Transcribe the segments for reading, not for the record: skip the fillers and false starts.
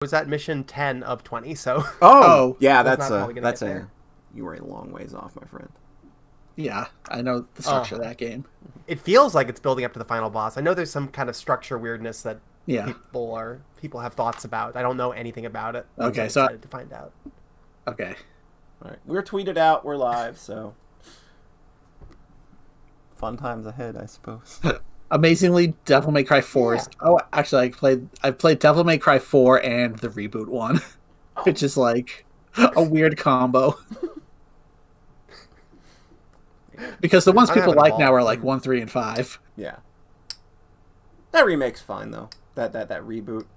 was at mission 10 of 20, so... Oh, yeah, was that's not probably gonna get a... there. You were a long ways off, my friend. Yeah, I know the structure of that game. It feels like it's building up to the final boss. I know there's some kind of structure weirdness that Yeah. people have thoughts about. I don't know anything about it. Okay, I'm so excited to find out. Okay. All right, we're tweeted out. We're live, so fun times ahead, I suppose. Amazingly, Devil May Cry 4 is... Oh, actually, I played Devil May Cry 4 and the reboot one, which is like a weird combo. Because the ones people like now are like 1, 3, and 5. Yeah, that remake's fine though. That reboot,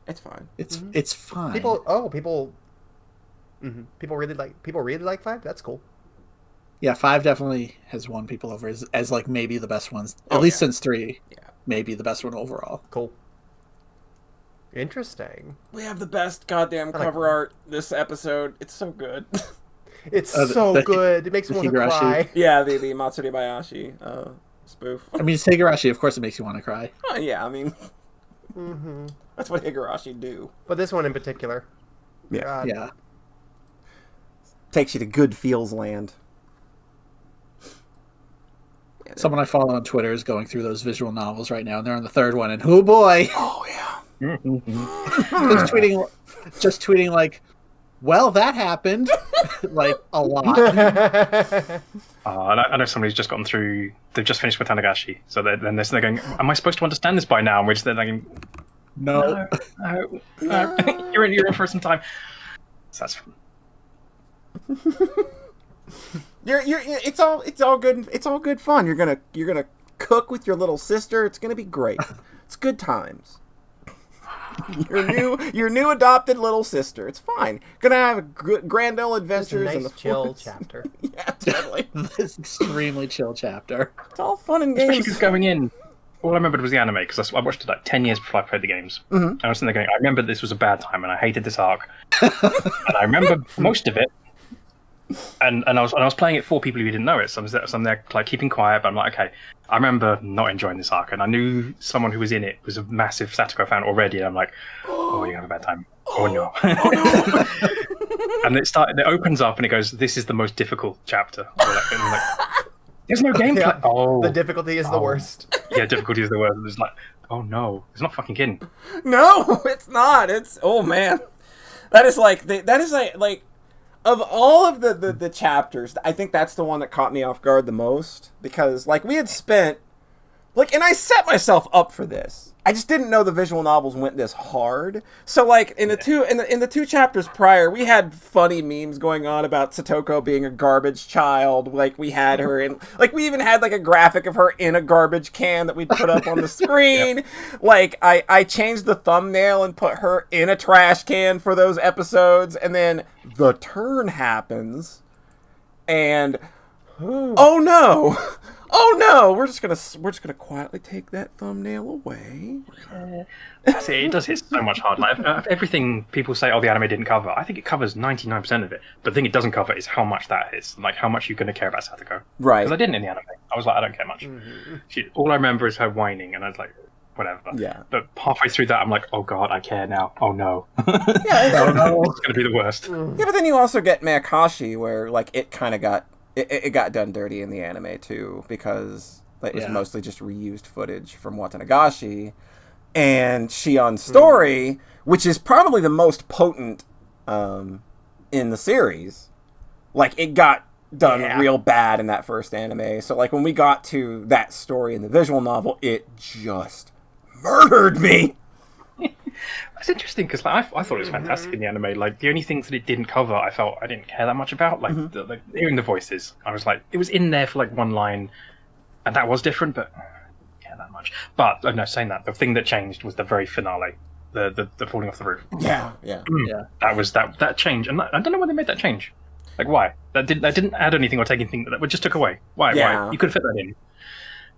it's fine. It's fine. People really like 5. That's cool. Yeah, 5 definitely has won people over as like maybe the best ones, at least since 3. Yeah, maybe the best one overall. Cool. Interesting. we have the best goddamn cover art this episode. It's so good. It's so good. It makes me want to Higurashi. cry. Yeah, the Matsuri Bayashi spoof. I mean, it's Higurashi. Of course, it makes you want to cry. Yeah, I mean, that's what Higurashi do. But this one in particular. Yeah. God. Yeah. Takes you to good feels land. Yeah, Someone I follow on Twitter is going through those visual novels right now, and they're on the 3rd one. And oh boy, oh yeah, just tweeting like, "Well, that happened," like a lot. I know somebody's just gotten through. They've just finished with Tanagashi, so they're going. Am I supposed to understand this by now? And we're just thinking, No. you're in for some time. So that's fun. It's all good. It's all good fun. You're gonna cook with your little sister. It's gonna be great. It's good times. Your new adopted little sister. It's fine. Gonna have grand old adventures. It's a in nice the chill forest. chapter. Yeah, totally. This extremely chill chapter. It's all fun and Especially games. because going in, all I remembered was the anime because I watched it like 10 years before I played the games. And I was sitting there going, I remember this was a bad time and I hated this arc, and I remember most of it. And I was playing it for people who didn't know it, so I'm there like keeping quiet. But I'm like, okay, I remember not enjoying this arc, and I knew someone who was in it was a massive Satoko fan already. And I'm like, oh, you have a bad time. Oh no. And it opens up and it goes, this is the most difficult chapter. And I'm like, there's no gameplay. Yeah, Oh, the difficulty is the worst. yeah, difficulty is the worst. It's like, oh no, it's not fucking kidding. No, it's not. It's man. That is like of all of the chapters, I think that's the one that caught me off guard the most, because like we had spent and I set myself up for this. I just didn't know the visual novels went this hard. So like in the two chapters prior, we had funny memes going on about Satoko being a garbage child. Like we had her in, like we even had like a graphic of her in a garbage can that we'd put up on the screen. Yep. Like I changed the thumbnail and put her in a trash can for those episodes, and then the turn happens, and oh no, we're just gonna quietly take that thumbnail away. See, it does hit so much hard. Like everything people say, oh, the anime didn't cover. I think it covers 99% of it. But the thing it doesn't cover is how much that is, like how much you're going to care about Satoko. Right. Because I didn't in the anime. I was like, I don't care much. All I remember is her whining, and I was like, whatever. Yeah. But halfway through that, I'm like, oh god, I care now. Oh no. Yeah. Oh no, it's going to be the worst. Yeah, but then you also get Mayakashi, where like it kind of got it got done dirty in the anime too, because it was mostly just reused footage from Watanagashi, and Shion's story, which is probably the most potent in the series. Like it got done real bad in that first anime. So like when we got to that story in the visual novel, it just murdered me. That's interesting because like, I thought it was fantastic in the anime. Like the only things that it didn't cover, I felt I didn't care that much about. Like, hearing the voices, I was like, it was in there for like one line, and that was different, but I didn't care that much. But no, saying that, the thing that changed was the very finale, the falling off the roof. Yeah. That was that change, and I don't know why they made that change. Like why? That didn't add anything or take anything. That just took away. Why? Yeah. Why? You could have fit that in.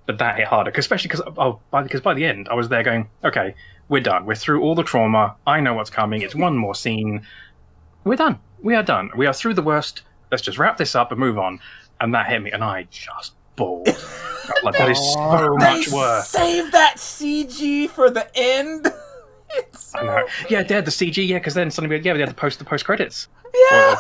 But that hit harder, especially because by the end I was there going, okay, we're done. We're through all the trauma. I know what's coming. It's one more scene. We're done. We are done. We are through the worst. Let's just wrap this up and move on. And that hit me, and I just bawled. Like that is so much worse. Save that CG for the end. It's... I know. Yeah, they had the CG. Yeah, because then suddenly we had the post credits. Yeah.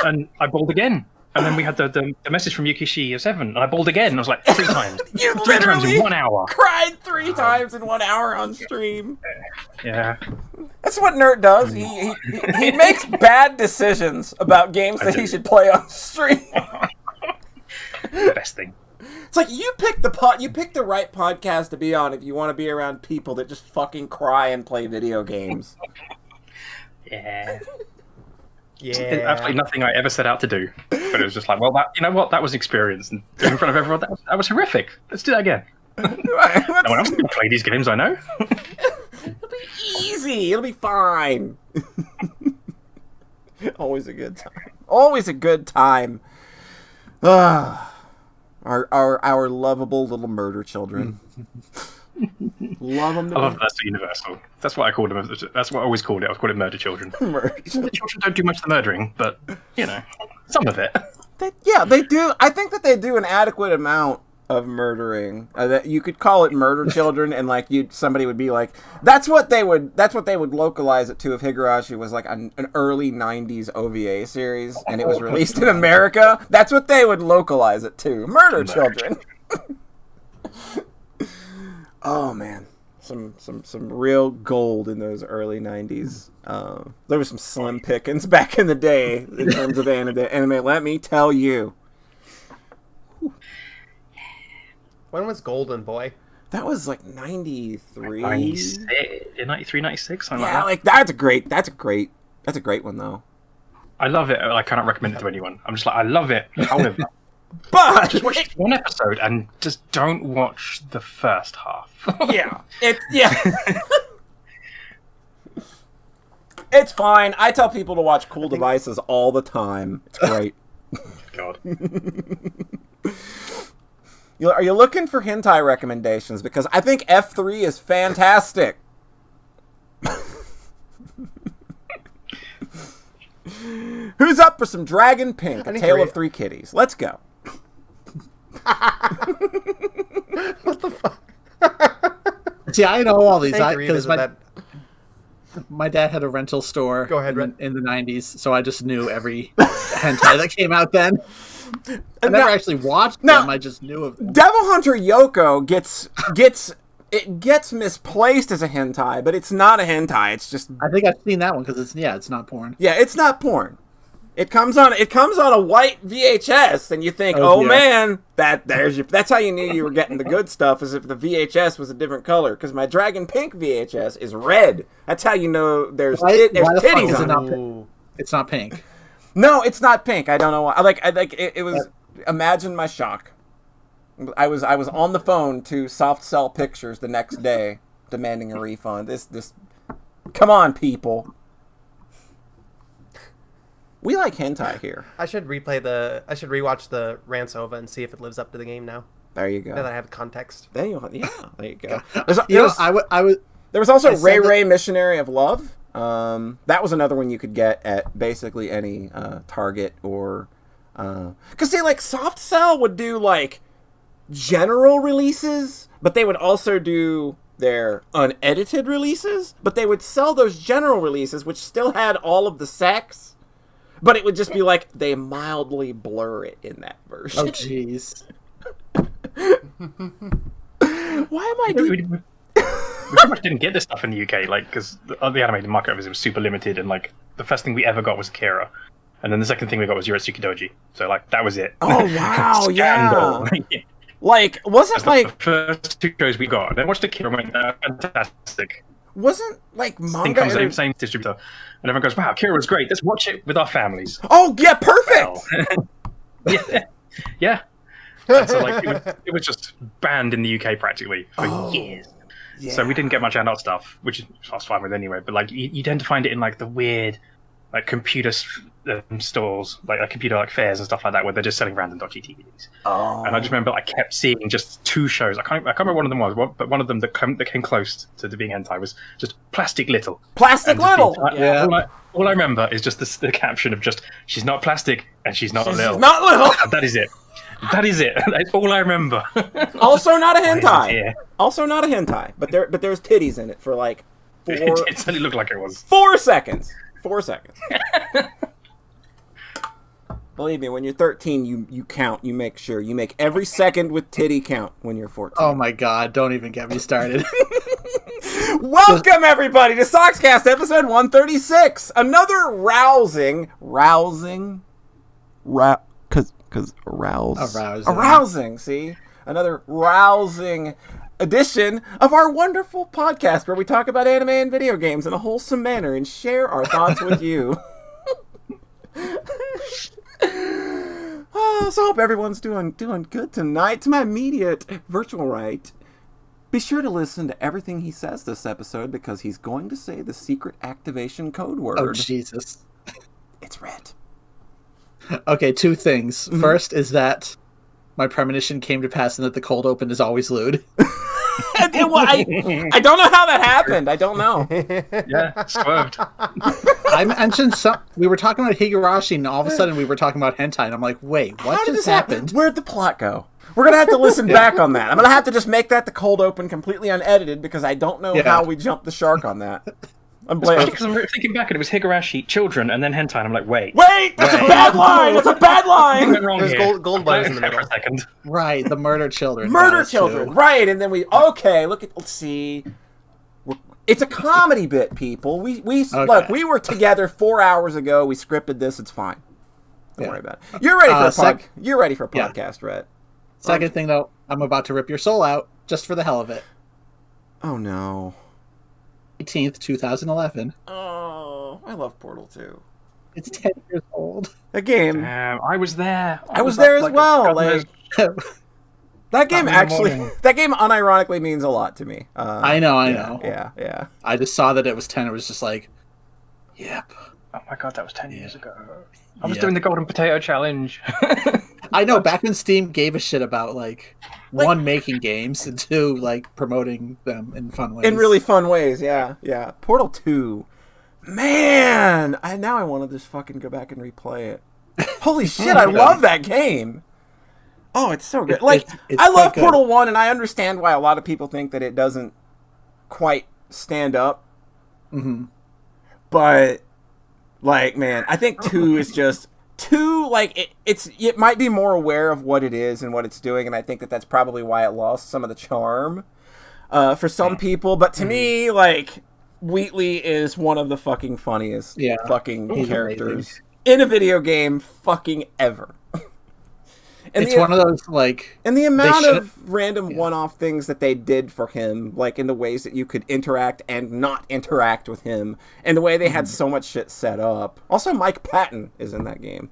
And I bawled again. And then we had the message from Yukishi 7, and I bawled again. I was like 3 times. You 3 times literally in 1 hour. cried 3 times in 1 hour on stream. Yeah. That's what Nert does. He makes bad decisions about games that he should play on stream. The best thing. It's like you pick the right podcast to be on if you want to be around people that just fucking cry and play video games. Yeah. Yeah. Absolutely nothing I ever set out to do. But it was just like, well, that was experience. And in front of everyone, that was horrific. Let's do that again. No one else can play these games, I know. It'll be easy. It'll be fine. Always a good time. Always a good time. Our lovable little murder children. Love them. I love that's so universal. That's what I called them. That's what I always called it. I called it murder children. Murder. The children don't do much of the murdering, but some of it. They do. I think that they do an adequate amount of murdering. That you could call it murder children, and like somebody would be like, that's what they would localize it to if Higurashi was like an early '90s OVA series and it was released in America. That's what they would localize it to. Murder children. Oh man, some real gold in those early '90s. There was some slim pickings back in the day in terms of anime. Let me tell you. When was Golden Boy? That was like 93. 93, 96, something Yeah, like like that's a great one though. I love it. I cannot recommend it to anyone. I'm just like, I love it. However, But just watch one episode and just don't watch the first half. yeah. It's fine. I tell people to watch Cool Devices all the time. It's great. God. Are you looking for hentai recommendations? Because I think F3 is fantastic. Who's up for some Dragon Pink, A Tale of Three Kitties? Let's go. What the fuck? See, I know all these Thank you, because revisit my dad had a rental store. Go ahead, Ren. in the '90s, so I just knew every hentai that came out then. I never actually watched them. I just knew of them. Devil Hunter Yoko gets misplaced as a hentai, but it's not a hentai. It's just I think I've seen that one because it's not porn. yeah, it's not porn. It comes on a white VHS, and you think, oh man, that's how you knew you were getting the good stuff, is if the VHS was a different color. Because my Dragon Pink VHS is red. That's how you know there's titties on it. It's not pink. No, it's not pink. I don't know why. It was. Imagine my shock. I was on the phone to Soft Cell Pictures the next day, demanding a refund. This, come on, people. We like hentai here. I should rewatch the Rance OVA and see if it lives up to the game now. There you go. Now that I have context. There you go. There was also Ray Missionary of Love. That was another one you could get at basically any Target or because see, like Soft Cell would do like general releases, but they would also do their unedited releases. But they would sell those general releases, which still had all of the sex. But it would just be like they mildly blur it in that version. Oh, jeez. Why am I doing... We pretty much didn't get this stuff in the UK, like, because the animated market was super limited, and like the first thing we ever got was Akira, and then the second thing we got was Yoretsuki Doji. So like that was it. Oh wow, yeah. Like wasn't like the first 2 shows we got. Then watched Akira and went, fantastic. Wasn't like manga comes same distributor, and everyone goes, "Wow, Akira was great. Let's watch it with our families." Oh yeah, perfect. Well, yeah. And so like it was just banned in the UK practically for years. Yeah. So we didn't get much adult stuff, which I was fine with anyway. But like you tend to find it in like the weird, like computer stores, like computer like fairs and stuff like that, where they're just selling random dodgy DVDs. Oh. And I just remember I kept seeing just 2 shows. I can't remember what one of them was, but one of them that came close to being hentai was just Plastic Little. Plastic Little. Yeah. All I remember is just the caption of just she's not plastic and she's not little. She's not little. That is it. That is it. That's all I remember. Also not a hentai. Also not a hentai, but there's titties in it for like It certainly looked like it was. 4 seconds. 4 seconds. Believe me, when you're 13, you count. You make sure. You make every second with titty count when you're 14. Oh my god, don't even get me started. Welcome, everybody, to Sockscast, episode 136. Another rousing, see? Another rousing edition of our wonderful podcast where we talk about anime and video games in a wholesome manner and share our thoughts with you. So I hope everyone's doing good tonight. To my immediate virtual right, be sure to listen to everything he says this episode because he's going to say the secret activation code word. Oh, Jesus. It's red. Okay, 2 things. First is that my premonition came to pass and that the cold open is always lewd. I don't know how that happened. I don't know. Yeah, swerved. I mentioned we were talking about Higurashi and all of a sudden we were talking about hentai and I'm like, wait, what How did just this happen? happened? Where'd the plot go? We're going to have to listen back on that. I'm going to have to just make that the cold open completely unedited because I don't know how we jumped the shark on that. Because I'm thinking back and it was Higurashi, children, and then hentai, and I'm like, wait, that's a bad line! That's a bad line! I went wrong There's here. gold bars in the For middle. a second. Right, the murder children. Murder guys, children, too. right? And then let's see. It's a comedy bit, people. Look, we were together 4 hours ago. We scripted this. It's fine. Don't worry about it. You're ready for You're ready for a podcast, Rhett. Second thing, though, I'm about to rip your soul out just for the hell of it. Oh no. 18th, 2011. Oh, I love Portal 2. It's 10 years old. That game. I was there. I was there as like, well. God That game Not in the actually, morning. that game unironically means a lot to me. I know. Yeah. I just saw that it was 10. It was just like, yep. Oh my god, that was 10 years ago. I was Yeah. doing the Golden Potato Challenge. I know, back when Steam gave a shit about, like, 1, making games, and 2, like, promoting them in fun ways. In really fun ways, yeah. Portal 2. Man! Now I want to just fucking go back and replay it. Holy shit, I love that game! Oh, it's so good. Like, it's I love quite good. Portal 1, and I understand why a lot of people think that it doesn't quite stand up. Mm-hmm. But, like, man, I think 2 is just... 2, like, it might be more aware of what it is and what it's doing, and I think that's probably why it lost some of the charm for some people. But to me, like, Wheatley is one of the fucking funniest fucking He's characters amazing. in a video game fucking ever. And It's one of those, like... And the amount should- of random one-off things that they did for him, like in the ways that you could interact and not interact with him, and the way they had so much shit set up. Also, Mike Patton is in that game.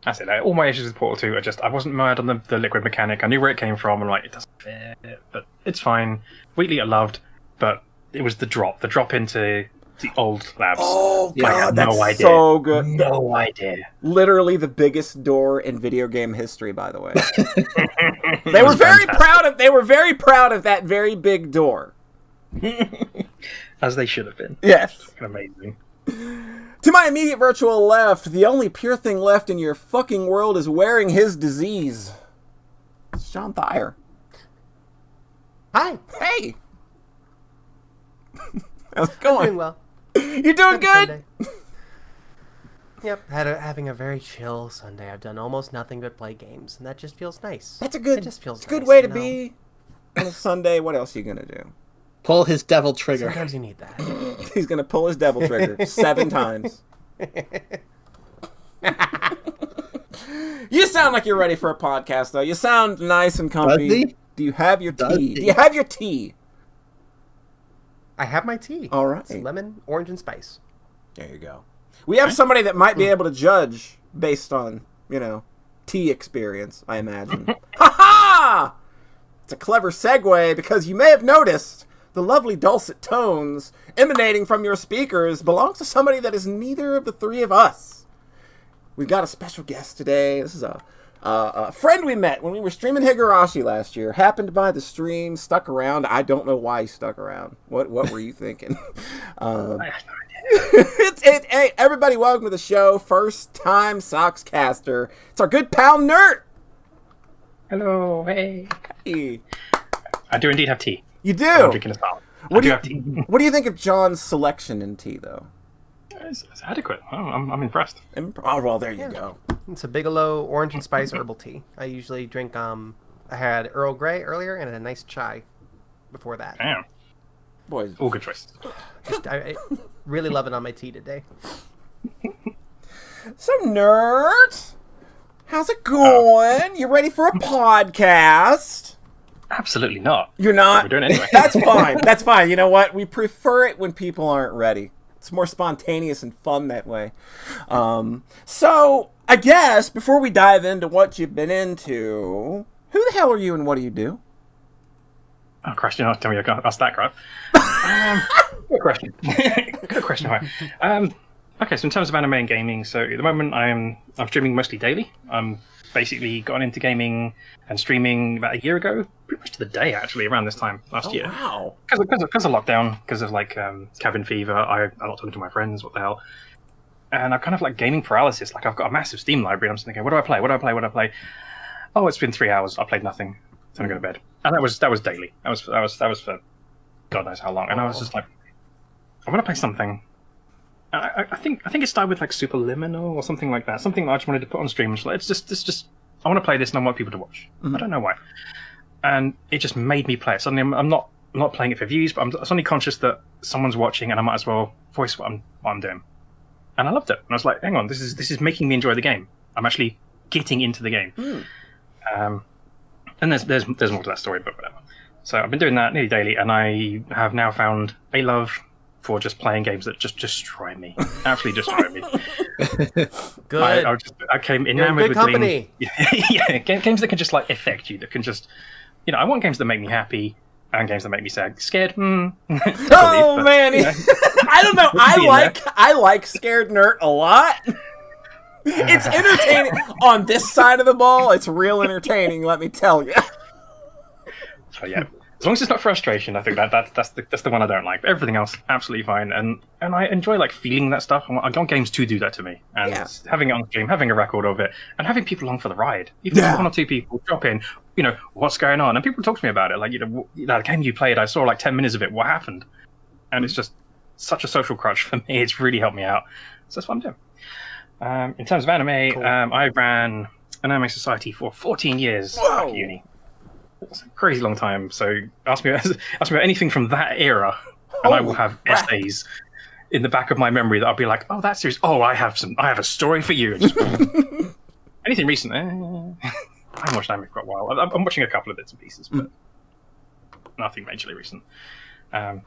That's it. All my issues with Portal 2 are just, I wasn't mad on the liquid mechanic. I knew where it came from, and like, it doesn't fit, but it's fine. Wheatley I loved, but it was the drop into the old labs. Oh, I God, had that's no idea. so good. No idea. Literally the biggest door in video game history, by the way. They It were was very fantastic. very proud of that very big door. As they should have been. Yes. Fucking amazing. To my immediate virtual left, the only pure thing left in your fucking world is wearing his disease. It's John Thayer. Hi. Hey. How's it Doing going? well. You doing Happy good? Sunday. Yep, having a very chill Sunday. I've done almost nothing but play games, and that just feels nice. That's a good. It just feels it's a good nice, way you to know? be on a Sunday. What else are you gonna do? Pull his devil trigger. Sometimes you need that. He's gonna pull his devil trigger 7 times. You sound like you're ready for a podcast, though. You sound nice and comfy. Does he? Do you have your Does tea? he? Do you have your tea? I have my tea. All right. It's lemon, orange, and spice. There you go. We have somebody that might be able to judge based on, tea experience, I imagine. Ha-ha! It's a clever segue because you may have noticed the lovely dulcet tones emanating from your speakers belongs to somebody that is neither of the three of us. We've got a special guest today. This is a friend we met when we were streaming Higurashi last year. Happened by the stream, stuck around. I don't know why he stuck around. What were you thinking? I had no idea. Hey, everybody, welcome to the show. First time Sockscaster. It's our good pal Nert. Hello, hey. Hey. I do indeed have tea. You do? I'm drinking a salad. I do have tea. What do you think of John's selection in tea, though? It's adequate. I'm impressed. Oh, well, there you go. It's a Bigelow orange and spice herbal tea. I usually drink, I had Earl Grey earlier and a nice chai before that. Damn. Boys. All good choices. I really love it on my tea today. So, Nert, how's it going? You ready for a podcast? Absolutely not. You're not? We're doing it anyway. That's fine. That's fine. You know what? We prefer it when people aren't ready. It's more spontaneous and fun that way. So, I guess, before we dive into what you've been into, who the hell are you and what do you do? Oh, Christ, you don't tell me I can't ask that crap. Good question. Good question. All right. Okay, so in terms of anime and gaming, so at the moment I'm streaming mostly daily. I'm basically gotten into gaming and streaming about a year ago, pretty much to the day actually, around this time last year. Wow. Because of lockdown, because of like cabin fever, I'm not talking to my friends, what the hell. And I've kind of like gaming paralysis. Like I've got a massive Steam library and I'm just thinking, what do I play? Oh, it's been 3 hours, I played nothing. Time to go to bed. And that was daily. That was for God knows how long. And I was just like, I want to play something. I think it started with like Superliminal or something like that. Something I just wanted to put on stream. It's just I want to play this and I want people to watch. I don't know why. And it just made me play it. Suddenly I'm not playing it for views, but I'm suddenly conscious that someone's watching and I might as well voice what I'm doing. And I loved it. And I was like, hang on, this is making me enjoy the game. I'm actually getting into the game. And there's more to that story, but whatever. So I've been doing that nearly daily, and I have now found a love for just playing games that just destroy me. Absolutely destroy me. Good. I came You're in enamored good with company. yeah, games that can just like affect you, that can just, I want games that make me happy and games that make me sad. Scared, Man, you know. I don't know. I like Scared Nert a lot. It's entertaining on this side of the ball. It's real entertaining, let me tell you. So yeah, as long as it's not frustration, I think that's the one I don't like. But everything else, absolutely fine, and I enjoy like feeling that stuff. I want games to do that to me, and having it on stream, having a record of it, and having people along for the ride. Even if one or two people drop in, what's going on, and people talk to me about it. Like that game you played, I saw like 10 minutes of it. What happened? And it's just such a social crutch for me. It's really helped me out. So that's what I'm doing. In terms of anime, cool. I ran an anime society for 14 years back at uni. It's a crazy long time. So ask me about anything from that era, and I will have essays in the back of my memory that I'll be like, "Oh, that series. Oh, I have a story for you." Anything recent? I haven't watched anime for a while. I'm watching a couple of bits and pieces, but nothing majorly recent. But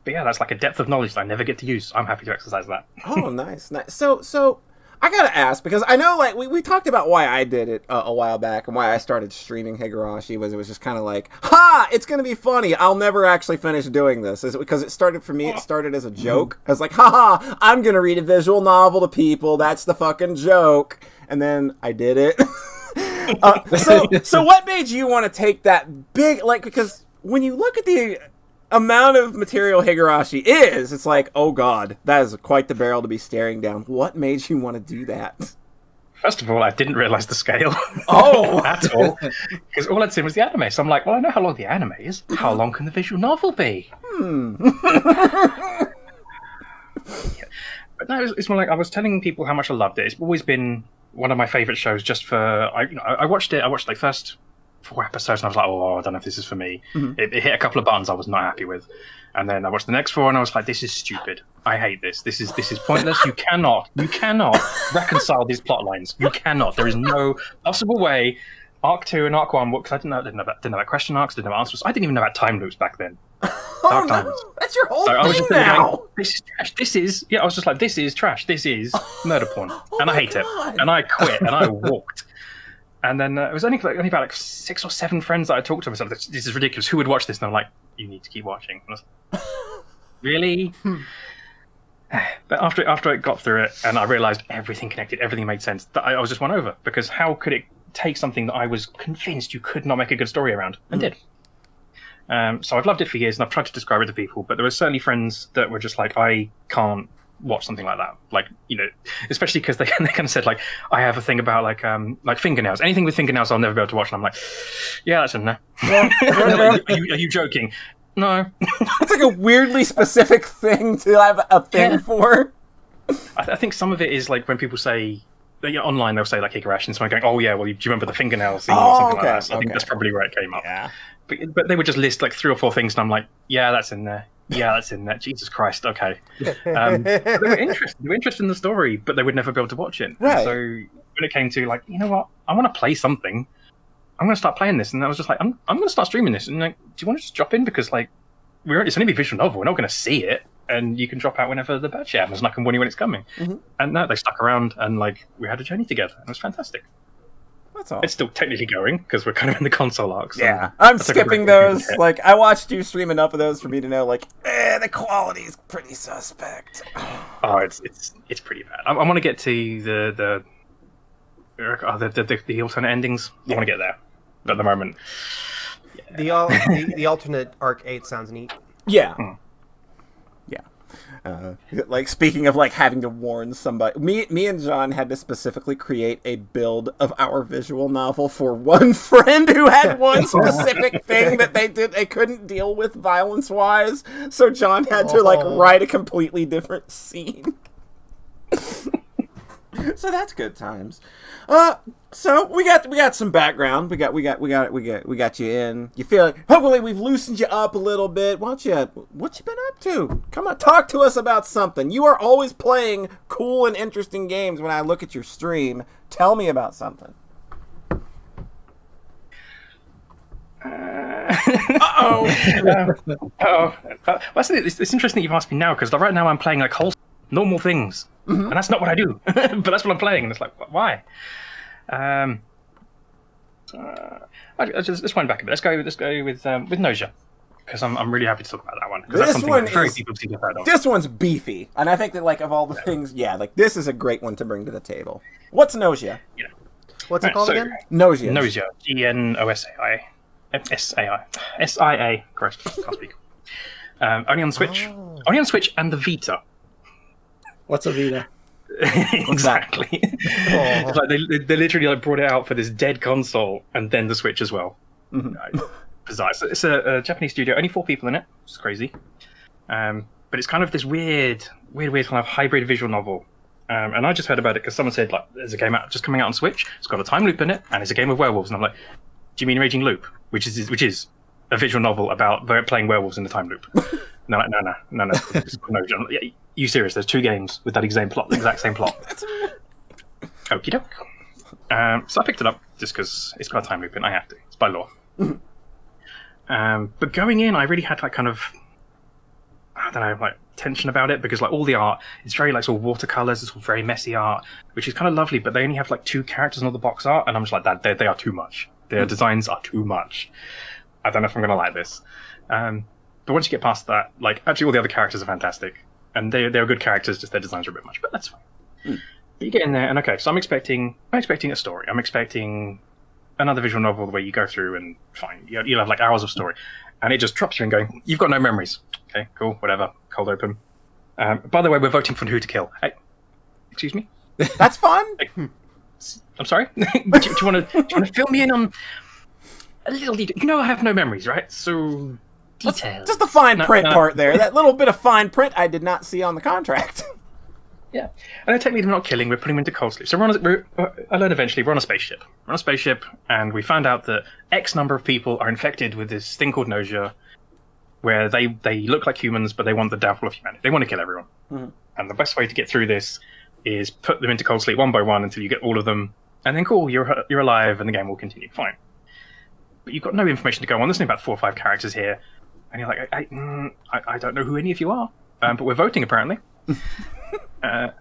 yeah, that's like a depth of knowledge that I never get to use. I'm happy to exercise that. Oh, nice. So I gotta ask, because I know, like, we talked about why I did it a while back and why I started streaming Higurashi. It was just kind of like, it's gonna be funny. I'll never actually finish doing this. Because it started for me. It started as a joke. I was like, I'm gonna read a visual novel to people. That's the fucking joke. And then I did it. So what made you want to take that big, like, because when you look at the amount of material Higurashi is, it's like, oh god, that is quite the barrel to be staring down. What made you want to do that? First of all, I didn't realize the scale. Oh! At all. Because all I'd seen was the anime. So I'm like, well, I know how long the anime is. How long can the visual novel be? But no, it's more like I was telling people how much I loved it. It's always been one of my favorite shows just for... I watched it. I watched like first 4 episodes and I was like, oh, I don't know if this is for me. It hit a couple of buttons I was not happy with. And then I watched the next 4 and I was like, this is stupid. I hate this. This is pointless. You cannot reconcile these plot lines. You cannot. There is no possible way. Arc 2 and Arc 1, because I didn't know about question arcs, didn't know answers. I didn't even know about time loops back then. Dark times. That's your whole thing I was just now. Like, this is trash. I was just like, this is trash. This is murder porn. And I hate it. And I quit and I walked. And then it was only about like 6 or 7 friends that I talked to. I was like, this is ridiculous. Who would watch this? And I'm like, you need to keep watching. And I was like, really? But after it got through it and I realised everything connected, everything made sense, that I was just won over. Because how could it take something that I was convinced you could not make a good story around? And did. So I've loved it for years and I've tried to describe it to people. But there were certainly friends that were just like, I can't watch something like that. Like, especially because they kind of said, like, I have a thing about, like fingernails. Anything with fingernails I'll never be able to watch. And I'm like, yeah, that's in there. Are you joking? No. It's like a weirdly specific thing to have a thing for. I think some of it is, like, when people say... online, they'll say, like, Igarash, and someone going, oh, yeah, well, do you remember the fingernail scene or something like that? So I think that's probably where it came up. Yeah. But they would just list, like, 3 or 4 things, and I'm like, yeah, that's in there. Yeah, that's in there. Jesus Christ, okay. They were interested in the story, but they would never be able to watch it. Right. So when it came to, like, you know what, I want to play something. I'm going to start playing this. And I was just like, I'm going to start streaming this. And, like, do you want to just drop in? Because, like, it's only a visual novel. We're not going to see it. And you can drop out whenever the batch happens, and I can warn you when it's coming. Mm-hmm. And no, they stuck around, and, like, we had a journey together. And it was fantastic. That's awesome. It's still technically going, because we're kind of in the console arc. So yeah, I'm skipping those. Like, I watched you stream enough of those for me to know, like, the quality's pretty suspect. Oh, it's pretty bad. I want to get to the alternate endings. I want to get there. But at the moment... Yeah. The alternate Arc 8 sounds neat. Yeah. Mm. Like, speaking of, like, having to warn somebody, me and John had to specifically create a build of our visual novel for one friend who had one specific thing that they couldn't deal with violence-wise, so John had to, like, write a completely different scene. So that's good times. So we got some background. We got you in. You feel like, hopefully we've loosened you up a little bit. What you been up to? Come on, talk to us about something. You are always playing cool and interesting games when I look at your stream. Tell me about something. Well, it's interesting that you've asked me now, because right now I'm playing, like, whole normal things. Mm-hmm. And that's not what I do. But that's what I'm playing, and it's like, why? Let's wind back a bit. Let's go with Nausea, because I'm really happy to talk about that one, because that's something that very people seem to have heard of. This one's beefy, and I think that, like, of all the things, like, this is a great one to bring to the table. What's Nausea? Yeah. What's it called again? Nausea. Nausea. GNOSAI. SIA. Correct. Can't speak. Only on the Switch. Only on Switch and the Vita. What's a Vita? Exactly. It's like they literally, like, brought it out for this dead console and then the Switch as well. Mm-hmm. Bizarre. It's a Japanese studio. Only 4 people in it, which is crazy. But it's kind of this weird kind of hybrid visual novel. And I just heard about it because someone said, like, there's a game just coming out on Switch. It's got a time loop in it, and it's a game of werewolves. And I'm like, do you mean Raging Loop, which is a visual novel about playing werewolves in the time loop? No. No, you serious? There's 2 games with that exact same plot. Okie doke. So I picked it up just because it's got a time loop and I have to. It's by law. But going in, I really had, like, kind of, I don't know, like, tension about it, because, like, all the art, it's very, like, sort of watercolors. It's all very messy art, which is kind of lovely. But they only have, like, 2 characters in all the box art, and I'm just like, that they are too much. Their designs are too much. I don't know if I'm gonna like this. But once you get past that, like, actually all the other characters are fantastic. And they're good characters, just their designs are a bit much, but that's fine. But you get in there, and okay, so I'm expecting a story. I'm expecting another visual novel where you go through and fine, you'll have, like, hours of story. And it just drops you and going, you've got no memories. Okay, cool, whatever, cold open. By the way, we're voting for who to kill. Hey, excuse me? That's fun. I'm sorry? do you want to fill me in on a little detail? You know I have no memories, right? So... details. Just the fine print part there. That little bit of fine print I did not see on the contract. Yeah. And technically we're not killing, we're putting them into cold sleep. So I learned eventually, we're on a spaceship. We're on a spaceship, and we found out that X number of people are infected with this thing called nausea, where they look like humans, but they want the downfall of humanity. They want to kill everyone. Mm-hmm. And the best way to get through this is put them into cold sleep one by one until you get all of them, and then cool, you're alive, and the game will continue. Fine. But you've got no information to go on. There's only about 4 or 5 characters here. And you're like, I don't know who any of you are, but we're voting apparently. And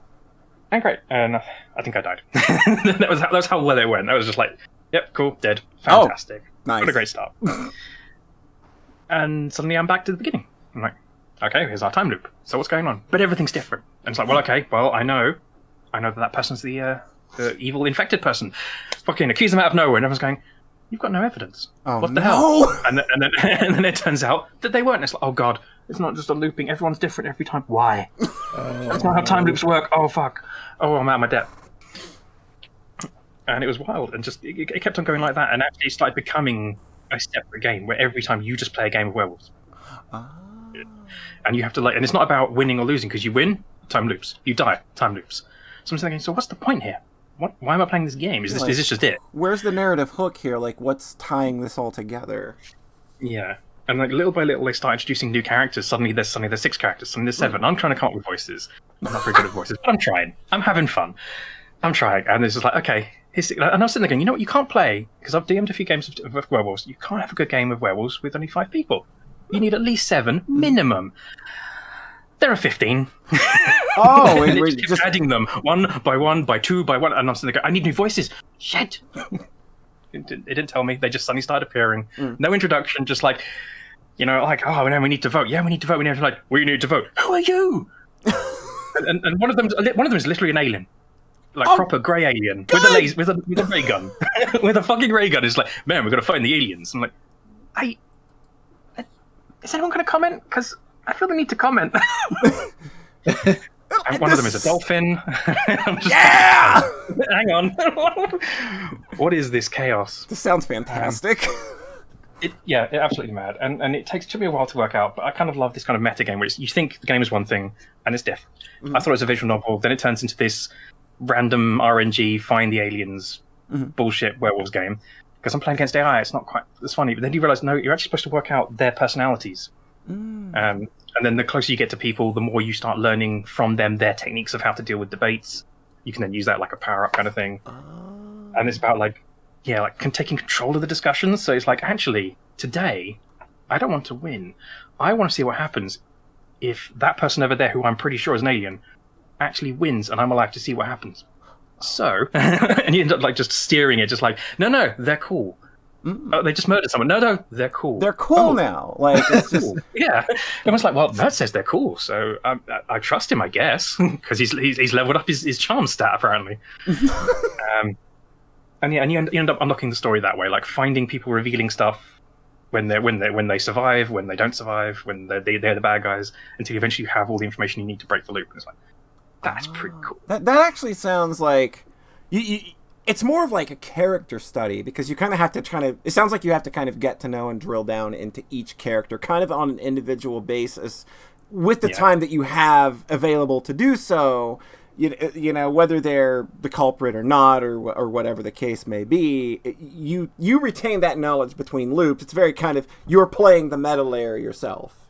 great, and I think I died. that was how well it went. I was just like, yep, cool, dead, fantastic, nice, what a great start. And suddenly I'm back to the beginning. I'm like, okay, here's our time loop. So what's going on? But everything's different. And it's like, well, okay, well, I know that person's the evil infected person. Fucking accuse them out of nowhere, and everyone's going, you've got no evidence. Oh, what the no. hell? And then and then it turns out that they weren't. It's like, oh god, it's not just a looping. Everyone's different every time. Why? That's not how time loops work. Oh fuck. Oh, I'm out of my depth. And it was wild, and just it kept on going like that, and actually it started becoming a separate game where every time you just play a game of werewolves. And you have to and it's not about winning or losing, because you win, time loops. You die, time loops. So I'm thinking, so what's the point here? Why am I playing this game? Is this just it? Where's the narrative hook here? Like, what's tying this all together? Yeah. And like little by little, they start introducing new characters. Suddenly there's 6 characters. Suddenly there's 7. I'm trying to come up with voices. I'm not very good at voices, but I'm trying. I'm having fun. I'm trying. And it's just like, okay. And I was sitting there going, you know what? You can't play, because I've DM'd a few games of werewolves. You can't have a good game of werewolves with only 5 people. You need at least 7 minimum. There are 15. Oh, and we're just adding them 1 by 1 by 2 by 1, and I'm sitting there going, I need new voices. Shit. It didn't tell me. They just suddenly started appearing. No introduction, just like, like, oh, no, we need to vote. Yeah, we need to vote. We need to vote. Who are you? and one of them is literally an alien. Like proper grey alien with a ray gun. With a fucking ray gun. It's like, man, we're gonna fight the aliens. I'm like, is anyone gonna comment? Because I feel the need to comment. One of them is a dolphin. Yeah! Hang on. What is this chaos? This sounds fantastic. It's absolutely mad. And it took me a while to work out, but I kind of love this kind of meta game where you think the game is one thing and it's different. I thought it was a visual novel, then it turns into this random RNG find the aliens bullshit werewolves game. Because I'm playing against AI, it's not quite as funny. But then you realise, no, you're actually supposed to work out their personalities. And then the closer you get to people, the more you start learning from them their techniques of how to deal with debates. You can then use that like a power-up kind of thing. And it's about taking control of the discussions. So it's like, actually, today, I don't want to win. I want to see what happens if that person over there, who I'm pretty sure is an alien, actually wins, and I'm alive to see what happens. So, and you end up just steering it, just like, no, they're cool. Oh, they just murdered someone. No, they're cool. They're cool now. Like, it's just... Yeah. Everyone's like, well, Nert says they're cool, so I trust him, I guess, because he's leveled up his charm stat, apparently. And you end up unlocking the story that way, like finding people revealing stuff when they survive, when they don't survive, when they're the bad guys, until you eventually have all the information you need to break the loop. And it's like, that's pretty cool. That actually sounds like it's more of like a character study, because you kind of have to it sounds like you have to kind of get to know and drill down into each character kind of on an individual basis with the time that you have available to do so. You know, whether they're the culprit or not, or whatever the case may be, you retain that knowledge between loops. It's very kind of, you're playing the meta layer yourself.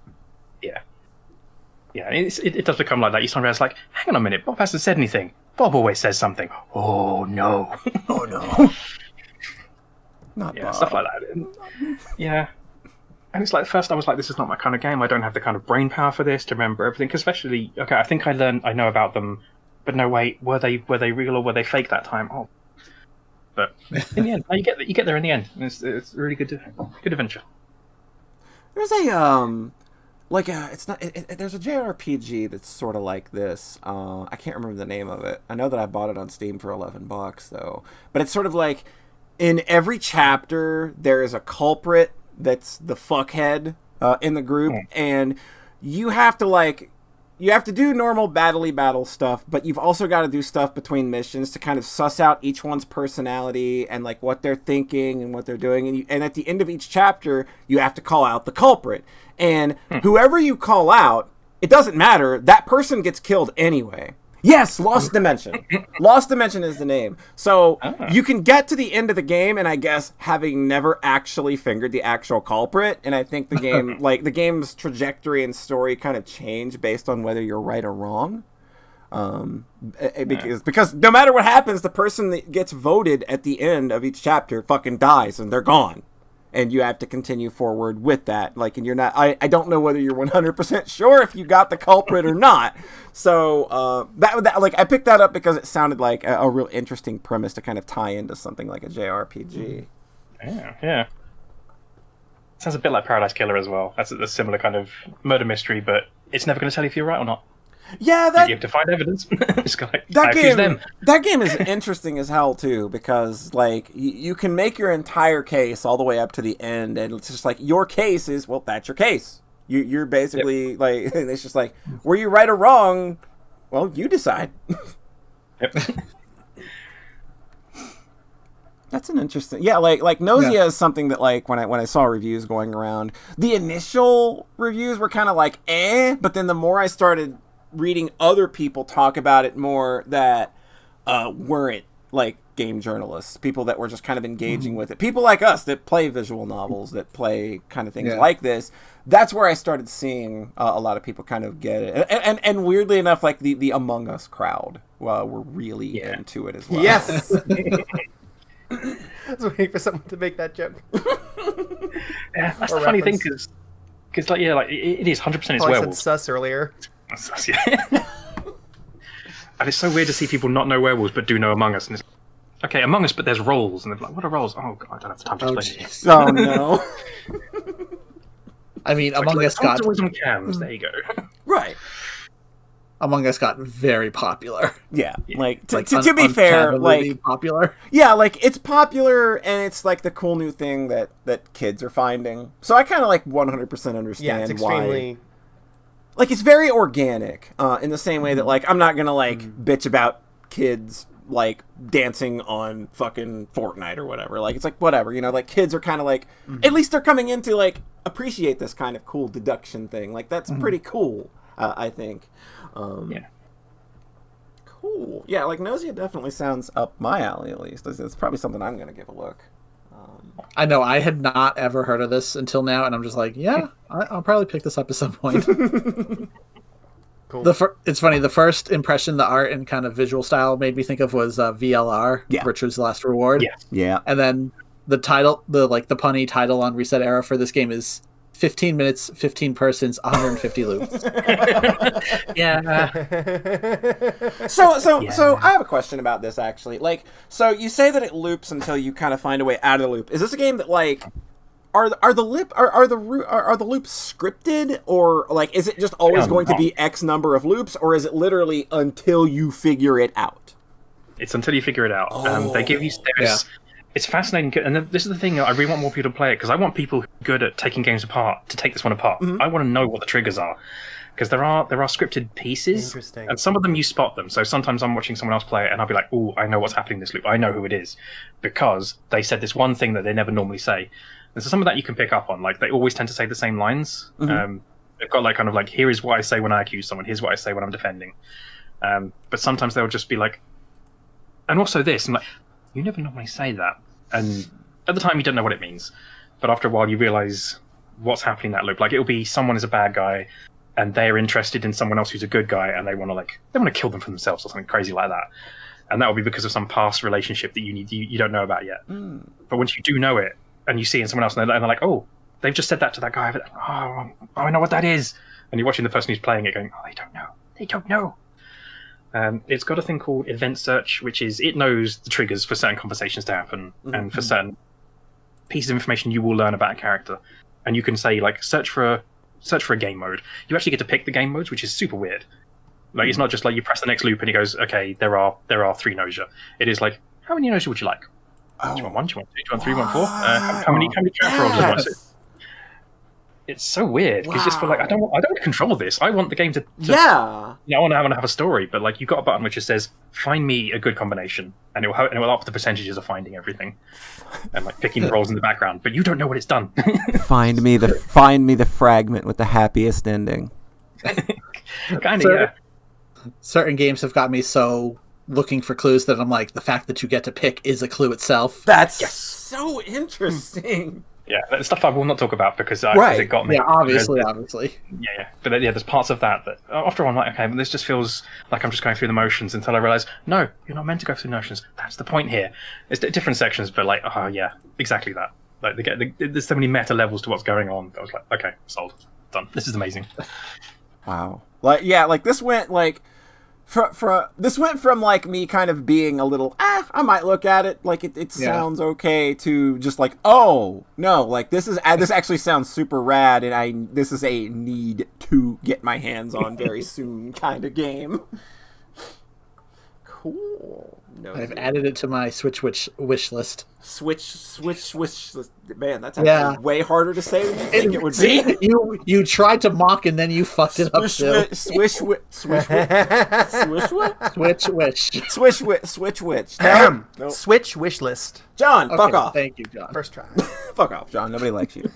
Yeah, it does become like that. You start realize, like, hang on a minute, Bob hasn't said anything. Bob always says something. Oh no. Oh no. Not Bob. Stuff like that. Yeah. And it's like, at first I was like, this is not my kind of game. I don't have the kind of brain power for this to remember everything. Because especially, okay, I think I know about them, but no, wait, were they real or were they fake that time? Oh. But in the end, you get there in the end. It's a really good adventure. There's a there's a JRPG that's sort of like this. I can't remember the name of it. I know that I bought it on Steam for $11 though. But it's sort of like, in every chapter there is a culprit that's the fuckhead in the group, and you have to do normal battle stuff, but you've also got to do stuff between missions to kind of suss out each one's personality and like what they're thinking and what they're doing. And at the end of each chapter, you have to call out the culprit. And whoever you call out, it doesn't matter. That person gets killed anyway. Yes, Lost Dimension. Lost Dimension is the name. So you can get to the end of the game, and I guess having never actually fingered the actual culprit, and I think the game, like the game's trajectory and story, kind of change based on whether you're right or wrong. Because no matter what happens, the person that gets voted at the end of each chapter fucking dies, and they're gone. And you have to continue forward with that. Like, and you're not, I don't know whether you're 100% sure if you got the culprit or not. So, that like, I picked that up because it sounded like a real interesting premise to kind of tie into something like a JRPG. Yeah. Sounds a bit like Paradise Killer as well. That's a similar kind of murder mystery, but it's never going to tell you if you're right or not. Yeah, You have to find evidence. It's like, that I accuse game. them. That game is interesting as hell too, because like you can make your entire case all the way up to the end, and it's just like your case is that's your case. You're basically like it's just like were you right or wrong? Well, you decide. Yep. That's an interesting, like Nausea is something that like when I saw reviews going around, the initial reviews were kind of like but then the more I started reading other people talk about it more that weren't like game journalists, people that were just kind of engaging with it, people like us that play visual novels, that play kind of things like this. That's where I started seeing a lot of people kind of get it, and weirdly enough, like the Among Us crowd were really into it as well. Yes. I was waiting for someone to make that joke. Yeah, that's Or the funny thing, reference. because like it is 100% it's I said werewolves. sus earlier. And it's so weird to see people not know werewolves but do know Among Us. And it's okay, Among Us, but there's roles, and they're like, what are roles? Oh god, I don't have the time to explain it. jeez. Oh no. I mean, Among Us got always on cams. There you go. Right. Among Us got very popular. Yeah. Like Like, to be fair, uncannily like popular. yeah, like it's popular and it's like the cool new thing that kids are finding. So I kind of like 100% understand Yeah, it's extremely. why. Like it's very organic in the same way that like I'm not gonna like bitch about kids like dancing on fucking Fortnite or whatever. Like it's like whatever, like kids are kind of like at least they're coming in to like appreciate this kind of cool deduction thing. Like that's pretty cool, I think. Yeah. Cool. Yeah, like Nausea definitely sounds up my alley at least. It's probably something I'm gonna give a look. I know I had not ever heard of this until now, and I'm just like, yeah, I'll probably pick this up at some point. Cool. It's funny. The first impression, the art and kind of visual style made me think of was VLR, Virtue's Last Reward. Yeah. Yeah. And then the title, the punny title on Reset Era for this game is 15 minutes, 15 persons, 150 loops. Yeah. So I have a question about this actually. Like, so you say that it loops until you kind of find a way out of the loop. Is this a game that like are the loops scripted, or like is it just always going to be X number of loops, or is it literally until you figure it out? It's until you figure it out. They give you It's fascinating, and this is the thing. I really want more people to play it because I want people who are good at taking games apart to take this one apart. I want to know what the triggers are, because there are scripted pieces, Interesting. and some of them you spot them. So sometimes I'm watching someone else play it, and I'll be like, "Oh, I know what's happening in this loop. I know who it is," because they said this one thing that they never normally say. And so some of that you can pick up on. Like they always tend to say the same lines. They've got like kind of like, "Here is what I say when I accuse someone. Here's what I say when I'm defending." But sometimes they'll just be like, and also this, and like, you never normally say that. And at the time, you don't know what it means, but after a while, you realize what's happening in that loop. Like it'll be someone is a bad guy, and they're interested in someone else who's a good guy, and they want to kill them for themselves or something crazy like that. And that will be because of some past relationship that you don't know about yet. But once you do know it, and you see in someone else, and they're like, oh, they've just said that to that guy. Oh, I know what that is. And you're watching the person who's playing it, going, oh, they don't know. It's got a thing called event search, which is it knows the triggers for certain conversations to happen and for certain pieces of information you will learn about a character. And you can say like search for a game mode. You actually get to pick the game modes, which is super weird. Like it's not just like you press the next loop and it goes, okay, there are 3 nausea. It is like, how many nausea would you like? Do you want 1? Do you want 2? Do you want 3? Do you want 4? How many character roles do you want? It's so weird because you just feel like I don't want to control this. I want the game to I want to have a story, but like you've got a button which just says find me a good combination, and it will up the percentages of finding everything and like picking the roles in the background, but you don't know what it's done. Find me the fragment with the happiest ending. Kind of, yeah. Certain games have got me so looking for clues that I'm like, the fact that you get to pick is a clue itself. That's so interesting. Yeah, that's stuff I will not talk about because it got me. Yeah, obviously. Yeah. But there's parts of that after I'm like, okay, but this just feels like I'm just going through the motions until I realize, no, you're not meant to go through the motions. That's the point here. It's different sections, but like, yeah, exactly that. Like there's so many meta levels to what's going on. I was like, okay, sold, done. This is amazing. Wow. Like this went like this went from like me kind of being a little I might look at it, like it sounds okay, to just like, oh no, like this actually sounds super rad, and this is a need to get my hands on very soon kind of game. Cool. No, I've added it to my Switch wish list. Switch list. Man, that's actually way harder to say than you think it would be. You tried to mock and then you fucked it up too. Switch wish. Switch wish. Nope. Switch wish list. John, fuck off. Thank you, John. First try. Fuck off, John. Nobody likes you.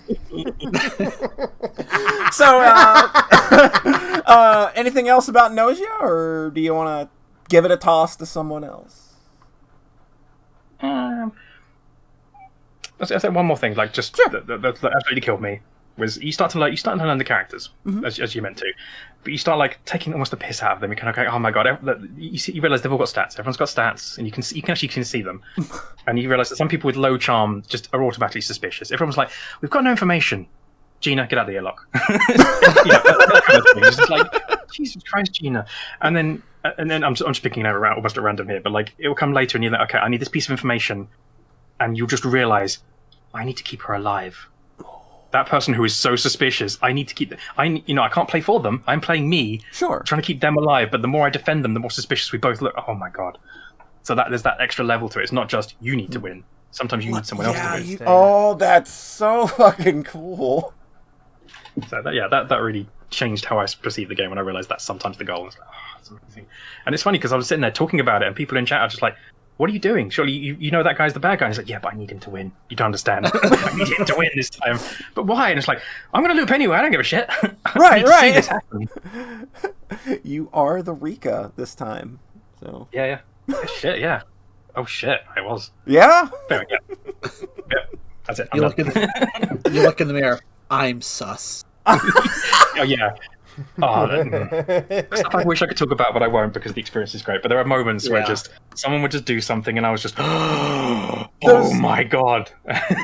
So, anything else about Nausea, or do you want to give it a toss to someone else? I'll say one more thing. Like, just that absolutely killed me was you start to learn the characters as you're meant to, but you start like taking almost the piss out of them. You kind of go, oh my god, you realize they've all got stats. Everyone's got stats, and you can actually see them, and you realize that some people with low charm just are automatically suspicious. Everyone's like, we've got no information. Gina, get out of the airlock. That kind of thing. It's just like, Jesus Christ, Gina. And then I'm just picking it out almost at random here, but like it will come later, and you're like, okay, I need this piece of information, and you'll just realize I need to keep her alive. That person who is so suspicious, I need to keep. I can't play for them. I'm playing me. Sure. Trying to keep them alive, but the more I defend them, the more suspicious we both look. Oh my god. So there's that extra level to it. It's not just you need to win. Sometimes you need someone else to win. Oh, that's so fucking cool. So that really changed how I perceive the game when I realized that's sometimes the goal. It's like, that's amazing. And it's funny because I was sitting there talking about it, and people in chat are just like, what are you doing? Surely you know that guy's the bad guy. And he's like, yeah, but I need him to win. You don't understand. I need him to win this time. But why? And it's like, I'm going to loop anyway. I don't give a shit. Right. See this happen. You are the Rika this time. So Yeah. Shit, yeah. Oh, shit. I was. Yeah? There we go. Yeah. That's it. You look in the mirror. I'm sus. Oh, yeah. Stuff I wish I could talk about, but I won't because the experience is great. But there are moments where just someone would just do something, and I was just, oh my god.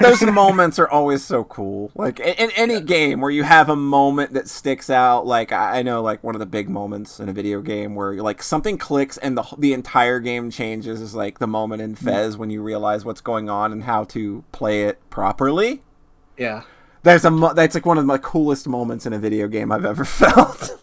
Those moments are always so cool. Like in any game where you have a moment that sticks out. Like I know, like one of the big moments in a video game where like something clicks and the entire game changes is like the moment in Fez when you realize what's going on and how to play it properly. Yeah. That's like one of the coolest moments in a video game I've ever felt.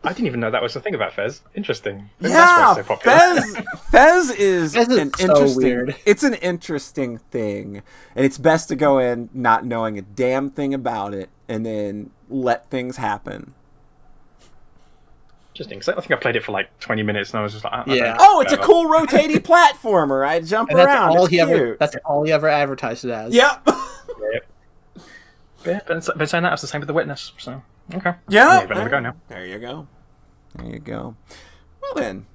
I didn't even know that was the thing about Fez. Interesting. Maybe Yeah, that's why it's so popular. Fez is an interesting. Weird. It's an interesting thing, and it's best to go in not knowing a damn thing about it, and then let things happen. Interesting. Because I think I played it for like 20 minutes, and I was just like, it's a cool rotating platformer. I jump And around. that's all he ever advertised it as. Yep. Yeah, been saying that. It's the same with The Witness. So okay. Yeah. But there we go now. There you go. Well then,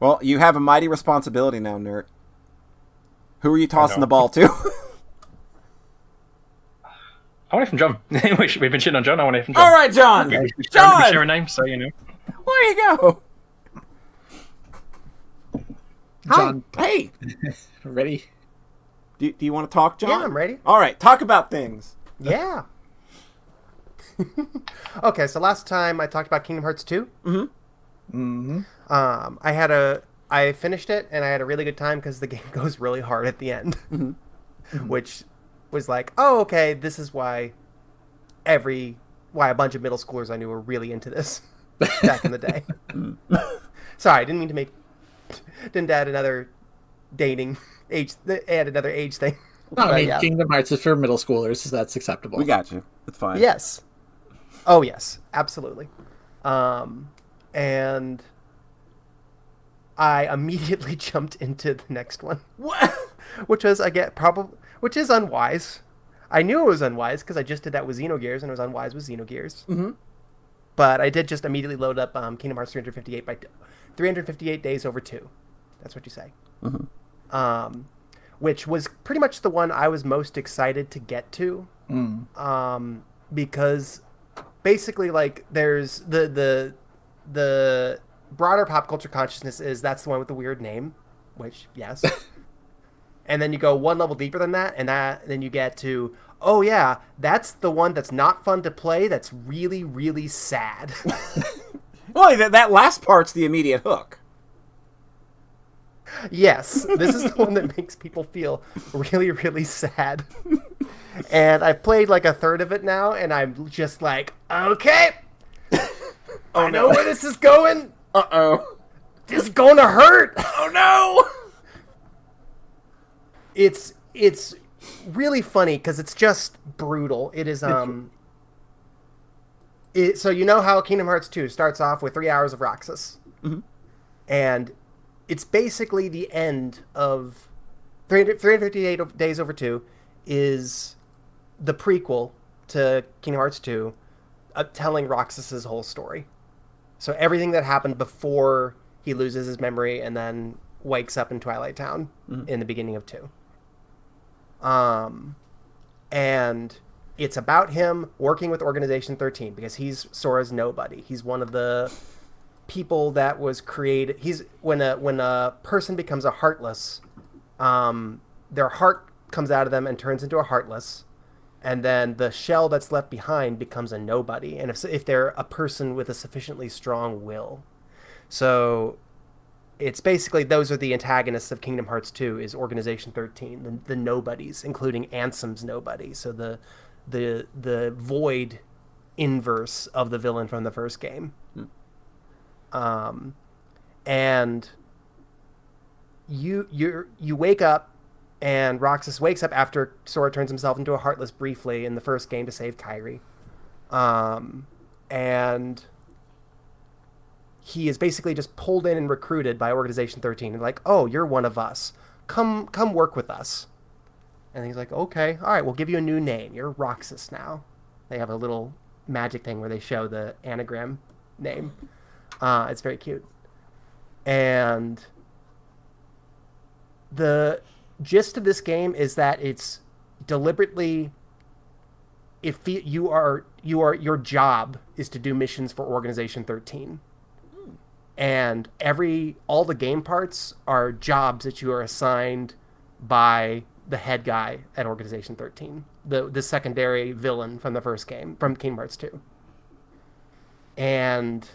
well, you have a mighty responsibility now, Nert. Who are you tossing the ball to? I want it from John. We've been shitting on John. I want it from John. All right, John. We John. share a name, so you know. There you go. John, Hey. ready? Do you want to talk, John? Yeah, I'm ready. All right, talk about things. Yeah. Okay, so last time I talked about Kingdom Hearts 2. I finished it, and I had a really good time because the game goes really hard at the end. Which was like, oh, okay, this is why a bunch of middle schoolers I knew were really into this back in the day. Sorry, I didn't mean to add another age thing. No, I mean, yeah. Kingdom Hearts is for middle schoolers, so that's acceptable. We got you. It's fine. Yes. Oh, yes. Absolutely. And I immediately jumped into the next one. What? Which is unwise. I knew it was unwise because I just did that with Xenogears, and it was unwise with Xenogears. Mm-hmm. But I did just immediately load up Kingdom Hearts 358 by 358 days over 2. That's what you say. Mm-hmm. Which was pretty much the one I was most excited to get to. Because basically, like, there's the broader pop culture consciousness is that's the one with the weird name, which, yes. And then you go one level deeper than that, and then you get to, oh yeah, that's the one that's not fun to play, that's really, really sad. Well, that last part's the immediate hook. Yes, this is the one that makes people feel really, really sad. And I've played like a third of it now, and I'm just like, okay, I know where this is going. Uh-oh. This is going to hurt. Oh, no! It's really funny because it's just brutal. It is, so you know how Kingdom Hearts 2 starts off with 3 hours of Roxas. Mm-hmm. And it's basically the end of 358 Days Over 2 is the prequel to Kingdom Hearts 2, telling Roxas's whole story. So everything that happened before he loses his memory and then wakes up in Twilight Town in the beginning of 2. And it's about him working with Organization 13 because he's Sora's nobody. He's one of the people that was created. He's when a person becomes a heartless, their heart comes out of them and turns into a heartless, and then the shell that's left behind becomes a nobody. And if they're a person with a sufficiently strong will, so it's basically those are the antagonists of Kingdom Hearts 2 is Organization 13, the nobodies, including Ansem's nobody. So the void inverse of the villain from the first game. And you wake up, and Roxas wakes up after Sora turns himself into a Heartless briefly in the first game to save Kairi. And he is basically just pulled in and recruited by Organization 13 and like, oh, you're one of us. Come work with us. And he's like, okay, all right, we'll give you a new name. You're Roxas now. They have a little magic thing where they show the anagram name. It's very cute. And the gist of this game is that it's deliberately, your job is to do missions for Organization 13. And all the game parts are jobs that you are assigned by the head guy at Organization 13, the secondary villain from the first game, from Kingdom Hearts 2. And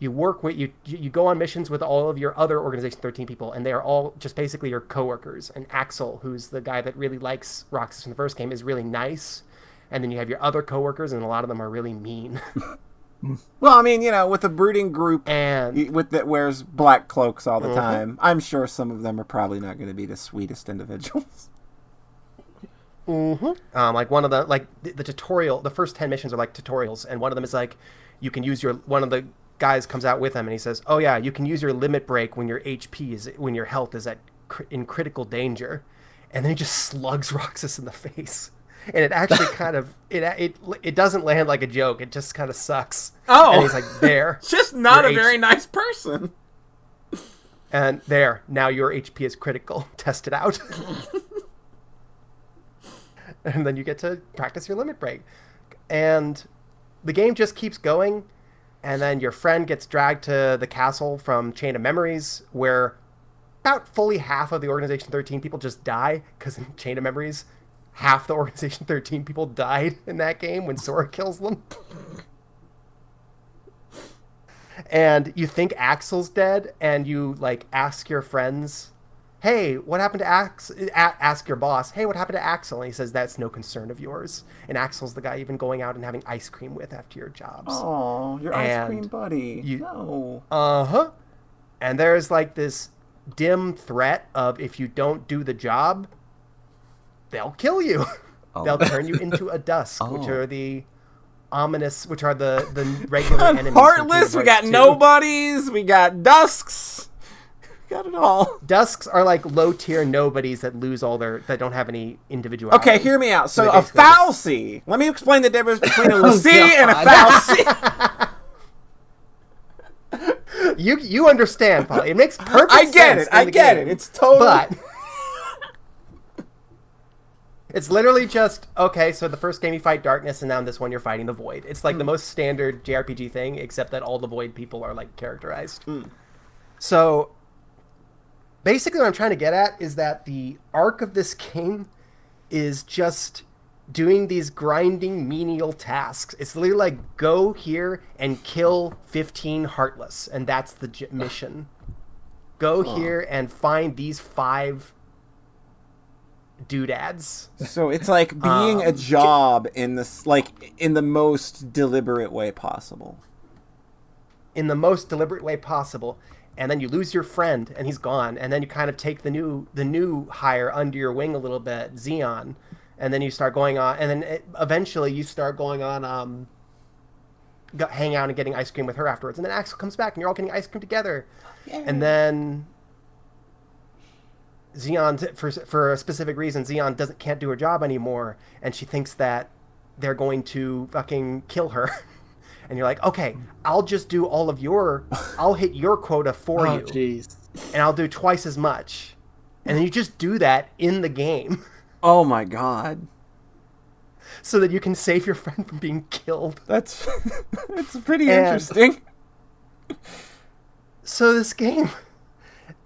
you work with you go on missions with all of your other Organization 13 people, and they are all just basically your coworkers. And Axel, who's the guy that really likes Roxas from the first game, is really nice. And then you have your other coworkers, and a lot of them are really mean. Well, I mean, with a brooding group and that wears black cloaks all the time, I'm sure some of them are probably not going to be the sweetest individuals. Like one of the tutorial, the first 10 missions are like tutorials, and one of them is like, you can use one of the guys comes out with him, and he says, oh yeah, you can use your limit break when your when your health is in critical danger, and then he just slugs Roxas in the face. And it actually kind of it doesn't land like a joke. It just kind of sucks. Oh, and he's like, "There, just not a very nice person." And there, now your HP is critical. Test it out, and then you get to practice your limit break. And the game just keeps going. And then your friend gets dragged to the castle from Chain of Memories, where about fully half of the Organization 13 people just die because in Chain of Memories, half the Organization 13 people died in that game when Sora kills them. And you think Axel's dead, and you ask your friends, hey, what happened to ask your boss, hey, what happened to Axel? And he says, that's no concern of yours. And Axel's the guy you've been going out and having ice cream with after your jobs. Oh, your ice cream buddy. No. Uh-huh. And there's this dim threat of if you don't do the job, they'll kill you. Oh. They'll turn you into a dusk, which are the ominous, which are the regular enemies. Heartless, we got nobodies, we got dusks. We got it all. Dusks are low tier nobodies that that don't have any individuality. Okay, hear me out. So a fal'Cie. Let me explain the difference between a l'Cie and a fal'Cie. You understand, Paul. It makes perfect sense. I get it. It's totally. But it's literally just, okay, so the first game you fight darkness, and now in this one you're fighting the void. It's the most standard JRPG thing, except that all the void people are characterized. So basically what I'm trying to get at is that the arc of this game is just doing these grinding menial tasks. It's literally like go here and kill 15 Heartless, and that's the mission. Go here and find these 5 doodads. So it's like being a job in this, like, in the most deliberate way possible. In the most deliberate way possible. And then you lose your friend, and he's gone. And then you kind of take the new hire under your wing a little bit, Xeon. And then you start going on, and then eventually you start going on, hang out and getting ice cream with her afterwards. And then Axel comes back, and you're all getting ice cream together. Yay. And then Xeon, for a specific reason, Xeon can't do her job anymore, and she thinks that they're going to fucking kill her. And you're like, okay, I'll just do I'll hit your quota for you. Jeez. And I'll do twice as much. And then you just do that in the game. Oh my god. So that you can save your friend from being killed. That's pretty interesting. So this game,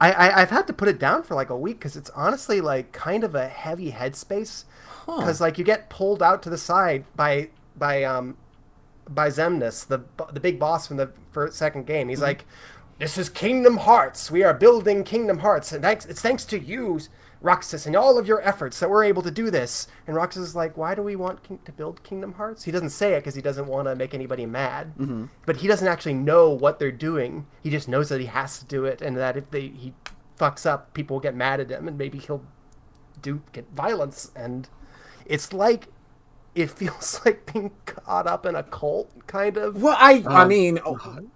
I've had to put it down for like a week because it's honestly like kind of a heavy headspace. Because like you get pulled out to the side by Xemnas, the big boss from the second game. He's like, "This is Kingdom Hearts. We are building Kingdom Hearts, and it's thanks to you, Roxas, and all of your efforts that we're able to do this." And Roxas is like, "Why do we want to build Kingdom Hearts?" He doesn't say it because he doesn't want to make anybody mad. Mm-hmm. But he doesn't actually know what they're doing. He just knows that he has to do it, and that if he fucks up, people will get mad at him, and maybe he'll get violence. And it's like, it feels like being caught up in a cult, kind of. Well, I mean,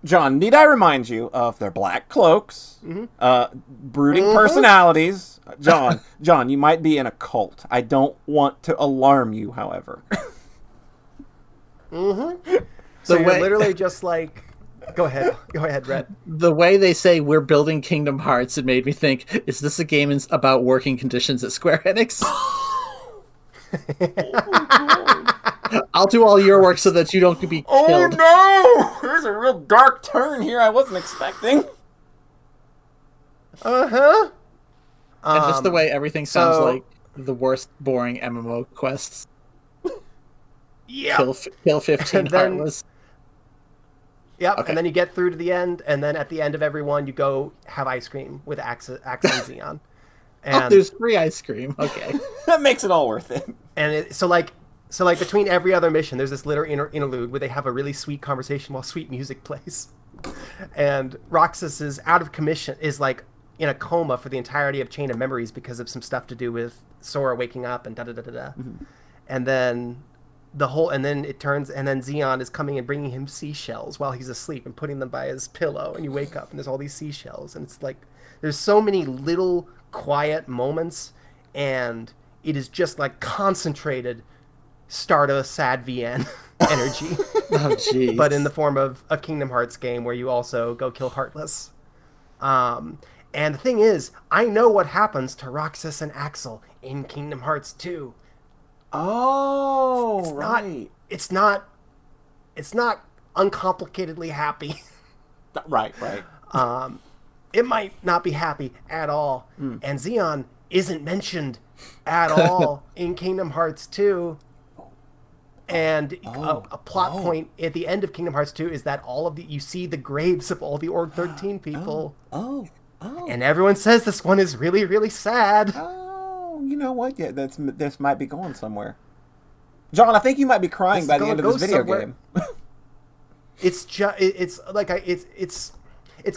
John, need I remind you of their black cloaks, brooding personalities? John, you might be in a cult. I don't want to alarm you, however. So you're literally just like, go ahead, Red. The way they say we're building Kingdom Hearts, it made me think, is this a game about working conditions at Square Enix? I'll do all your work so that you don't be killed. Oh no! There's a real dark turn here I wasn't expecting. And just the way everything sounds like the worst boring MMO quests. Yeah. Kill 15 Heartless. Yep, okay. And then you get through to the end, and then at the end of every one, you go have ice cream with Axel and Xeon. And there's free ice cream. Okay. That makes it all worth it. And so between every other mission, there's this little interlude where they have a really sweet conversation while sweet music plays. And Roxas is out of commission, is like in a coma for the entirety of Chain of Memories because of some stuff to do with Sora waking up and da-da-da-da-da. Mm-hmm. And then Xeon is coming and bringing him seashells while he's asleep and putting them by his pillow, and you wake up and there's all these seashells, and it's like there's so many little quiet moments, and it is just like concentrated start of a sad VN energy. Oh jeez. But in the form of a Kingdom Hearts game where you also go kill Heartless. And the thing is, I know what happens to Roxas and Axel in Kingdom Hearts 2. Oh, it's not uncomplicatedly happy. Right. It might not be happy at all. And Xeon isn't mentioned at all in Kingdom Hearts 2. And a plot point at the end of Kingdom Hearts 2 is that you see the graves of all the Org 13 people. And everyone says this one is really, really sad. Oh, you know what? Yeah, this might be going somewhere. John, I think you might be crying by the end of this video game. It's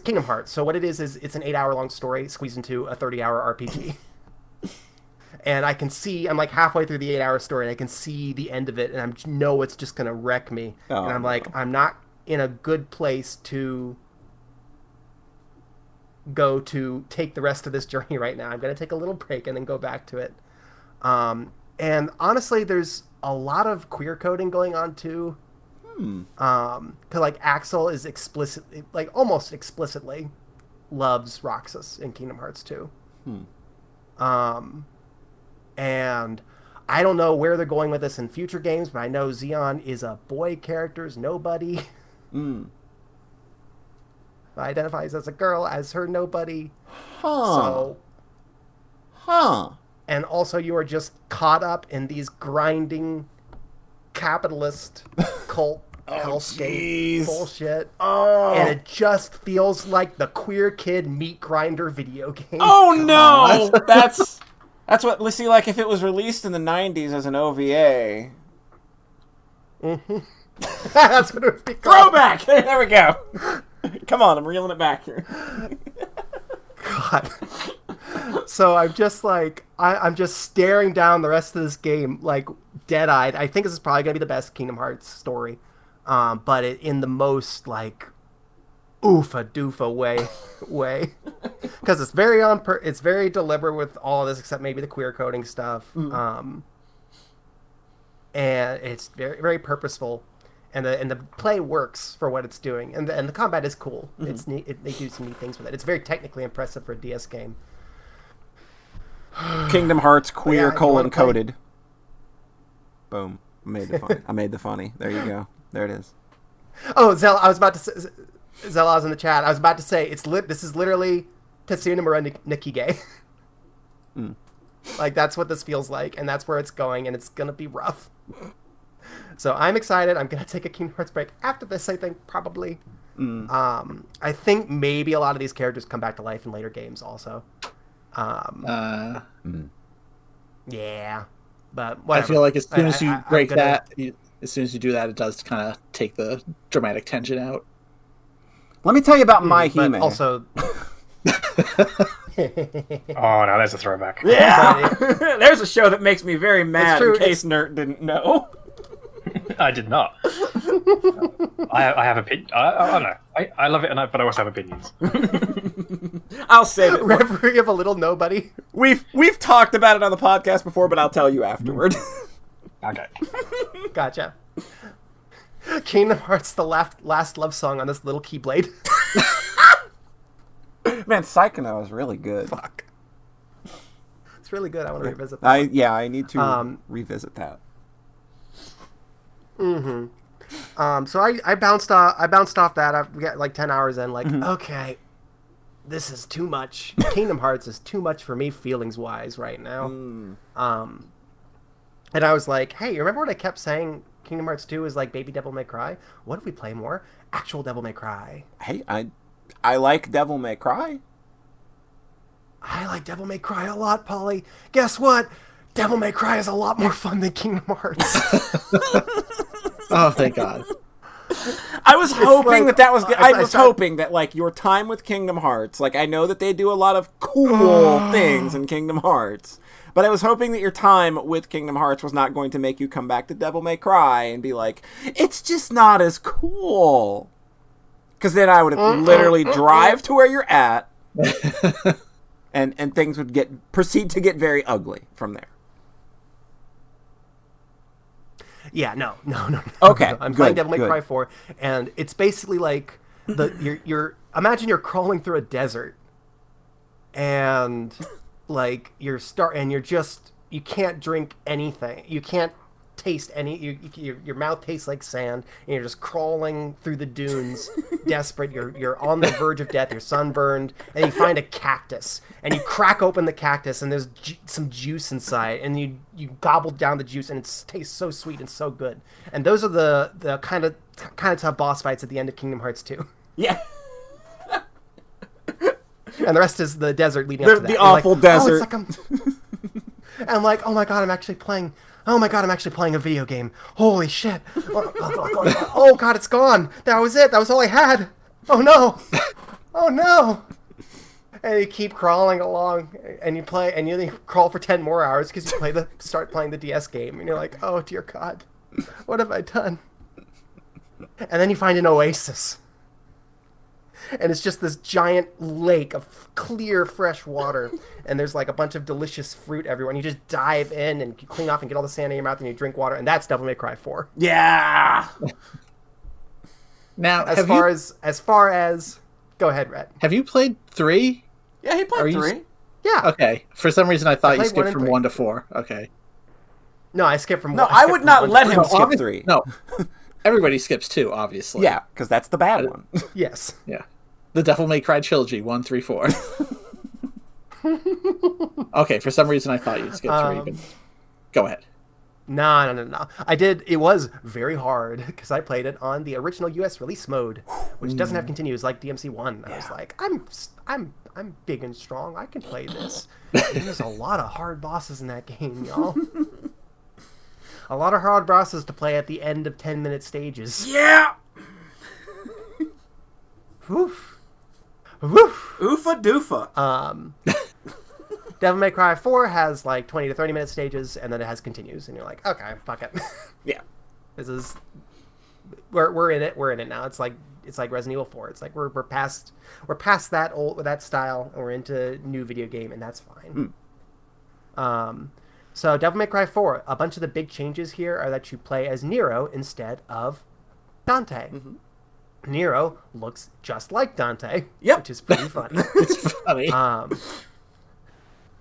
Kingdom Hearts. So what it is it's an 8-hour-long story squeezed into a 30-hour RPG. And I'm like halfway through the 8-hour story, and I can see the end of it, and I know it's just going to wreck me. And I'm like, I'm not in a good place to go to take the rest of this journey right now. I'm going to take a little break and then go back to it. And honestly, there's a lot of queer coding going on too. Cause like Axel is almost explicitly loves Roxas in Kingdom Hearts 2. And I don't know where they're going with this in future games, but I know Xeon is a boy character's nobody. Identifies as a girl, as her nobody. And and also you are just caught up in these grinding capitalist cult hellscape bullshit. And it just feels like the Queer Kid Meat Grinder video game. Oh no! That's what, let's see, like if it was released in the 90s as an OVA. That's what it would be called. Throwback! There we go. Come on, I'm reeling it back here. God. So I'm just like, I'm just staring down the rest of this game, like, dead-eyed. I think this is probably going to be the best Kingdom Hearts story. But in the most, like, oofa-doofa way. Because it's very it's very deliberate with all of this, except maybe the queer coding stuff. And it's very, very purposeful. And the play works for what it's doing, and the combat is cool. It's neat. They do some neat things with it. It's very technically impressive for a DS game. Kingdom Hearts queer coded. Boom! I made the funny. There you go. There it is. Oh, Zella! I was about to say, Zella was in the chat. I was about to say this is literally Tetsuya Nomura Nikige. Like that's what this feels like, and that's where it's going, and it's gonna be rough. So I'm excited. I'm going to take a Kingdom Hearts break after this, I think, probably. I think maybe a lot of these characters come back to life in later games also. Yeah. But whatever. I feel like as soon as you break that, as soon as you do that, it does kind of take the dramatic tension out. Let me tell you about My He-Man. But also... Oh, now there's a throwback. Yeah! There's a show that makes me very mad, in case Nert didn't know. I did not. I have opinions. I don't know. I love it, but I also have opinions. I'll save it. Reverie of a Little Nobody. We've talked about it on the podcast before, but I'll tell you afterward. Okay. Gotcha. Kingdom Hearts, the last love song on this little Keyblade. Man, Psychonaut is really good. Fuck. It's really good. I want to revisit that. I need to revisit that. So I bounced off that. I've got like 10 hours in. Like, okay, this is too much. Kingdom Hearts is too much for me feelings wise right now. And I was like, hey, you remember what I kept saying? Kingdom Hearts 2 is like Baby Devil May Cry. What if we play more actual Devil May Cry? Hey, I like Devil May Cry. I like Devil May Cry a lot, Polly. Guess what? Devil May Cry is a lot more fun than Kingdom Hearts. Oh, thank God. I was hoping that was good. I was hoping that, like, your time with Kingdom Hearts, like, I know that they do a lot of cool things in Kingdom Hearts, but I was hoping that your time with Kingdom Hearts was not going to make you come back to Devil May Cry and be like, it's just not as cool. Because then I would have literally drive to where you're at, and things would proceed to get very ugly from there. Yeah, no. Okay, I'm playing Devil May Cry 4, and it's basically like you're imagine you're crawling through a desert, and like you can't drink anything, you can't taste any, your mouth tastes like sand, and you're just crawling through the dunes, desperate. You're on the verge of death. You're sunburned, and you find a cactus, and you crack open the cactus, and there's some juice inside, and you gobble down the juice, and it tastes so sweet and so good. And those are the kind of tough boss fights at the end of Kingdom Hearts 2. Yeah. And the rest is the desert leading up to that. The awful desert. Oh, it's like I'm like, oh my god, I'm actually playing a video game. Holy shit. Oh god, it's gone. That was it. That was all I had. Oh no. Oh no. And you keep crawling along, and you play, and you crawl for 10 more hours because you start playing the DS game, and you're like, oh dear god, what have I done? And then you find an oasis. And it's just this giant lake of clear, fresh water. And there's like a bunch of delicious fruit everywhere. And you just dive in and you clean off and get all the sand in your mouth and you drink water. And that's Devil May Cry 4. Yeah! Now, as far as... Go ahead, Rhett. Have you played 3? Yeah, he played 3. Yeah. Okay. For some reason, I thought you played skipped 1 from and 1 to 4. Okay. No, I skipped from 1. No, I would not let him skip 3. No. Everybody skips 2, obviously. Yeah, because that's the bad one. Yes. Yeah. The Devil May Cry trilogy, 1, 3, 4. Okay, for some reason I thought you'd skip through. You can go ahead. No. I did. It was very hard because I played it on the original US release mode, which doesn't have continues like DMC1. I was like, I'm big and strong. I can play this. And there's a lot of hard bosses in that game, y'all. A lot of hard bosses to play at the end of 10-minute stages. Yeah. Woof. Woof. Oofa doofa. Devil May Cry 4 has like 20 to 30 minute stages, and then it has continues, and you're like, okay, fuck it. Yeah. This is we're in it. We're in it now. It's like Resident Evil 4. It's like we're past that style, and we're into new video game, and that's fine. So Devil May Cry 4, a bunch of the big changes here are that you play as Nero instead of Dante. Nero looks just like Dante, which is pretty funny. It's funny.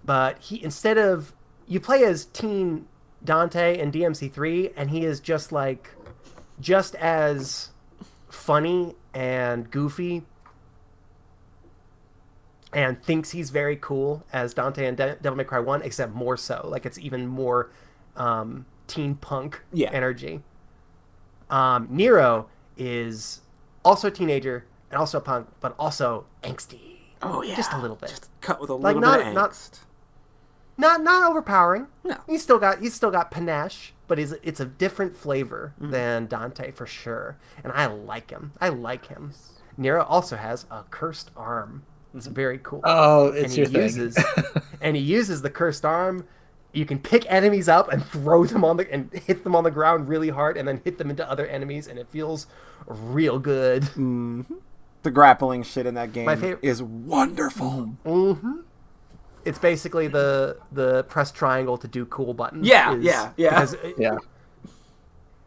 But you play as teen Dante in DMC3, and he is just as funny and goofy and thinks he's very cool as Dante in Devil May Cry 1, except more so. Like, it's even more teen punk energy. Nero is also a teenager and also a punk, but also angsty. Oh, yeah. Just a little bit. Just cut with a little bit of angst. Not overpowering. No. He's still got panache, but it's a different flavor than Dante for sure. And I like him. Nero also has a cursed arm. It's very cool. Oh, it's your thing. And he uses the cursed arm. You can pick enemies up and throw them and hit them on the ground really hard, and then hit them into other enemies, and it feels real good. The grappling shit in that game is wonderful. It's basically the press triangle to do cool button. Yeah.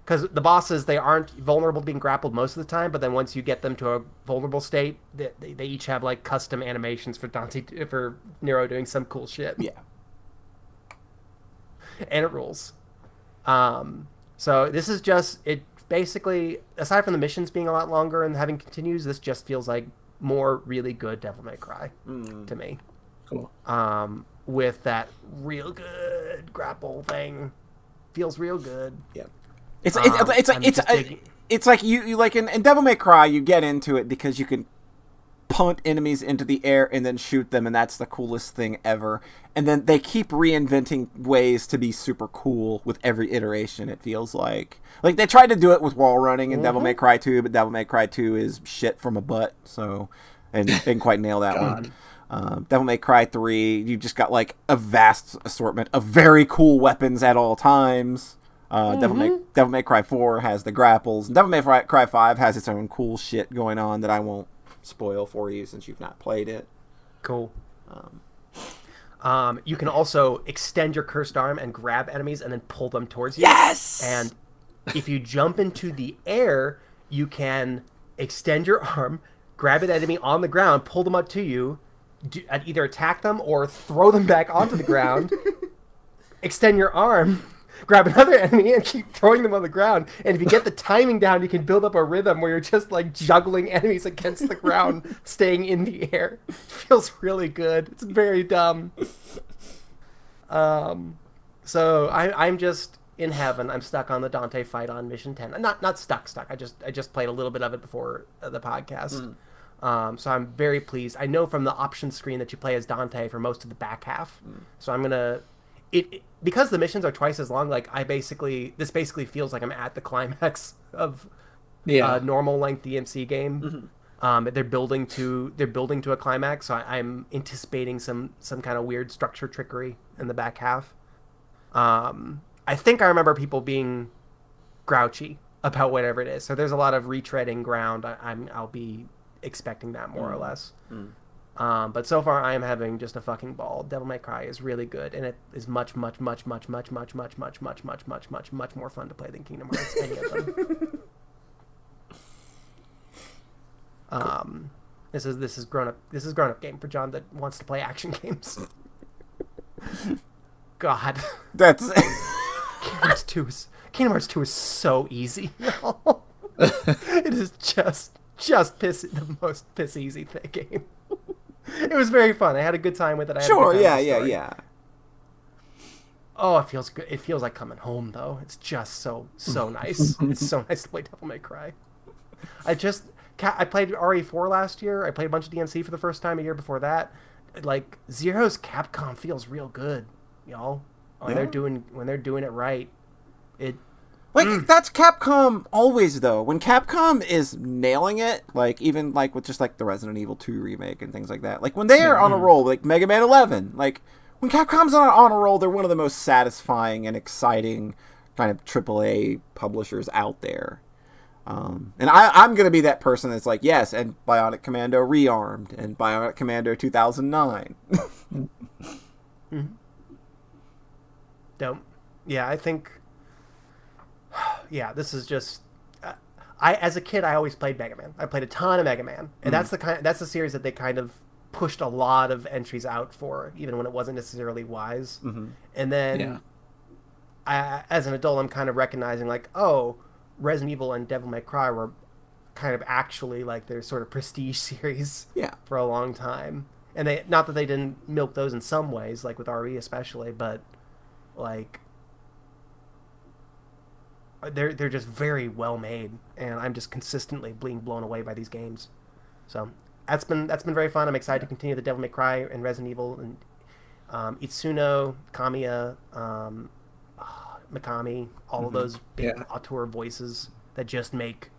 Because the bosses, they aren't vulnerable to being grappled most of the time, but then once you get them to a vulnerable state, they each have like custom animations for Nero doing some cool shit. Yeah. And it rules. So this is it basically, aside from the missions being a lot longer and having continues, this just feels like more really good Devil May Cry to me. Cool. With that real good grapple thing. Feels real good. Yeah. It's like you like in Devil May Cry, you get into it because you can punt enemies into the air and then shoot them, and that's the coolest thing ever. And then they keep reinventing ways to be super cool with every iteration, it feels like. Like, they tried to do it with wall running in Devil May Cry 2, but Devil May Cry 2 is shit from a butt, so... And they didn't quite nail that one. Devil May Cry 3, you just got, like, a vast assortment of very cool weapons at all times. Devil May Cry 4 has the grapples. Devil May Cry 5 has its own cool shit going on that I won't spoil for you since you've not played it. Cool. You can also extend your cursed arm and grab enemies and then pull them towards you. Yes! And if you jump into the air, you can extend your arm, grab an enemy on the ground, pull them up to you, either attack them or throw them back onto the ground, extend your arm, grab another enemy and keep throwing them on the ground. And if you get the timing down, you can build up a rhythm where you're just like juggling enemies against the ground, staying in the air. It feels really good. It's very dumb. So I'm just in heaven. I'm stuck on the Dante fight on mission 10. Not stuck. I just played a little bit of it before the podcast. So I'm very pleased. I know from the options screen that you play as Dante for most of the back half. So I'm gonna because the missions are twice as long. Like this basically feels like I'm at the climax of normal length DMC game. They're building to a climax. So I'm anticipating some kind of weird structure trickery in the back half. I think I remember people being grouchy about whatever it is. So there's a lot of retreading ground. I'll be expecting that more or less. But so far I am having just a fucking ball. Devil May Cry is really good, and it is much more fun to play than Kingdom Hearts. Any of them. This is grown up game for John that wants to play action games. God, that's Kingdom Hearts 2 is so easy. It is just the most piss easy game. It was very fun. I had a good time with it. I had a Sure, good time yeah, with the yeah, story. yeah. Oh, it feels good. It feels like coming home, though. It's just so nice. It's so nice to play Devil May Cry. I played RE4 last year. I played a bunch of DMC for the first time a year before that. Like Zero's Capcom feels real good, y'all. When they're doing it right. Like that's Capcom always though. When Capcom is nailing it, like even like with just like the Resident Evil 2 remake and things like that. Like when they are on a roll, like Mega Man 11, like when Capcom's on a roll, they're one of the most satisfying and exciting kind of AAA publishers out there. And I'm going to be that person that's like, yes, and Bionic Commando Rearmed and Bionic Commando 2009. Dope. Yeah, I think... Yeah, this is just... as a kid, I always played Mega Man. I played a ton of Mega Man. And that's the series that they kind of pushed a lot of entries out for, even when it wasn't necessarily wise. And then, as an adult, I'm kind of recognizing, like, oh, Resident Evil and Devil May Cry were kind of actually, like, their sort of prestige series for a long time. And they, not that they didn't milk those in some ways, like with RE especially, but, like, they're just very well made, and I'm just consistently being blown away by these games. So that's been very fun. I'm excited to continue the Devil May Cry and Resident Evil and Itsuno, Kamiya, Mikami, all of those big auteur voices that just make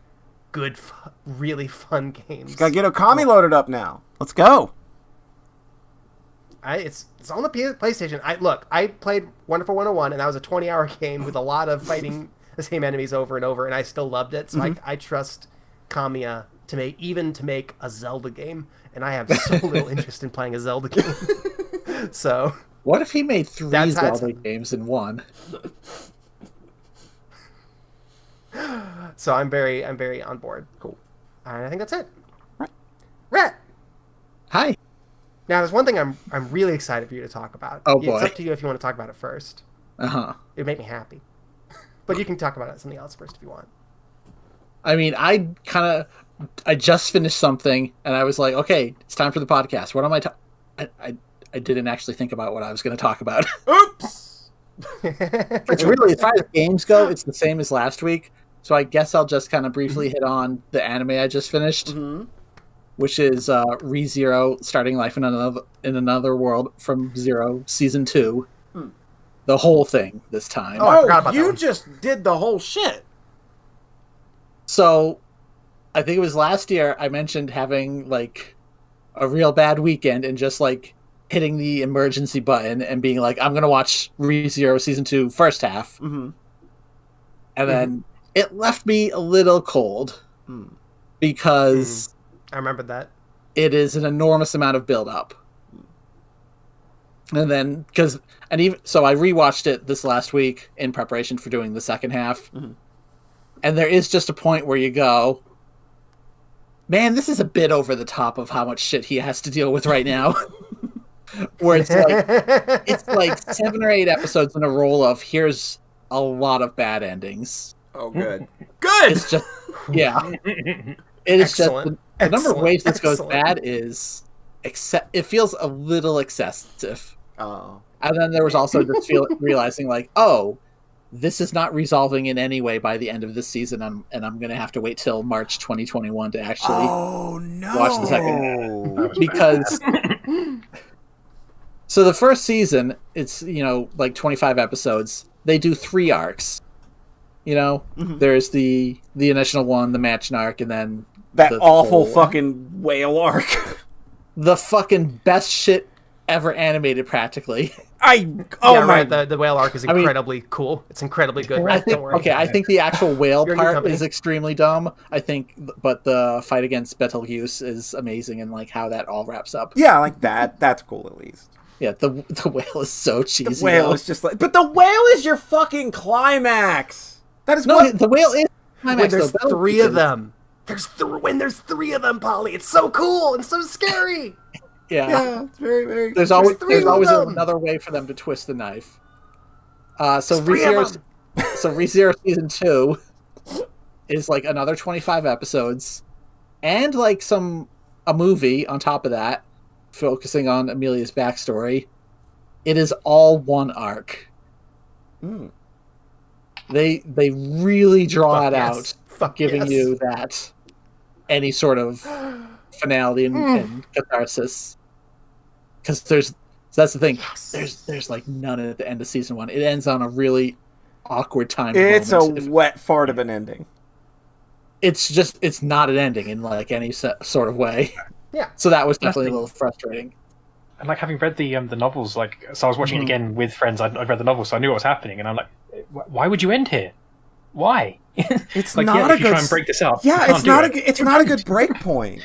good, really fun games. Just gotta get Okami loaded up now. Let's go. It's on the PlayStation. I played Wonderful 101, and that was a 20-hour game with a lot of fighting the same enemies over and over, and I still loved it. So I trust Kamiya to make a Zelda game, and I have so little interest in playing a Zelda game. So what if he made 3 Zelda games in one? So I'm very on board. Cool. And I think that's it. Right. Rhett. Hi. Now there's one thing I'm really excited for you to talk about. Oh boy. It's up to you if you want to talk about it first. Uh-huh. It would make me happy. But you can talk about something else first if you want. I mean, I just finished something, and I was like, okay, it's time for the podcast. What am I didn't actually think about what I was going to talk about. Oops! It's really, as far as games go, it's the same as last week. So I guess I'll just kind of briefly hit on the anime I just finished, which is ReZero, Starting Life in Another World from Zero, Season 2. The whole thing this time. Oh, I forgot about that you one. just did the whole shit. So, I think it was last year I mentioned having, like, a real bad weekend and just, like, hitting the emergency button and being like, I'm going to watch ReZero Season 2 first half. And then it left me a little cold because I remembered that. it is an enormous amount of build-up. And then, so I rewatched it this last week in preparation for doing the second half. And there is just a point where you go, man, this is a bit over the top of how much shit he has to deal with right now. Where it's like 7 or 8 episodes in a row of here's a lot of bad endings. Oh, good. Good! It's just, yeah. It is just, the number of ways this goes bad is, it feels a little excessive. Oh. And then there was also just realizing like, oh, this is not resolving in any way by the end of this season, and I'm going to have to wait till March 2021 to actually watch the second half. Because so the first season, it's, like 25 episodes. They do 3 arcs. There's the initial one, the Match arc, and then that awful fucking whale arc. The fucking best shit ever animated, practically. The whale arc is incredibly cool. It's incredibly good. Right? Don't worry. I think the actual whale part is extremely dumb. But the fight against Betelgeuse is amazing, and like how that all wraps up. Yeah, like that. That's cool, at least. Yeah, the whale is so cheesy. The whale is just like, but the whale is your fucking climax. That is the whale is climax. When there's 3 of them. When there's 3 of them, Polly, it's so cool and so scary. Yeah, it's very, very. There's always another way for them to twist the knife. So ReZero Season 2 is like another 25 episodes, and like a movie on top of that. focusing on Amelia's backstory, it is all one arc. They really draw it out, giving you that any sort of finality and catharsis. Because that's the thing. There's like none at the end of season 1. It ends on a really awkward time. It's a wet fart of an ending. It's not an ending in like any sort of way. Yeah. So that was definitely a little frustrating. And like having read the novels, like so I was watching it again with friends. I'd read the novels, so I knew what was happening, and I'm like, why would you end here? Why? It's like, not if a you good. try and break this up. Yeah, it's not a good break point.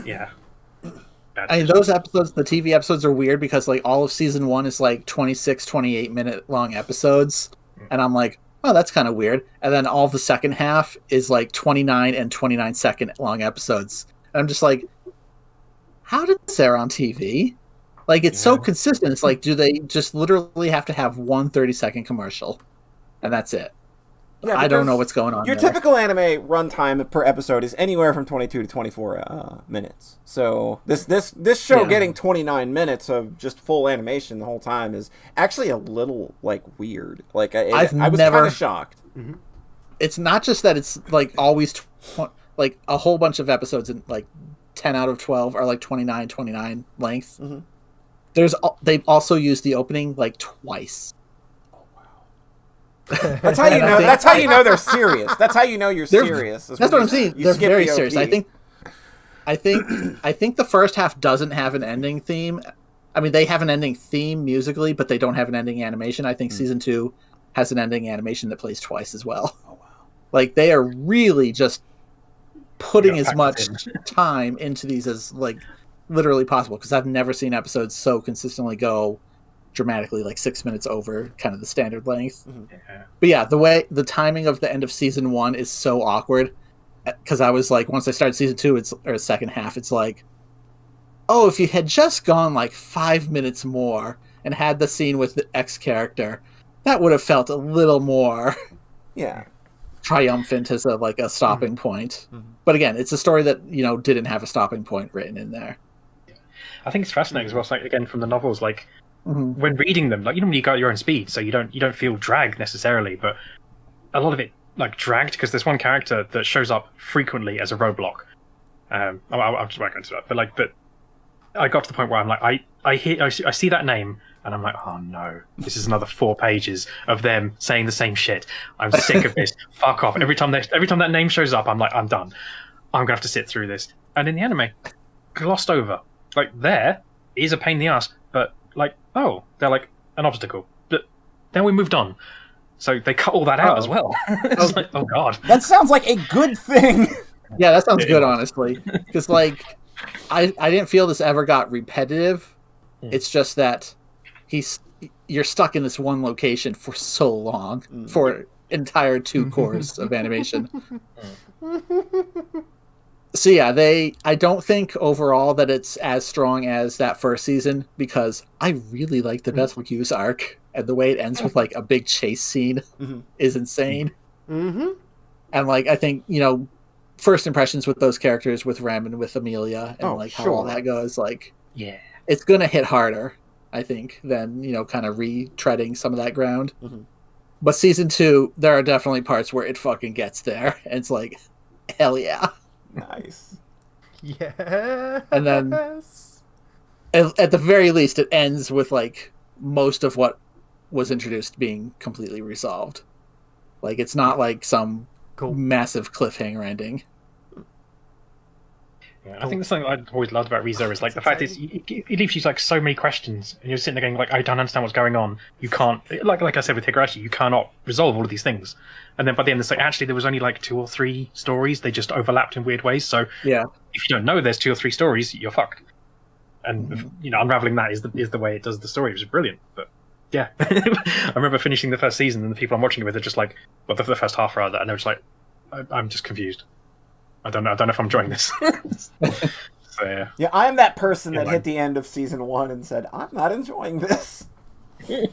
Yeah. I mean, those episodes, the TV episodes are weird because like all of season 1 is like 26, 28 minute long episodes. And I'm like, oh, that's kind of weird. And then all of the second half is like 29 and 29 second long episodes. And I'm just like, how did this air on TV? Like, it's so consistent. It's like, do they just literally have to have one 30-second commercial? And that's it. Yeah, I don't know what's going on Your there. typical anime runtime per episode is anywhere from 22 to 24 minutes. So this show getting 29 minutes of just full animation the whole time is actually a little like weird. Like I was kind of shocked. It's not just that it's like always like a whole bunch of episodes in like 10 out of 12 are like 29 length. They've also used the opening like twice. That's how you know. That's how you know they're serious. That's how you know you're serious. That's what I'm saying. They're very serious. I think the first half doesn't have an ending theme. I mean, they have an ending theme musically, but they don't have an ending animation. I think season 2 has an ending animation that plays twice as well. Oh wow! Like they are really just putting as much time into these as like literally possible. Because I've never seen episodes so consistently go dramatically like 6 minutes over kind of the standard length. But yeah, the timing of the end of season 1 is so awkward because I was like, once I started season 2 or second half, it's like, oh, if you had just gone like 5 minutes more and had the scene with the X character, that would have felt a little more triumphant as a stopping point. But again, it's a story that, you know, didn't have a stopping point written in there. I think it's fascinating as well. Like again, from the novels, like when reading them, like, you know, when you go at your own speed, so you don't feel dragged necessarily, but a lot of it like dragged because there's one character that shows up frequently as a roadblock. I'm just not going into that, but I got to the point where I'm like, I see that name and I'm like, oh no, this is another 4 pages of them saying the same shit. I'm sick of this. Fuck off. Every time that name shows up, I'm like, I'm done. I'm gonna have to sit through this. And in the anime, glossed over. Like there is a pain in the ass, but like, oh, they're like an obstacle. But then we moved on. So they cut all that out as well. It's like, oh god. That sounds like a good thing. Yeah, that sounds good, honestly. Because like, I didn't feel this ever got repetitive. It's just that you're stuck in this one location for so long for entire 2 cores of animation. So yeah, I don't think overall that it's as strong as that first season because I really like the Betelgeuse arc and the way it ends with like a big chase scene is insane. And like, I think, you know, first impressions with those characters with Rem and with Amelia and how all that goes, like, yeah, it's gonna hit harder, I think, than, you know, kind of retreading some of that ground. But season 2, there are definitely parts where it fucking gets there, and it's like, hell yeah. Nice. Yeah. And then at the very least, it ends with like most of what was introduced being completely resolved. Like, it's not like some massive cliffhanger ending. Yeah, I think the something I always loved about ReZero is like the fact is it leaves you like so many questions, and you're sitting there going like, I don't understand what's going on. You can't, like I said with Higurashi, you cannot resolve all of these things. And then by the end, it's like actually there was only like 2 or 3 stories. They just overlapped in weird ways. So if you don't know there's 2 or 3 stories, you're fucked. And you know, unraveling that is the way it does the story, which is brilliant. But yeah, I remember finishing the first season, and the people I'm watching it with are just like, well, the first half rather, and they're just like, I'm just confused. I don't know if I'm enjoying this. So yeah. Yeah, I'm that person that hit the end of season 1 and said, I'm not enjoying this. And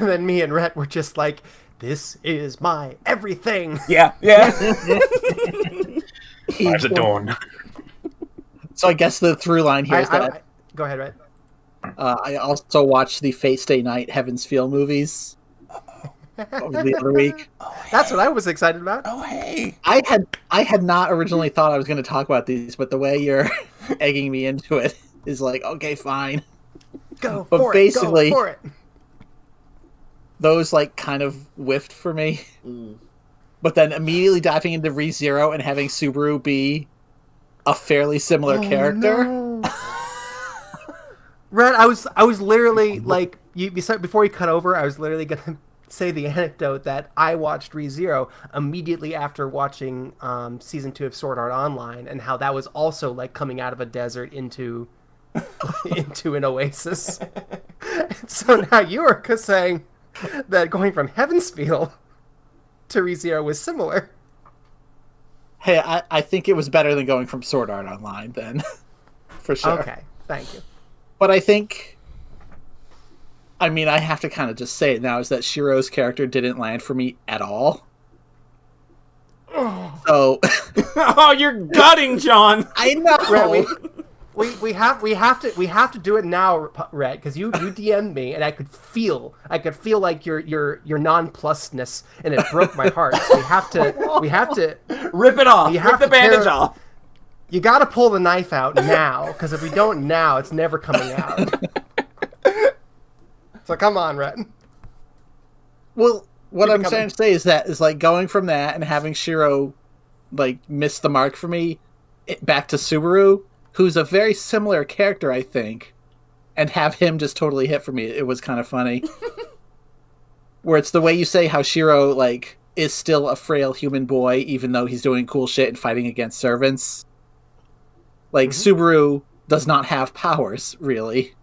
then me and Rhett were just like, this is my everything. Yeah. Lives at dawn. So I guess the through line here is that go ahead, Red. I also watched the Fate Stay Night Heaven's Feel movies over the other week. That's what I was excited about. Oh, hey. I had not originally thought I was going to talk about these, but the way you're egging me into it is like, okay, fine. Go But for basically, it. Go for it. Those like kind of whiffed for me. But then immediately diving into ReZero and having Subaru be a fairly similar character. No. Red, I was literally like you said before you cut over. I was literally gonna say the anecdote that I watched ReZero immediately after watching season 2 of Sword Art Online, and how that was also like coming out of a desert into an oasis. So now you are saying that going from Heaven's Feel to ReZero was similar. Hey, I think it was better than going from Sword Art Online then. For sure. Okay, thank you. But I think, I mean, I have to kind of just say it now, is that Shiro's character didn't land for me at all. So... Oh, you're gutting, John! I know! Red, we have to do it now, Red, because you DM'd me and I could feel like your nonplusness, and it broke my heart. So we have to Rip it off. Rip the bandage off. You got to pull the knife out now, because if we don't now, it's never coming out. So come on, Red. Well, what I'm trying to say is that is like going from that and having Shiro like miss the mark for me back to Subaru, who's a very similar character, I think, and have him just totally hit for me. It was kind of funny. Where it's the way you say how Shiro like is still a frail human boy, even though he's doing cool shit and fighting against servants. Like, Subaru does not have powers, really.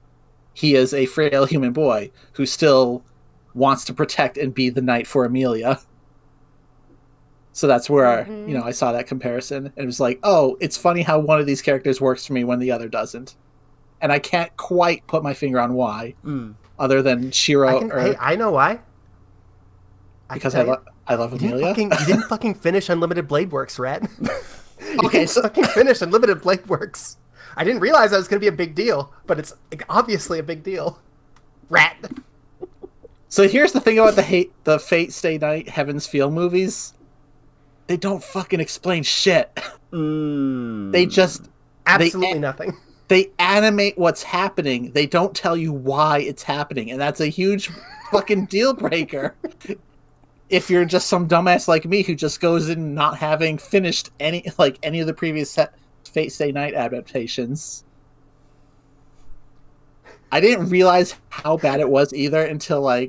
He is a frail human boy who still wants to protect and be the knight for Amelia. So that's where, I saw that comparison. And it was like, oh, it's funny how one of these characters works for me when the other doesn't. And I can't quite put my finger on why, other than Shiro. Hey, I know why. Because I love Amelia. You didn't fucking finish Unlimited Blade Works, Rat. Okay, so fucking finish Unlimited Blade Works. I didn't realize that was going to be a big deal, but it's obviously a big deal. Rat. So here's the thing about the Fate Stay Night Heaven's Feel movies. They don't fucking explain shit. They just... Absolutely nothing. They animate what's happening. They don't tell you why it's happening, and that's a huge fucking deal breaker. If you're just some dumbass like me who just goes in not having finished any of the previous Fate Stay Night adaptations. I didn't realize how bad it was either until I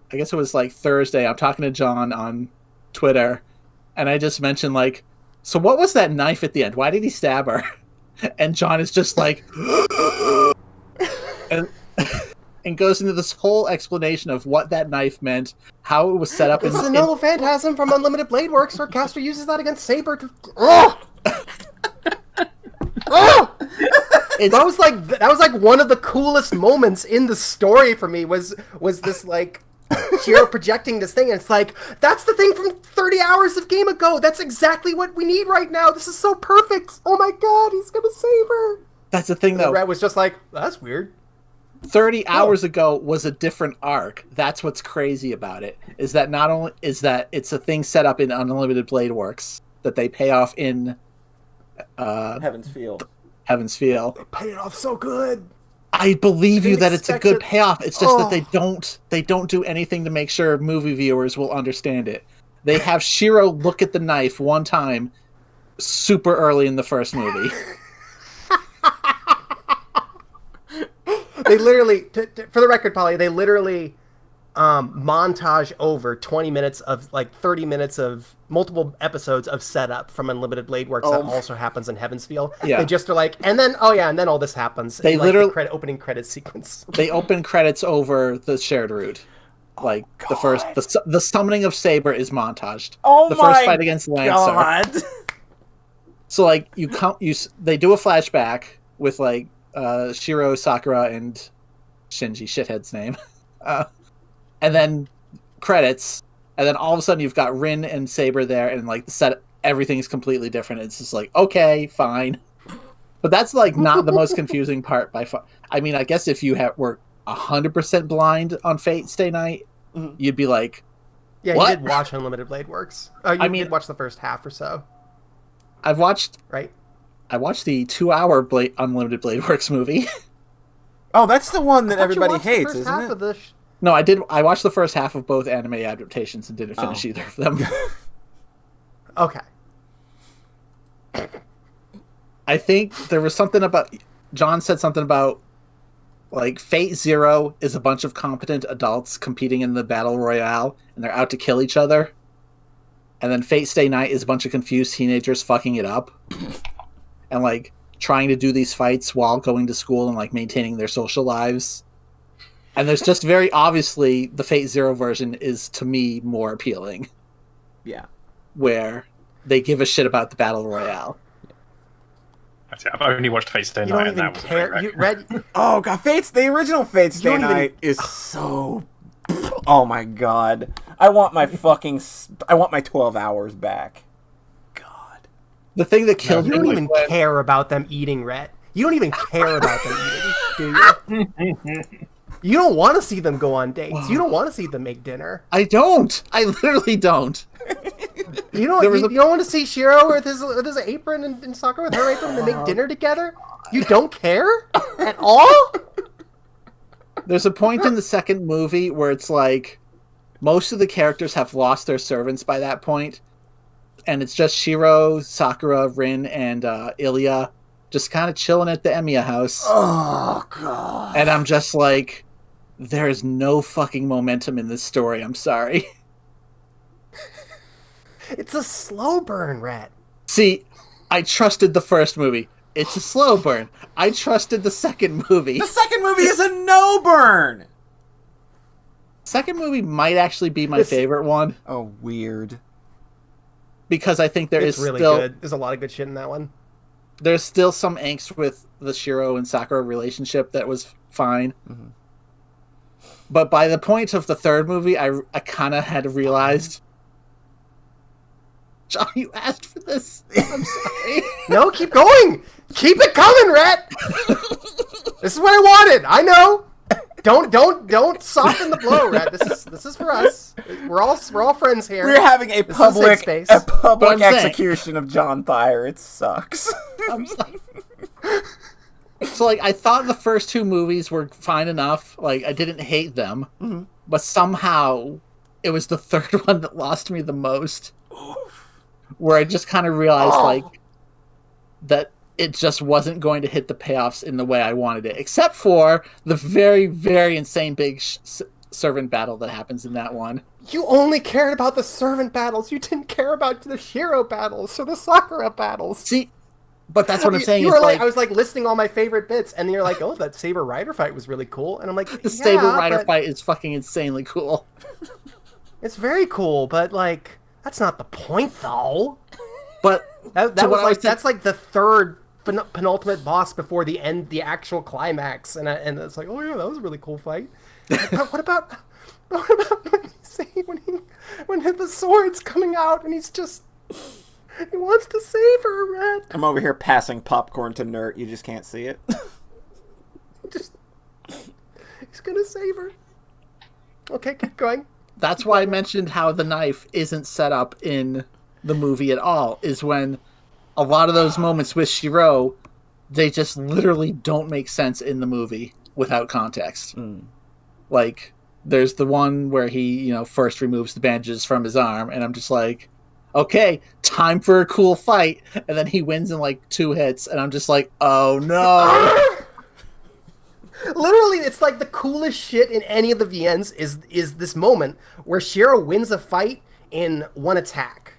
guess it was Thursday. I'm talking to John on Twitter, and I just mentioned so what was that knife at the end? Why did he stab her? And John is just like, and goes into this whole explanation of what that knife meant, how it was set up. It's the Noble Phantasm from Unlimited Blade Works, where Caster uses that against Saber to... Oh! Oh! That was like one of the coolest moments in the story for me was this Shiro projecting this thing, and it's like, that's the thing from 30 hours of game ago. That's exactly what we need right now. This is so perfect. Oh my god, he's gonna save her. That's the thing, though. Red was just like, that's weird. 30 hours ago was a different arc. That's what's crazy about it. Is that not only is that it's a thing set up in Unlimited Blade Works that they pay off in Heaven's Feel. Heaven's Feel. They pay it off so good. I believe you that it's a good it. payoff. It's just that they don't do anything to make sure movie viewers will understand it. They have Shiro look at the knife one time super early in the first movie. They literally, for the record, Polly, they literally montage over 20 minutes of 30 minutes of multiple episodes of setup from Unlimited Blade Works that also happens in Heaven's Feel. Yeah. They just are and then all this happens. They literally the opening credits sequence. They open credits over the shared route. The summoning of Saber is montaged. Oh the my first fight against Lancer. God. So they do a flashback with Shiro, Sakura, and Shinji, shithead's name. And then credits, and then all of a sudden you've got Rin and Saber there, and the set, everything's completely different. It's just okay, fine. But But that's like not the most confusing part by far. I mean, I guess if you were 100% blind on Fate Stay Night, you'd be like, Yeah, what? you did watch Unlimited Blade Works. Oh, you did watch the first half or so. I watched the 2-hour Unlimited Blade Works movie. Oh, that's the one that everybody hates, isn't it? No, I did. I watched the first half of both anime adaptations and didn't finish either of them. Okay. I think there was something about... John said something about, like, Fate Zero is a bunch of competent adults competing in the Battle Royale, and they're out to kill each other. And then Fate Stay Night is a bunch of confused teenagers fucking it up. And, like, trying to do these fights while going to school and, like, maintaining their social lives. And there's just very obviously the Fate Zero version is, to me, more appealing. Yeah. Where they give a shit about the Battle Royale. I've only watched Fate Stay Night, and that was care. You read? Oh god, the original Fate Stay Night is so. Oh my god, I want my 12 hours back. God, the thing that killed me. You don't even care about them eating, Rhett. You don't even care about them eating, do you? You don't want to see them go on dates. You don't want to see them make dinner. I don't. I literally don't. You don't want to see Shiro with his apron and Sakura with her apron and they make dinner together? You don't care at all? There's a point in the second movie where it's like most of the characters have lost their servants by that point, and it's just Shiro, Sakura, Rin, and Ilya just kind of chilling at the Emiya house. Oh god. And I'm just like, there is no fucking momentum in this story. I'm sorry. It's a slow burn, Rhett. See, I trusted the first movie. It's a slow burn. I trusted the second movie. The second movie is a no burn. Second movie might actually be my favorite one. Oh, weird. Because I think it's really good. There's a lot of good shit in that one. There's still some angst with the Shiro and Sakura relationship that was fine. Mm-hmm. But by the point of the third movie, I kind of had realized... John, you asked for this. I'm sorry. No, keep going. Keep it coming, Rhett. This is what I wanted. I know. Don't soften the blow, Rhett. This is for us. We're all friends here. We're having a public execution of John Thayer. It sucks. I'm sorry. So, like, I thought the first two movies were fine enough. Like, I didn't hate them. Mm-hmm. But somehow, it was the third one that lost me the most. Where I just kind of realized, like, that it just wasn't going to hit the payoffs in the way I wanted it. Except for the very, very insane big servant battle that happens in that one. You only cared about the servant battles. You didn't care about the Shiro battles or the Sakura battles. See, but that's what I'm saying. You were like, I was like listing all my favorite bits, and you're like, oh, that Saber Rider fight was really cool. And I'm like, the Saber Rider fight is fucking insanely cool. It's very cool, but like... That's not the point, though. But that was like that's like the third penultimate boss before the actual climax, and it's like, oh yeah, that was a really cool fight. But what about when the sword's coming out and he wants to save her, Red? I'm over here passing popcorn to Nert. You just can't see it. He's gonna save her. Okay, keep going. That's why I mentioned how the knife isn't set up in the movie at all, is when a lot of those moments with Shiro, they just literally don't make sense in the movie without context. Mm. Like, there's the one where he, first removes the bandages from his arm, and I'm just like, okay, time for a cool fight. And then he wins in like 2 hits, and I'm just like, oh no. Literally, it's like the coolest shit in any of the VNs is this moment where Shiro wins a fight in one attack.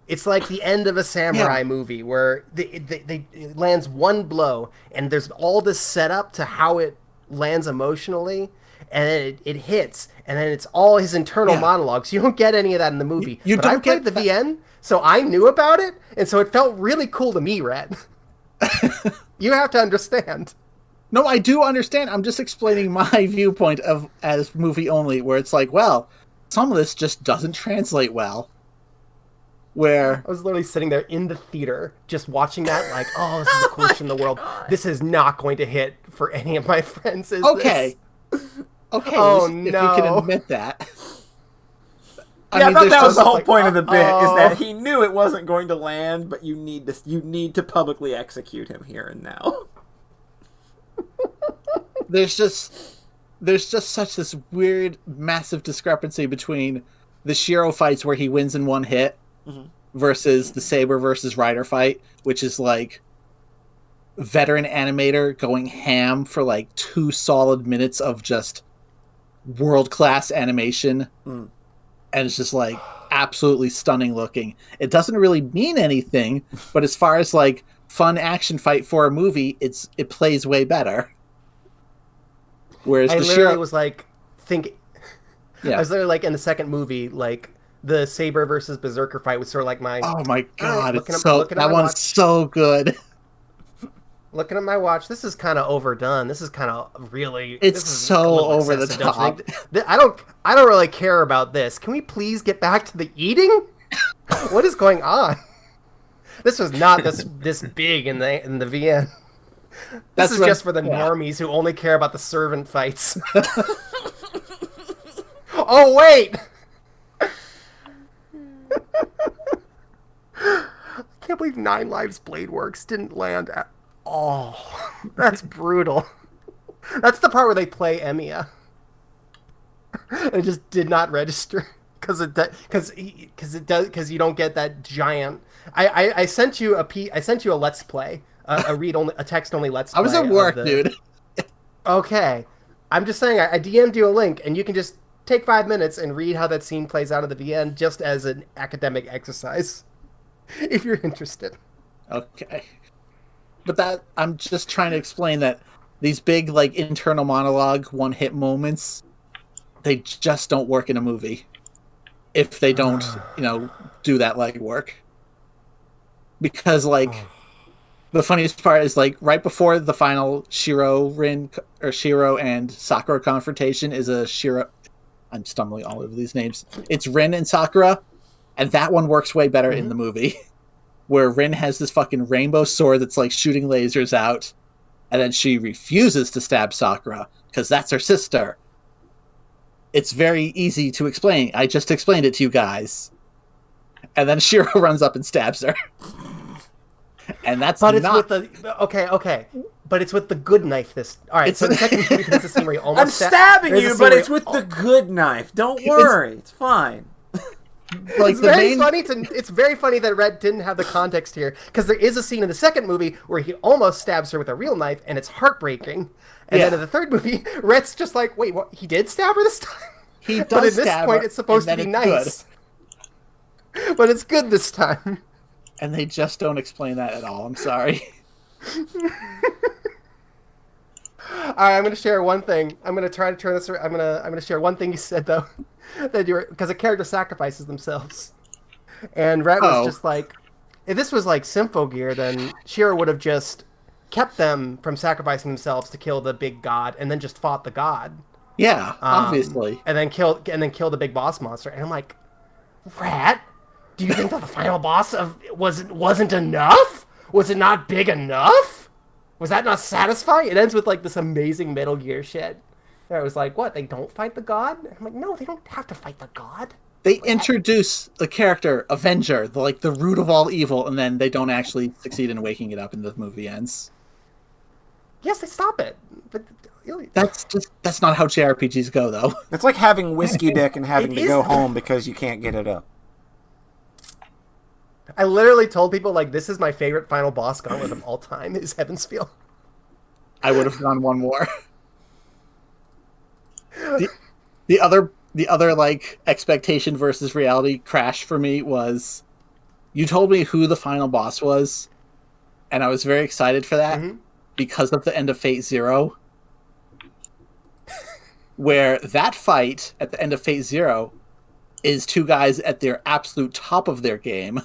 It's like the end of a samurai movie where it lands one blow, and there's all this setup to how it lands emotionally, and then it hits, and then it's all his internal monologues. You don't get any of that in the movie. But I played the VN, so I knew about it, and so it felt really cool to me, Red. You have to understand. No, I do understand. I'm just explaining my viewpoint as movie only, where it's like, well, some of this just doesn't translate well. where I was literally sitting there in the theater just watching that, like, oh, this is the coolest shit in the world. This is not going to hit for any of my friends, is okay. this? Okay, Oh, if you no. can admit that. I thought that was the whole like, point of the bit, is uh-oh. that he knew it wasn't going to land, but you need to publicly execute him here and now. There's just such this weird, massive discrepancy between the Shiro fights where he wins in one hit versus the Saber versus Rider fight, which is like veteran animator going ham for like 2 solid minutes of just world-class animation. And it's just like absolutely stunning looking. It doesn't really mean anything, but as far as like fun action fight for a movie, it plays way better. Whereas I the literally Shiro was like thinking. Yeah. I was literally like in the second movie, like the Saber versus Berserker fight was sort of like my. Oh my god, looking it's at- so looking at that my one's watch. so good. Looking at my watch, this is kind of overdone. This is kind of really. It's this is so a little over the excessive, don't you top. think? I don't really care about this. Can we please get back to the eating? What is going on? This was not this big in the VN. This That's is what- just for the yeah. normies who only care about the servant fights. Oh wait! I can't believe 9 Lives Blade Works didn't land at all. That's brutal. That's the part where they play Emiya. It just did not register because you don't get that giant. I sent you a let's play, a text only let's play. I was at work, dude. Okay, I'm just saying I DM'd you a link and you can just take 5 minutes and read how that scene plays out at the end, just as an academic exercise, if you're interested. Okay. But that I'm just trying to explain that these big like internal monologue one-hit moments, they just don't work in a movie if they don't, do that legwork. Because like the funniest part is like right before the final Shiro and Sakura confrontation is a Shiro. I'm stumbling all over these names. It's Rin and Sakura, and that one works way better in the movie. Where Rin has this fucking rainbow sword that's like shooting lasers out, and then she refuses to stab Sakura because that's her sister. It's very easy to explain. I just explained it to you guys. And then Shiro runs up and stabs her. And that's But it's not... with the okay. But it's with the good knife. All right. So the second movie there's a scene where you almost I'm stabbing there's a you, scene but where it's with the good knife. Don't worry, it's fine. like It's the very main... funny it's very funny that Red didn't have the context here, because there is a scene in the second movie where he almost stabs her with a real knife, and it's heartbreaking. And then in the third movie, Red's just like, wait, what? He did stab her this time? He does But at this stab point, her, it's supposed to and be then nice. it's But it's good this time. And they just don't explain that at all. I'm sorry. All right, I'm going to share one thing. I'm going to try to turn this around. I'm going to share one thing you said, though, that you were, because a character sacrifices themselves. And Red was just like, if this was like Symphogear, then Shiro would have just kept them from sacrificing themselves to kill the big god, and then just fought the god. Yeah, obviously. And then kill the big boss monster. And I'm like, Rat, do you think that the final boss wasn't enough? Was it not big enough? Was that not satisfying? It ends with like this amazing Metal Gear shit. And I was like, what? They don't fight the god? And I'm like, no, they don't have to fight the god. They introduce the character Avenger, the root of all evil, and then they don't actually succeed in waking it up, and the movie ends. Yes, they stop it. But That's not how JRPGs go, though. It's like having whiskey dick and having It to is- go home because you can't get it up. I literally told people, like, this is my favorite final boss gauntlet of all time, is Heaven's Feel. I would have gone one more. The other like expectation versus reality crash for me was, you told me who the final boss was, and I was very excited for that because of the end of Fate Zero, where that fight at the end of Fate Zero is two guys at their absolute top of their game,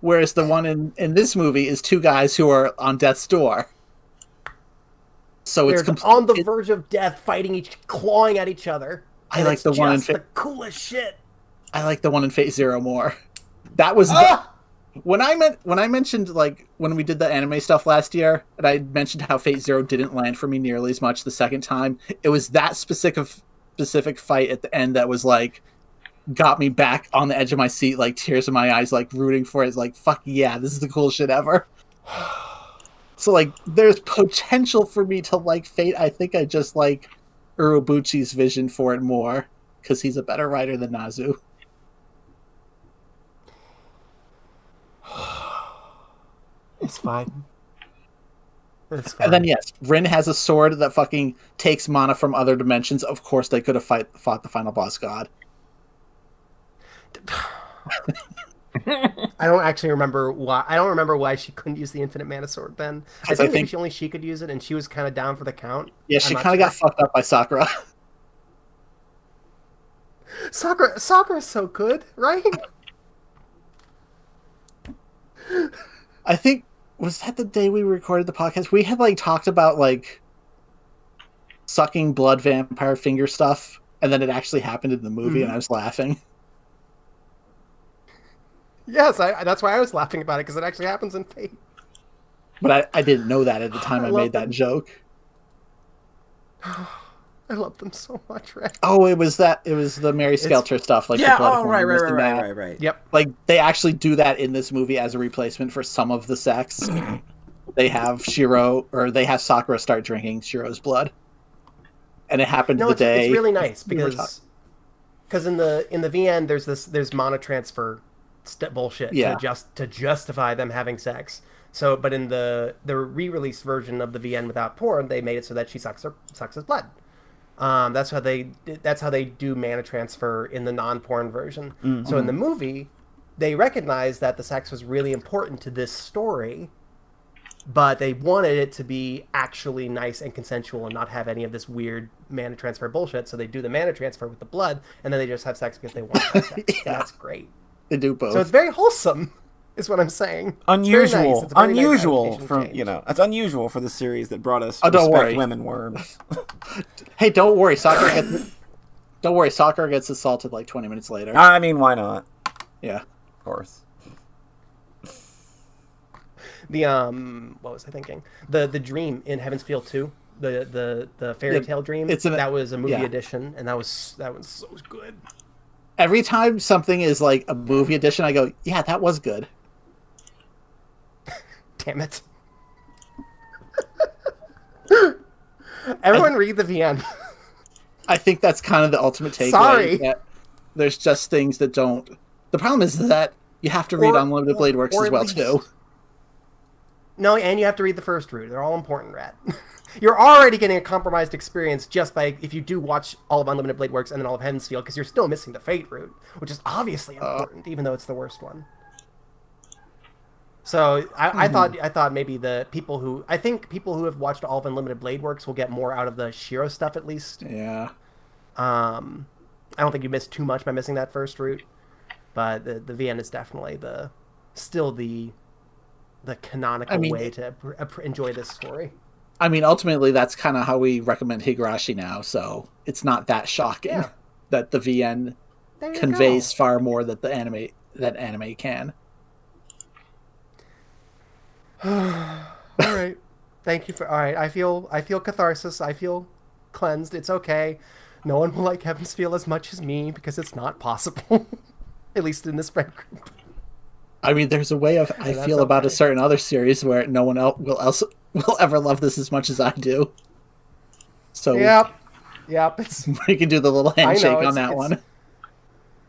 whereas the one in this movie is two guys who are on death's door. So They're it's on the verge of death, fighting clawing at each other. I like the one in the coolest shit. I like the one in Fate Zero more. That was when I mentioned like when we did the anime stuff last year, and I mentioned how Fate Zero didn't land for me nearly as much the second time. It was that specific fight at the end that was like got me back on the edge of my seat, like tears in my eyes, like rooting for it. It's like, fuck yeah, this is the cool shit ever. So like there's potential for me to like Fate. I think I just like Urobuchi's vision for it more because he's a better writer than Nazu. It's fine. It's fine. And then yes, Rin has a sword that fucking takes mana from other dimensions. Of course, they could have fought the final boss god. I don't actually remember why. I don't remember why she couldn't use the infinite mana sword then. I think maybe only she could use it, and she was kind of down for the count. Yeah, she kind of got fucked up by Sakura. Sakura's so good, right? I think, was that the day we recorded the podcast? We had like talked about like sucking blood vampire finger stuff, and then it actually happened in the movie, and I was laughing. Yes, that's why I was laughing about it, because it actually happens in Fate. But I didn't know that at the time I made that joke. I love them so much, right? Oh, it was the Mary Skelter stuff, like yeah. the blood Oh, right. Yep. Like they actually do that in this movie as a replacement for some of the sex. They have Sakura start drinking Shiro's blood, and it happened the day. It's really nice because in the VN there's mana transfer bullshit to justify them having sex. So, but in the re-release version of the VN without porn, they made it so that she sucks his blood. That's how they do mana transfer in the non-porn version. Mm-hmm. So in the movie, they recognized that the sex was really important to this story, but they wanted it to be actually nice and consensual and not have any of this weird mana transfer bullshit. So they do the mana transfer with the blood, and then they just have sex because they want to have sex. Yeah. And that's great. They do both. So it's very wholesome, is what I'm saying. Unusual. It's very nice. Unusual from change. It's unusual for the series that brought us respect women worms. Hey, don't worry, Sakura gets assaulted like 20 minutes later. I mean, why not? Yeah, of course. The what was I thinking? The dream in Heaven's Feel 2, the fairy tale dream. That was a movie edition, and that was so good. Every time something is like a movie edition, I go, yeah, that was good. Damn it. Everyone read the VN. I think that's kind of the ultimate takeaway. Sorry. There's just things that don't... The problem is that you have to read Unlimited Blade Works as well, too. No, and you have to read the first route. They're all important, Rat. You're already getting a compromised experience just by if you do watch all of Unlimited Blade Works and then all of Heaven's Feel, because you're still missing the Fate route, which is obviously important, even though it's the worst one. So I thought maybe the people who have watched all of Unlimited Blade Works will get more out of the Shiro stuff at least. Yeah. I don't think you missed too much by missing that first route, but the VN is definitely the canonical way to enjoy this story. I mean, ultimately, that's kind of how we recommend Higurashi now, so it's not that shocking that the VN conveys far more that anime can. All right. Thank you for... All right, I feel catharsis. I feel cleansed. It's okay. No one will like Heaven's Feel as much as me because it's not possible. At least in this friend group. I mean, there's a way I feel about a certain other series where no one else will ever love this as much as I do. So yep. We can do the little handshake on that one.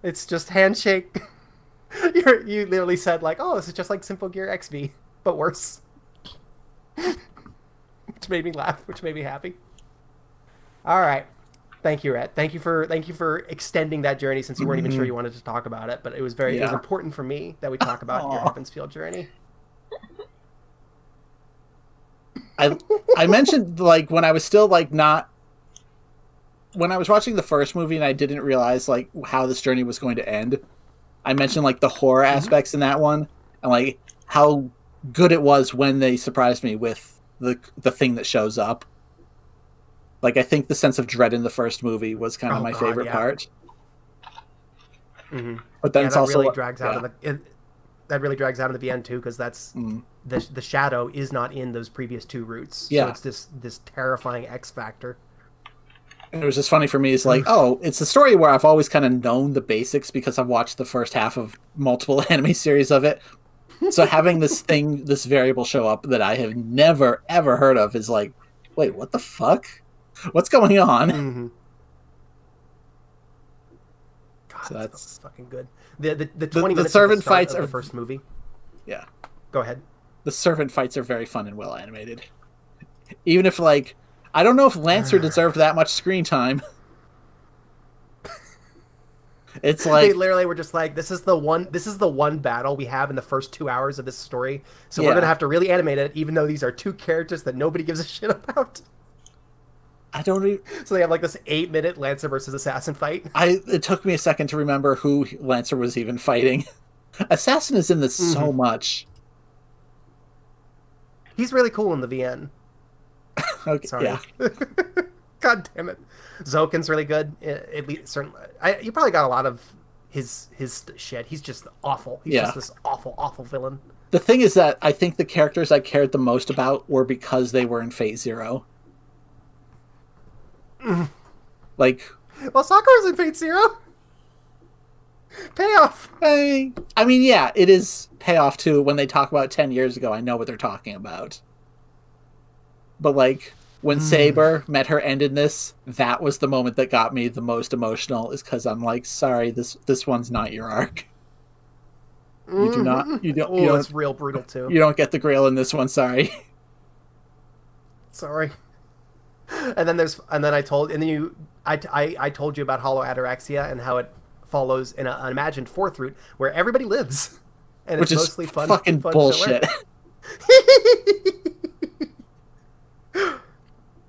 It's just handshake. You literally said like, "Oh, this is just like Simple Gear XV, but worse," which made me laugh, which made me happy. All right. Thank you, Rhett. Thank you for extending that journey since you weren't even sure you wanted to talk about it, but it was it was important for me that we talk about your Heaven's Feel journey. I mentioned like when I was still like not when I was watching the first movie and I didn't realize like how this journey was going to end. I mentioned like the horror aspects in that one and like how good it was when they surprised me with the thing that shows up. Like, I think the sense of dread in the first movie was kind of my favorite part. Mm-hmm. But then it's also really drags out of really drags out into the end too, because that's the shadow is not in those previous 2 routes. Yeah. So it's this terrifying X factor. And it was just funny for me. It's like, oh, it's a story where I've always kind of known the basics because I've watched the first half of multiple anime series of it. So having this variable show up that I have never ever heard of is like, wait, what the fuck? What's going on? Mm-hmm. God, So that's fucking good. The 20 minutes servant at the start fights of are the first movie. Yeah. Go ahead. The servant fights are very fun and well animated. Even if, like, I don't know if Lancer deserved that much screen time. It's like they literally were just like, this is the one battle we have in the first 2 hours of this story, so we're gonna have to really animate it, even though these are 2 characters that nobody gives a shit about. I don't even... So they have like this 8-minute Lancer versus Assassin fight. It took me a second to remember who Lancer was even fighting. Assassin is in this so much. He's really cool in the VN. Okay, Sorry. yeah. God damn it. Zokin's really good. At least you probably got a lot of his shit. He's just awful. He's just this awful villain. The thing is that I think the characters I cared the most about were because they were in Fate Zero. Like, well, Sakura's in Fate Zero. Payoff. I mean, yeah, it is payoff too. When they talk about 10 years ago, I know what they're talking about. But like, when Saber met her end in this, that was the moment that got me the most emotional, is because I'm like, sorry, this one's not your arc. You do not. You don't. You don't, it's real brutal too. You don't get the Grail in this one. Sorry. Sorry. And then I told you about Hollow Ataraxia and how it follows in an imagined 4th route where everybody lives, and Which it's is mostly fun. Fucking bullshit.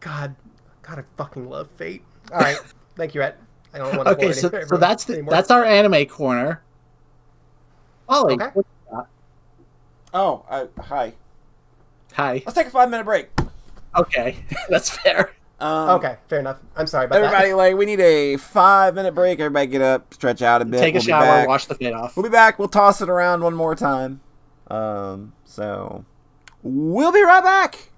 God, I fucking love Fate. All right, thank you, Rhett. I don't want to. Okay, so that's our anime corner. Ollie, okay. What you got? Oh, hi. Hi. Let's take a 5-minute break. Okay, that's fair. Okay, fair enough. I'm sorry about everybody, like, we need a 5-minute break. Everybody get up, stretch out a bit. Take a shower, wash the Fate off. We'll be back. We'll toss it around one more time. So we'll be right back.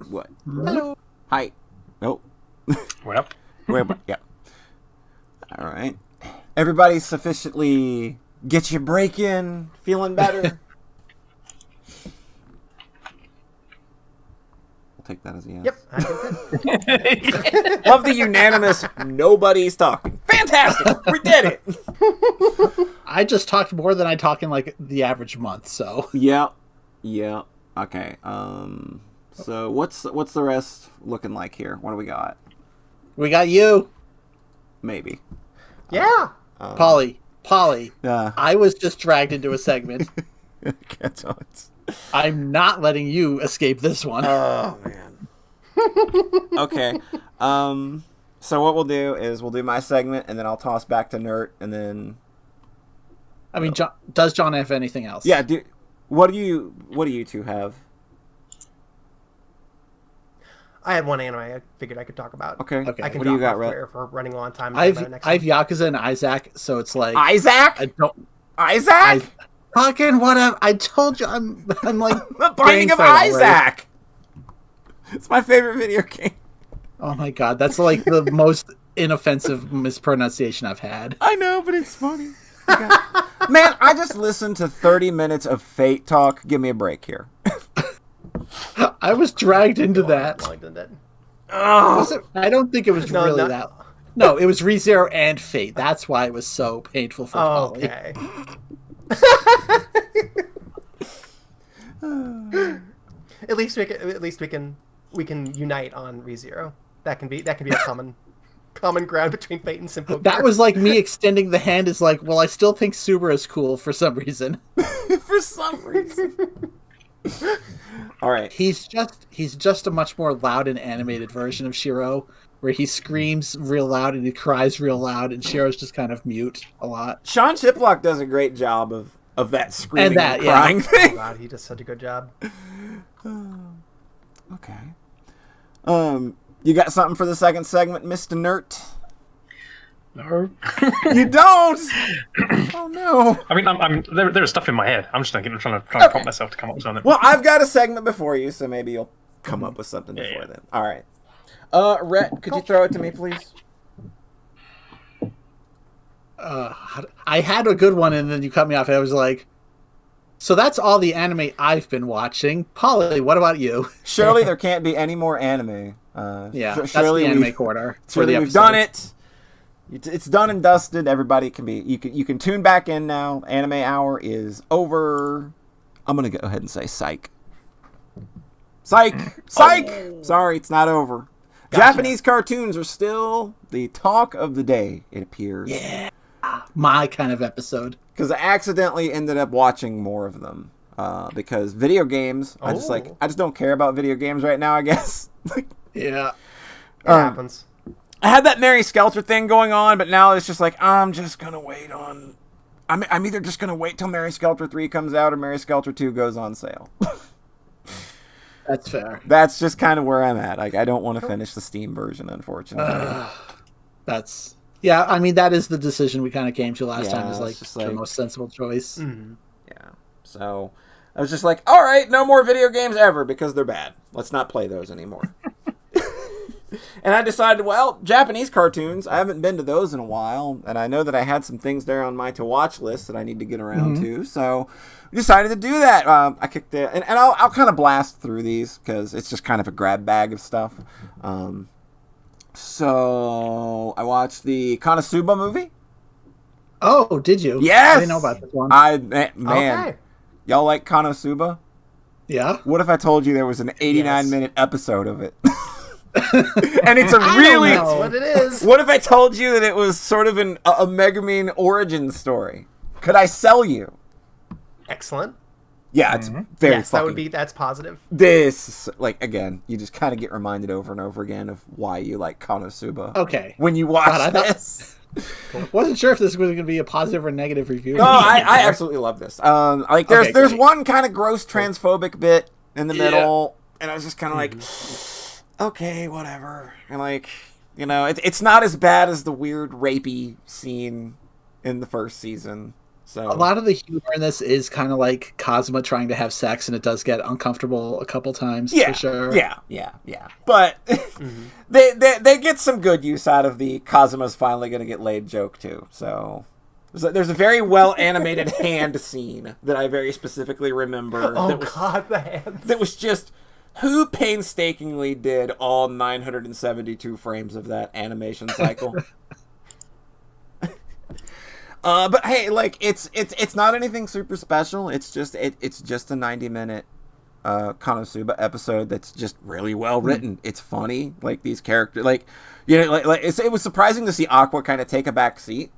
What? Hello. Hi. Nope. Well, Yeah. All right. Everybody sufficiently get your break in, feeling better. We'll take that as a yes. Yep. I think good. Love the unanimous nobody's talking. Fantastic. We did it. I just talked more than I talk in like the average month, so. Yeah. Yeah. Okay. So what's the rest looking like here? What do we got? We got you, Maybe. Yeah. Polly. Yeah. I was just dragged into a segment. Catch on. I'm not letting you escape this one. Oh man. Okay. So what we'll do is we'll do my segment and then I'll toss back to Nert and then I mean, does John have anything else? yeah. What do you two have? I had one anime I figured I could talk about. Okay. Okay. I can What do you drop got, off Rhett? for running a long time. I've Yakuza and Isaac, so it's like Isaac? I don't. Isaac? Fucking whatever. I told you, I'm like The Binding of brain fart already. Isaac. It's my favorite video game. Oh my god, that's like the most inoffensive mispronunciation I've had. I know, but it's funny. Man, I just listened to 30 minutes of Fate talk. Give me a break here. I was dragged into that. I don't think it was really that. No, it was ReZero and Fate. That's why it was so painful for Polly. Okay. At least we can unite on ReZero. That can be a common ground between Fate and Simple. That was like me extending the hand is like, well, I still think Subaru is cool for some reason. For some reason. All right. He's just a much more loud and animated version of Shiro, where he screams real loud and he cries real loud, and Shiro's just kind of mute a lot. Sean Chiplock does a great job of that screaming and crying Oh thing. God, he does such a good job. Okay. You got something for the second segment, Mr. Nert? no. You don't. Oh no. I mean, there's stuff in my head. I'm just trying to prompt myself to come up with something. Well, I've got a segment before you, so maybe you'll come up with something before Yeah. then. All right. Rhett, could you throw it to me, please? I had a good one, and then you cut me off. And I was like, so that's all the anime I've been watching. Polly, what about you? Surely there can't be any more anime. Yeah, that's surely the anime corner. Surely we've done it. It's done and dusted. Everybody can be. You can tune back in now. Anime hour is over. I'm gonna go ahead and say psych. Psych. Sorry, it's not over. Gotcha. Japanese cartoons are still the talk of the day. It appears. Yeah, my kind of episode. Because I accidentally ended up watching more of them. Because video games, I just don't care about video games right now, I guess. Yeah. It happens. I had that Mary Skelter thing going on, but now it's just like, I'm just going to wait on... I'm either just going to wait till Mary Skelter 3 comes out or Mary Skelter 2 goes on sale. That's fair. That's just kind of where I'm at. Like, I don't want to finish the Steam version, unfortunately. Yeah, I mean, that is the decision we kind of came to last Yeah, time, is it's just the like- most sensible choice. Mm-hmm. Yeah. So, I was just like, all right, no more video games ever because they're bad. Let's not play those anymore. And I decided, well, Japanese cartoons, I haven't been to those in a while, and I know that I had some things there on my to-watch list that I need to get around to, so we decided to do that. I kicked it, and I'll kind of blast through these, because it's just kind of a grab bag of stuff. So, I watched the Konosuba movie. Oh, did you? Yes! I didn't know about this one. Man, Okay. y'all like Konosuba? Yeah? What if I told you there was an 89-minute episode of it? And it's a I don't really... know. That's what it is. What if I told you that it was sort of a Megumin origin story? Could I sell you? Excellent. Yeah, it's very Yes, fucking... that's positive. This, like, again, you just kind of get reminded over and over again of why you like Konosuba. Okay. When you watch God, I thought- this. Wasn't sure if this was going to be a positive or negative review. No, I absolutely love this. Like, there's Okay, great. one kind of gross transphobic bit in the middle, and I was just kind of like, okay, whatever. And like, you know, it's not as bad as the weird rapey scene in the first season. So a lot of the humor in this is kind of like Kazuma trying to have sex, and it does get uncomfortable a couple times, for sure. Yeah. But they get some good use out of the Kazuma's finally going to get laid joke, too. So there's a very well-animated hand scene that I very specifically remember. God, the hands. That was just... Who painstakingly did all 972 frames of that animation cycle? But hey, like it's not anything super special. It's just a 90-minute Konosuba episode that's just really well written. It's funny. Like these characters, like it was surprising to see Aqua kind of take a back seat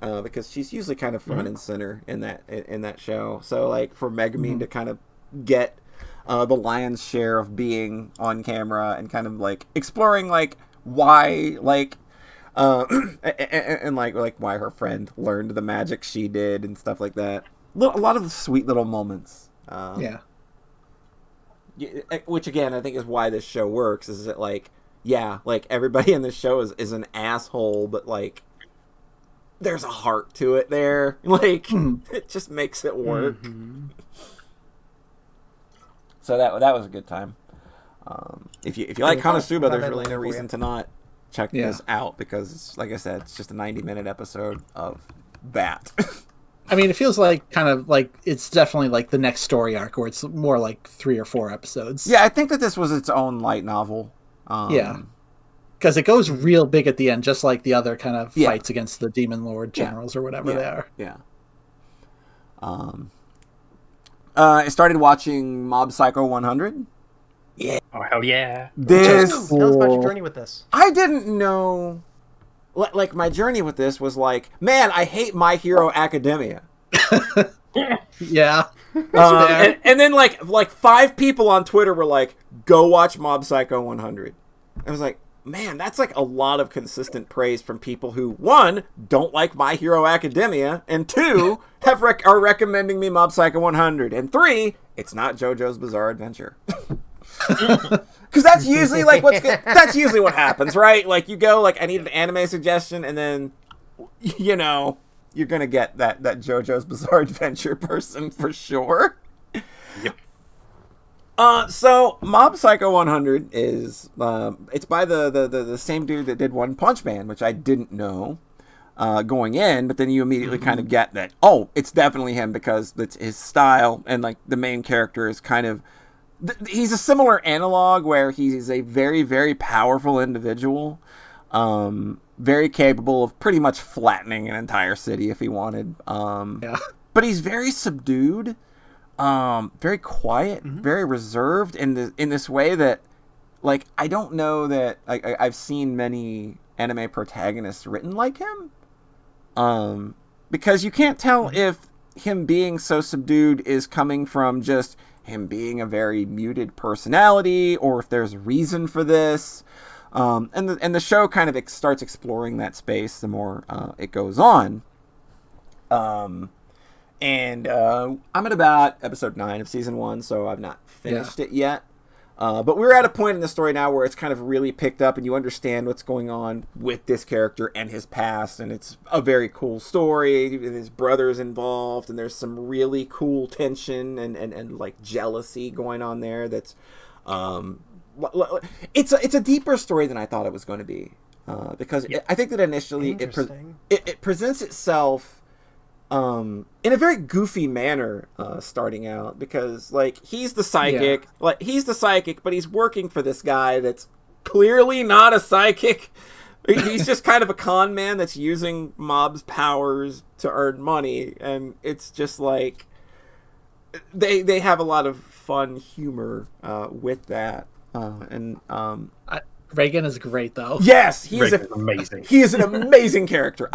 because she's usually kind of front and center in that show. So like for Megumin to kind of get the lion's share of being on camera and kind of like exploring like why like and like why her friend learned the magic she did and stuff like that. A lot of sweet little moments. Which again I think is why this show works. Is that like everybody in this show is an asshole, but like there's a heart to it there. Like it just makes it work. So that was a good time. If you like Konosuba, there's really no reason to not check this out because, like I said, it's just a 90-minute episode of that. I mean, it feels like kind of like it's definitely like the next story arc where it's more like 3 or 4 episodes. Yeah, I think that this was its own light novel. Because it goes real big at the end, just like the other kind of fights against the Demon Lord generals or whatever they are. Yeah. I started watching Mob Psycho 100. Yeah. Oh, hell yeah. This... Tell us about your journey with this. I didn't know... Like, my journey with this was like, man, I hate My Hero Academia. Yeah. And then, like 5 people on Twitter were like, go watch Mob Psycho 100. I was like, man, that's like a lot of consistent praise from people who, 1, don't like My Hero Academia, and 2, are recommending me Mob Psycho 100, and 3, it's not JoJo's Bizarre Adventure. Because that's usually like that's usually what happens, right? Like you go like I need an anime suggestion, and then you're gonna get that JoJo's Bizarre Adventure person for sure. Yep. So Mob Psycho 100 is it's by the same dude that did One Punch Man, which I didn't know going in, but then you immediately kind of get that it's definitely him because it's his style, and like the main character is kind of he's a similar analog where he's a very, very powerful individual, very capable of pretty much flattening an entire city if he wanted. But he's very subdued, very quiet, very reserved in this way that, like, I don't know that I've seen many anime protagonists written like him. Because you can't tell if him being so subdued is coming from just him being a very muted personality, or if there's reason for this. And the show kind of starts exploring that space the more it goes on. I'm at about episode 9 of season 1, so I've not finished it yet. But we're at a point in the story now where it's kind of really picked up and you understand what's going on with this character and his past, and it's a very cool story. His brother's involved, and there's some really cool tension and like jealousy going on there. That's it's a deeper story than I thought it was going to be, because I think that initially it presents itself in a very goofy manner, starting out, because like he's the psychic, but he's working for this guy that's clearly not a psychic. He's just kind of a con man that's using Mob's powers to earn money, and it's just like they have a lot of fun humor with that, Reagan is great, though. Yes, he's amazing. He is an amazing character.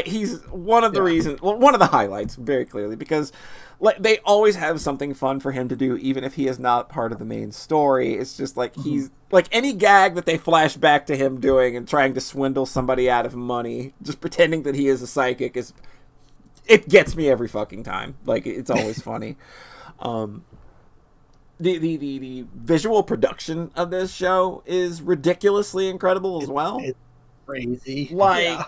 He's one of the reasons, one of the highlights, very clearly, because like they always have something fun for him to do, even if he is not part of the main story. It's just like he's like any gag that they flash back to him doing and trying to swindle somebody out of money, just pretending that he is a psychic it gets me every fucking time. Like it's always funny. The visual production of this show is ridiculously incredible as well. It's crazy. Like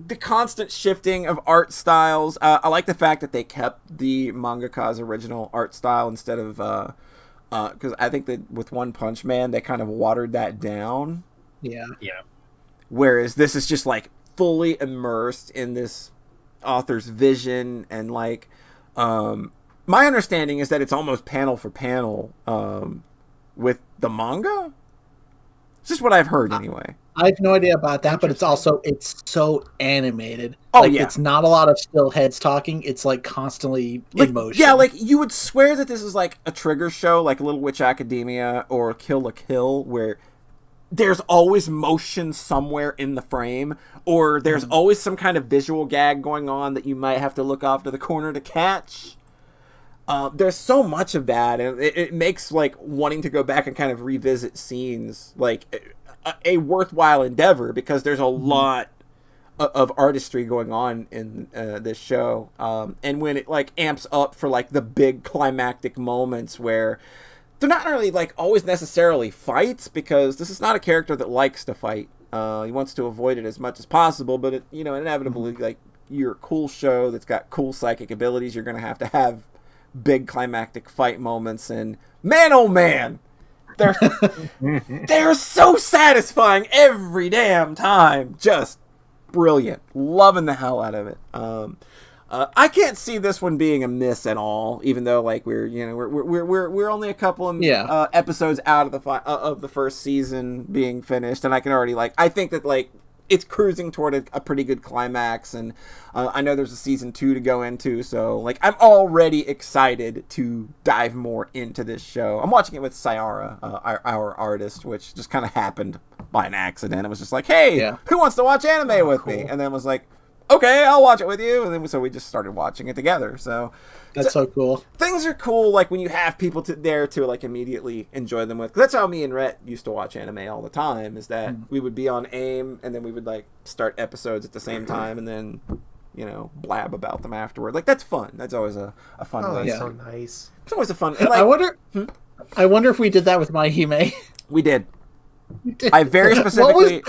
the constant shifting of art styles. I like the fact that they kept the mangaka's original art style instead of because I think that with One Punch Man they kind of watered that down. Yeah. Whereas this is just like fully immersed in this author's vision, and like my understanding is that it's almost panel for panel with the manga. It's just what I've heard anyway. I have no idea about that, but it's so animated. Oh, like, yeah. It's not a lot of still heads talking. It's like constantly Like, in motion. yeah, like you would swear that this is like a Trigger show, like Little Witch Academia or Kill la Kill, where there's always motion somewhere in the frame, or there's always some kind of visual gag going on that you might have to look off to the corner to catch. There's so much of that, and it makes like wanting to go back and kind of revisit scenes like a worthwhile endeavor, because there's a lot of artistry going on in this show, and when it like amps up for like the big climactic moments where they're not really like always necessarily fights, because this is not a character that likes to fight. He wants to avoid it as much as possible, but it, you know, inevitably, like, you're a cool show that's got cool psychic abilities, you're gonna have to have big climactic fight moments, and man, oh man, they're so satisfying every damn time. Just brilliant, loving the hell out of it. I can't see this one being a miss at all, even though like we're only a couple of episodes out of the first season being finished, and I can already I think that like it's cruising toward a pretty good climax, and I know there's a season 2 to go into, so like I'm already excited to dive more into this show. I'm watching it with Sayara, our artist, which just kind of happened by an accident. It was just like, hey, who wants to watch anime with me? And then was like, okay, I'll watch it with you. And then so we just started watching it together. So that's so cool. Things are cool, like when you have people there to like immediately enjoy them with. 'Cause that's how me and Rhett used to watch anime all the time. Is that we would be on AIM, and then we would like start episodes at the same time, and then blab about them afterward. Like that's fun. That's always a fun. Oh, that's way. so nice. It's always a fun. And, like, I wonder if we did that with My Hime. We did. I very specifically.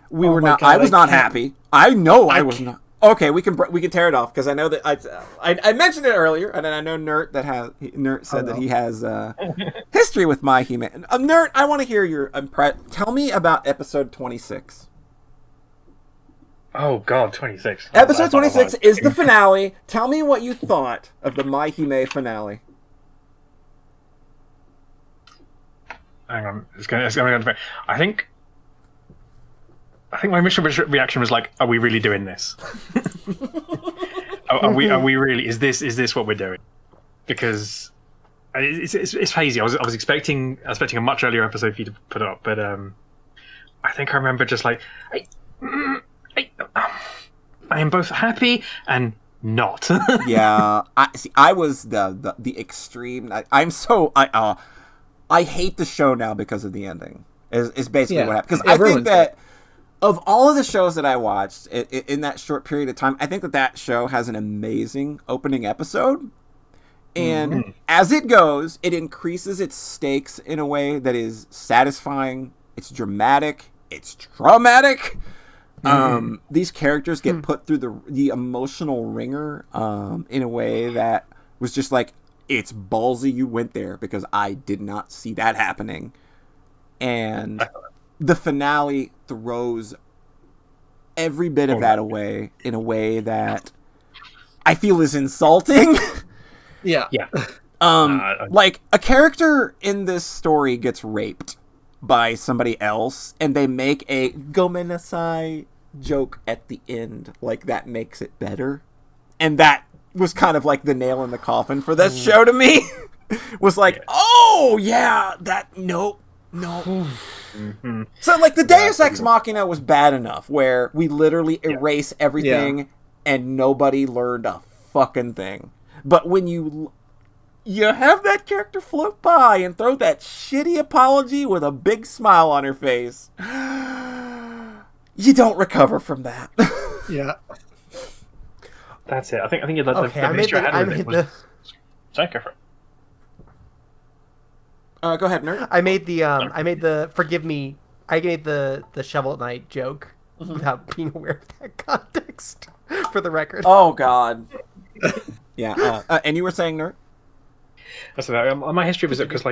We were not. God, I was not happy. I know I was not. Okay, we can tear it off, because I know that I mentioned it earlier, and I know Nert said that he has history with My Hime. Nert, I want to hear your tell me about episode 26. Oh God, 26. Episode 26 is the finale. Tell me what you thought of the My Hime finale. Hang on, it's going to. I think my initial reaction was like, "Are we really doing this? are we really? Is this what we're doing?" Because it's hazy. I was expecting a much earlier episode for you to put up, but I think I remember just like, I am both happy and not. Yeah, I was the extreme. I hate the show now because of the ending. Is basically what happened. Because I think that of all of the shows that I watched in that short period of time, I think that show has an amazing opening episode. And as it goes, it increases its stakes in a way that is satisfying. It's dramatic. It's traumatic. These characters get put through the emotional ringer in a way that was just like, it's ballsy you went there, because I did not see that happening. And the finale throws every bit of that away in a way that I feel is insulting. Yeah. Like, a character in this story gets raped by somebody else, and they make a gomenasai joke at the end. Like, that makes it better. And that was kind of like the nail in the coffin for this show to me. Was like, oh, yeah, nope. So, like, the Deus Ex Machina was bad enough, where we literally erase everything and nobody learned a fucking thing. But when you have that character float by and throw that shitty apology with a big smile on her face, you don't recover from that. Yeah. That's it. I think the Sorry, go for it. Go ahead, Nerd. I made the forgive me. I made the Shovel Knight joke without being aware of that context. For the record. Oh God. Yeah. And you were saying, Nert? That's my history was because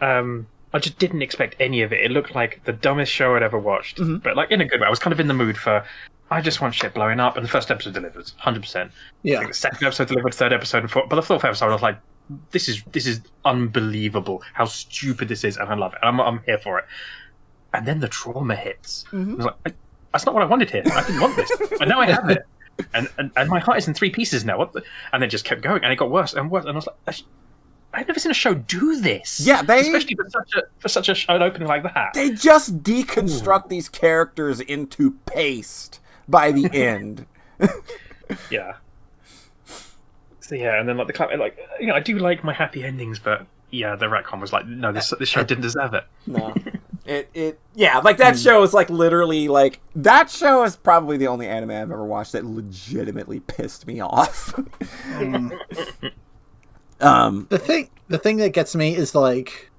I just didn't expect any of it. It looked like the dumbest show I'd ever watched, but like in a good way. I was kind of in the mood for. I just want shit blowing up, and the first episode delivers 100%. Yeah. I think the second episode delivered, third episode, and fourth. But the fourth episode, I was like, "This is unbelievable! How stupid this is!" And I love it. And I'm here for it. And then the trauma hits. I was like, "That's not what I wanted here. I didn't want this, and now I have it." And my heart is in 3 pieces now. What? And then just kept going, and it got worse and worse. And I was like, I've never seen a show do this. Yeah, especially for such an opening like that. They just deconstruct these characters into paste by the end. Yeah. So yeah, and then I do like my happy endings, but yeah, the retcon was like, no, this show didn't deserve it. No. That show is like literally like that show is probably the only anime I've ever watched that legitimately pissed me off. The thing that gets me is like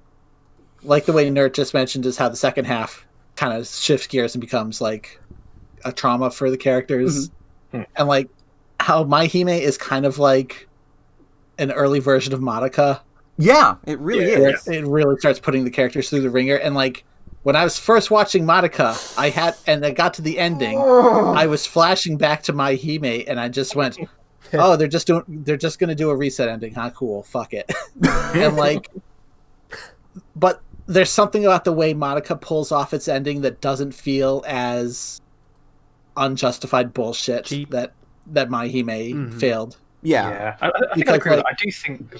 the way Nert just mentioned is how the second half kind of shifts gears and becomes like a trauma for the characters, and like how My Hime is kind of like an early version of Madoka. Yeah, it really is. It really starts putting the characters through the ringer, and like when I was first watching Madoka, I got to the ending, I was flashing back to My Hime, and I just went, "Oh, they're just gonna do a reset ending, huh? Cool, fuck it." And like, but there's something about the way Madoka pulls off its ending that doesn't feel as unjustified bullshit Cheap. that My Hime failed. Yeah, I think I agree with that. I do think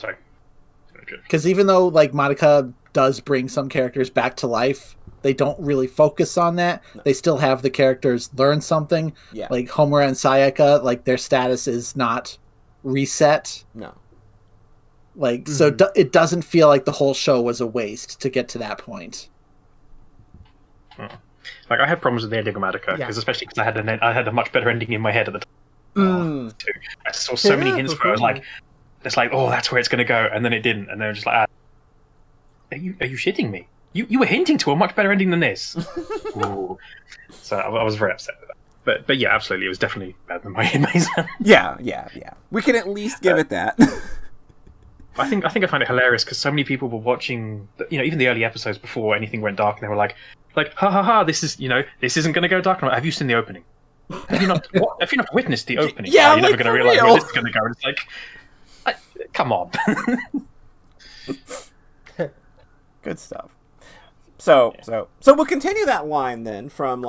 because even though like Madoka does bring some characters back to life, they don't really focus on that. No. They still have the characters learn something. Yeah. Like Homura and Sayaka, like their status is not reset. No. Like so, it doesn't feel like the whole show was a waste to get to that point. Like I had problems with the ending of Madoka, especially because I had a much better ending in my head at the time. I saw so many hints where I was like, it's like, oh, that's where it's going to go, and then it didn't, and they were just like, are you shitting me? You were hinting to a much better ending than this. So I was very upset with that. But yeah, absolutely, it was definitely better than My Amazing. Yeah. We can at least give it that. I think I find it hilarious because so many people were watching, even the early episodes before anything went dark, and they were like, ha ha ha, this isn't going to go dark. Have you seen the opening? Have you not witnessed the opening? Yeah, you're never going to realize where this is going to go. And it's like, come on. Good stuff. So we'll continue that line then from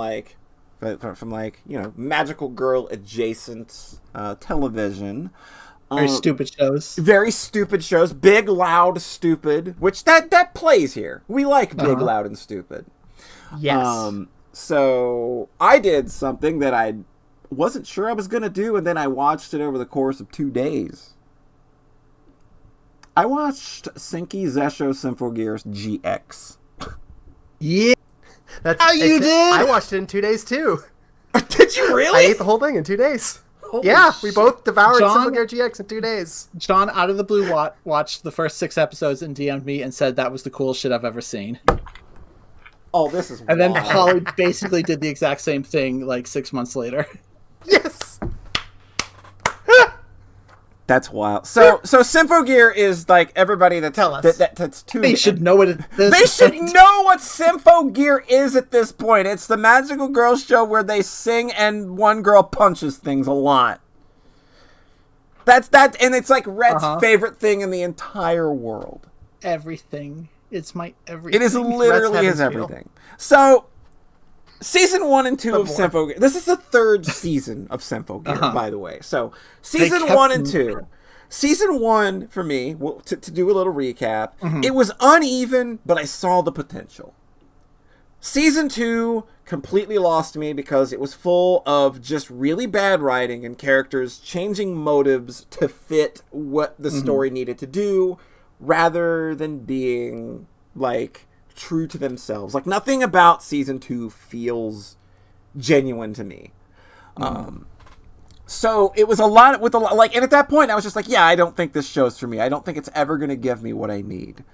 magical girl adjacent television. Very stupid shows. Very stupid shows. Big, loud, stupid. Which that plays here. We like big, loud, and stupid. Yes. So I did something that I wasn't sure I was going to do, and then I watched it over the course of 2 days. I watched Senki Zesho Symphogears GX. Yeah. You did? I watched it in 2 days too. Did you really? I ate the whole thing in 2 days. Holy we both devoured John- Symphogear GX in 2 days. John, out of the blue, watched the first 6 episodes and DM'd me and said that was the coolest shit I've ever seen. Oh, this is And then wild. Holly basically did the exact same thing like 6 months later. Yes. That's wild. So Symphogear is like everybody that Tell us. That's too. They should know it. They should know what Symphogear is at this point. It's the magical girl show where they sing and one girl punches things a lot. That's that, and it's like Red's favorite thing in the entire world. Everything. It's my everything. It is literally his everything. So, season 1 and 2 of Symphogear. This is the 3rd season of Symphogear, by the way. So, season 1 and 2. Season 1, for me, to do a little recap, it was uneven, but I saw the potential. Season 2 completely lost me because it was full of just really bad writing and characters changing motives to fit what the story needed to do, rather than being, like, true to themselves. Like, nothing about season 2 feels genuine to me. So it was a lot, and at that point I was just like, yeah, I don't think this show's for me. I don't think it's ever going to give me what I need.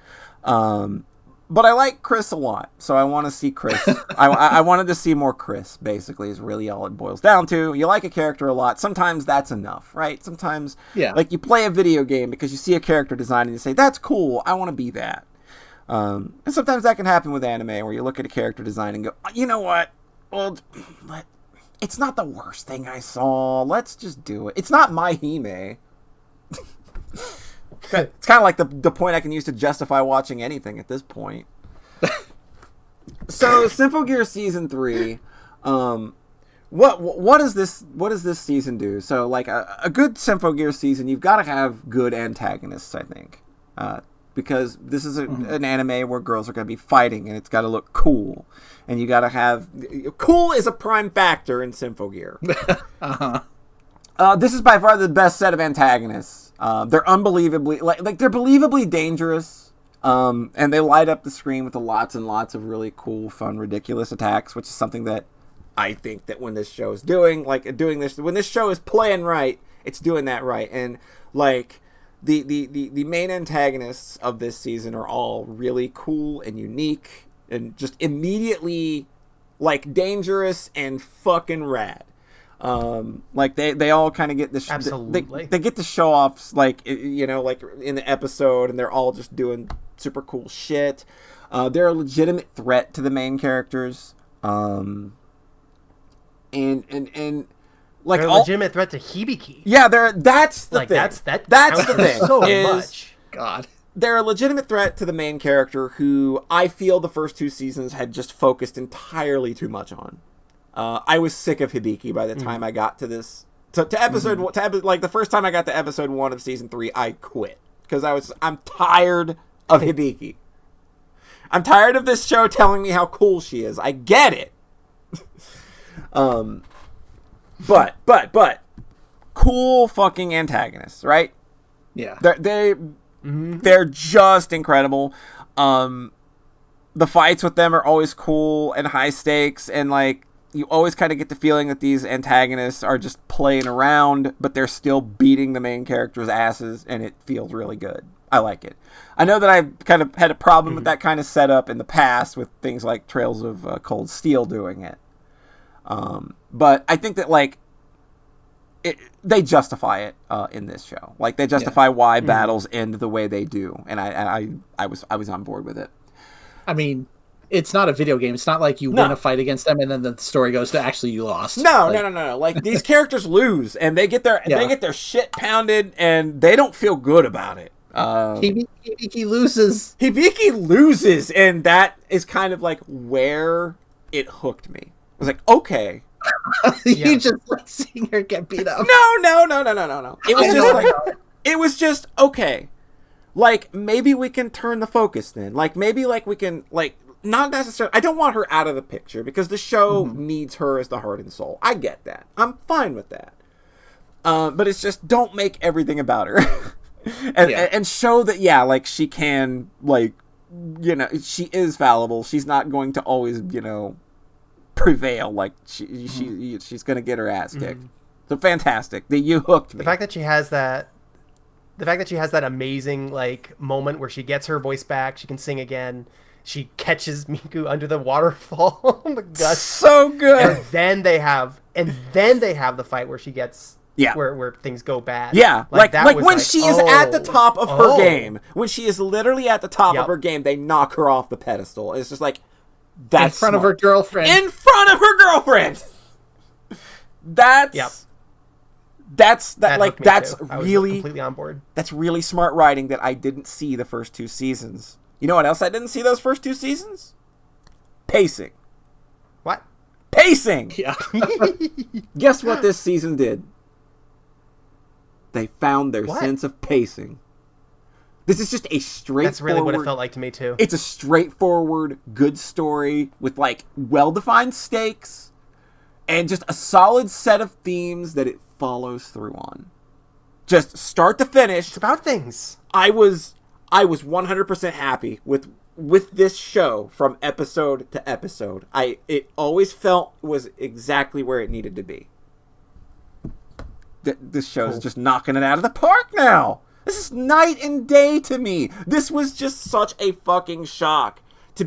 But I like Chris a lot, so I want to see Chris. I wanted to see more Chris, basically, is really all it boils down to. You like a character a lot. Sometimes that's enough, right? Sometimes, like, you play a video game because you see a character design and you say, that's cool, I want to be that. And sometimes that can happen with anime, where you look at a character design and go, you know what? Well, it's not the worst thing I saw. Let's just do it. It's not my Hime. It's kind of like the point I can use to justify watching anything at this point. So, Symphogear Season 3, what does this season do? So, like, a good Symphogear season, you've got to have good antagonists, I think. Because this is an anime where girls are going to be fighting, and it's got to look cool. And you got to have... Cool is a prime factor in Symphogear. This is by far the best set of antagonists. They're unbelievably... Like they're believably dangerous. And they light up the screen with lots and lots of really cool, fun, ridiculous attacks, which is something that I think that when this show is doing this... When this show is playing right, it's doing that right. And, like... The main antagonists of this season are all really cool and unique and just immediately, like, dangerous and fucking rad. Like, they all kind of get this... Absolutely. They get to show off, like, you know, like, in the episode, and they're all just doing super cool shit. They're a legitimate threat to the main characters. And like they're a legitimate threat to Hibiki. Yeah, that's the like, thing. That's the thing. So much. God. They're a legitimate threat to the main character who I feel the first 2 seasons had just focused entirely too much on. I was sick of Hibiki by the time I got to this to episode like the first time I got to episode 1 of season 3, I quit because I'm tired of Hibiki. I'm tired of this show telling me how cool she is. I get it. But cool fucking antagonists, right? Yeah. They're just incredible. The fights with them are always cool and high stakes, and like you always kind of get the feeling that these antagonists are just playing around, but they're still beating the main characters' asses, and it feels really good. I like it. I know that I've kind of had a problem with that kind of setup in the past with things like Trails of Cold Steel doing it. But I think that, like, they justify it in this show. Like, they justify why battles end the way they do, and I was on board with it. I mean, it's not a video game. It's not like you win a fight against them and then the story goes to actually you lost. No. Like, these characters lose, and they get their shit pounded, and they don't feel good about it. Hibiki loses. Hibiki loses, and that is kind of like where it hooked me. I was like, okay. You just like seeing her get beat up. No. It was just okay. Like, maybe we can turn the focus then. Like, maybe like we can, like, not necessarily. I don't want her out of the picture because the show needs her as the heart and soul. I get that. I'm fine with that. But it's just don't make everything about her. And show that, like, she can, like, you know, she is fallible. She's not going to always, you know, prevail. Like, she's going to get her ass kicked. So fantastic. You hooked me. The fact that she has that amazing, like, moment where she gets her voice back, she can sing again, she catches Miku under the waterfall. Oh my god. So good. And then they have the fight where she gets where things go bad. Yeah, like when she is at the top of her game. When she is literally at the top of her game, they knock her off the pedestal. It's just like, that's in front of her girlfriend. In front of her girlfriend. That's really completely on board. That's really smart writing that I didn't see the first 2 seasons. You know what else I didn't see those first 2 seasons? Pacing. What? Pacing. Yeah. Guess what this season did? They found their sense of pacing. This is just a straightforward... That's really what it felt like to me, too. It's a straightforward, good story with, like, well-defined stakes and just a solid set of themes that it follows through on. Just start to finish. It's about things. I was 100% happy with this show from episode to episode. It always felt was exactly where it needed to be. This show's just knocking it out of the park now. This is night and day to me. This was just such a fucking shock. to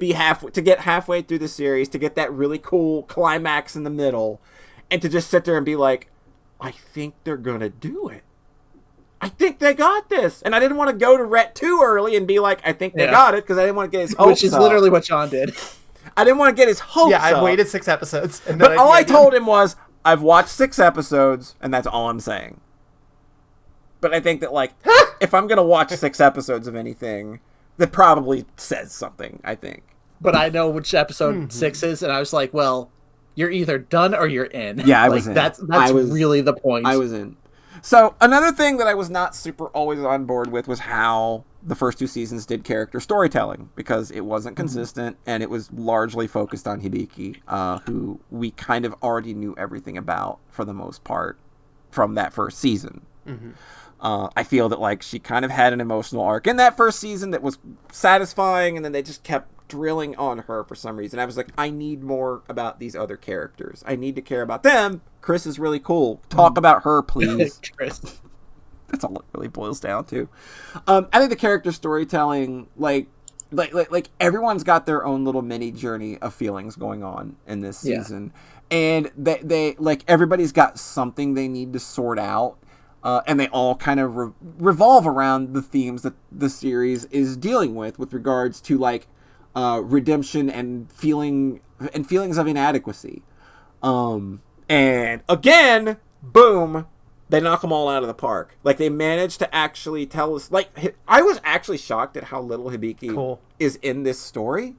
get halfway through the series, to get that really cool climax in the middle, and to just sit there and be like, I think they're gonna do it. I think they got this. And I didn't want to go to Rhett too early and be like, I think they got it, because I didn't want to get his hopes up. Which is literally what John did. I didn't want to get his hopes up. Yeah, I waited 6 episodes. And but all I told him was, I've watched 6 episodes, and that's all I'm saying. But I think that, like, if I'm going to watch 6 episodes of anything, that probably says something, I think. But I know which episode 6 is, and I was like, well, you're either done or you're in. Yeah, I was in. That's really the point. I was in. So, another thing that I was not super always on board with was how the first 2 seasons did character storytelling, because it wasn't consistent, and it was largely focused on Hibiki, who we kind of already knew everything about, for the most part, from that first season. Mm-hmm. I feel that, like, she kind of had an emotional arc in that first season that was satisfying, and then they just kept drilling on her for some reason. I was like, I need more about these other characters. I need to care about them. Chris is really cool. Talk about her, please. Chris. That's all it really boils down to. I think the character storytelling, like everyone's got their own little mini journey of feelings going on in this season, and they like everybody's got something they need to sort out. And they all kind of revolve around the themes that the series is dealing with regards to, like, redemption and feelings of inadequacy. And again, boom, they knock them all out of the park. Like, they managed to actually tell us, like, I was actually shocked at how little Hibiki is in this story.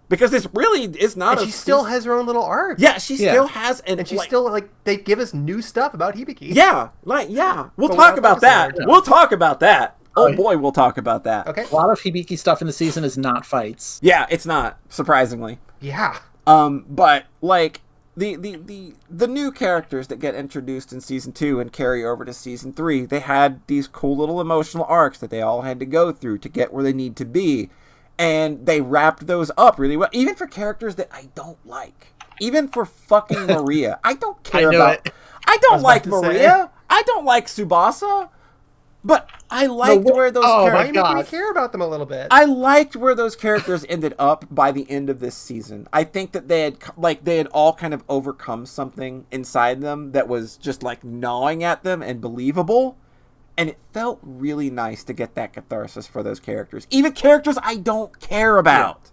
Because this really is not and she still has her own little arc. Yeah, she still has... And she's still, like, they give us new stuff about Hibiki. Yeah, We'll talk about that. We'll talk about that. Oh, boy, we'll talk about that. Okay. A lot of Hibiki stuff in the season is not fights. Yeah, it's not, surprisingly. Yeah. But, like, the new characters that get introduced in Season 2 and carry over to Season 3, they had these cool little emotional arcs that they all had to go through to get where they need to be. And they wrapped those up really well, even for characters that I don't like. Even for fucking Maria. I don't care about... I don't like Maria. I don't like Tsubasa. But I liked where those characters... Why you make me care about them a little bit? I liked where those characters ended up by the end of this season. I think that they had all kind of overcome something inside them that was just, like, gnawing at them and believable. And it felt really nice to get that catharsis for those characters. Even characters I don't care about.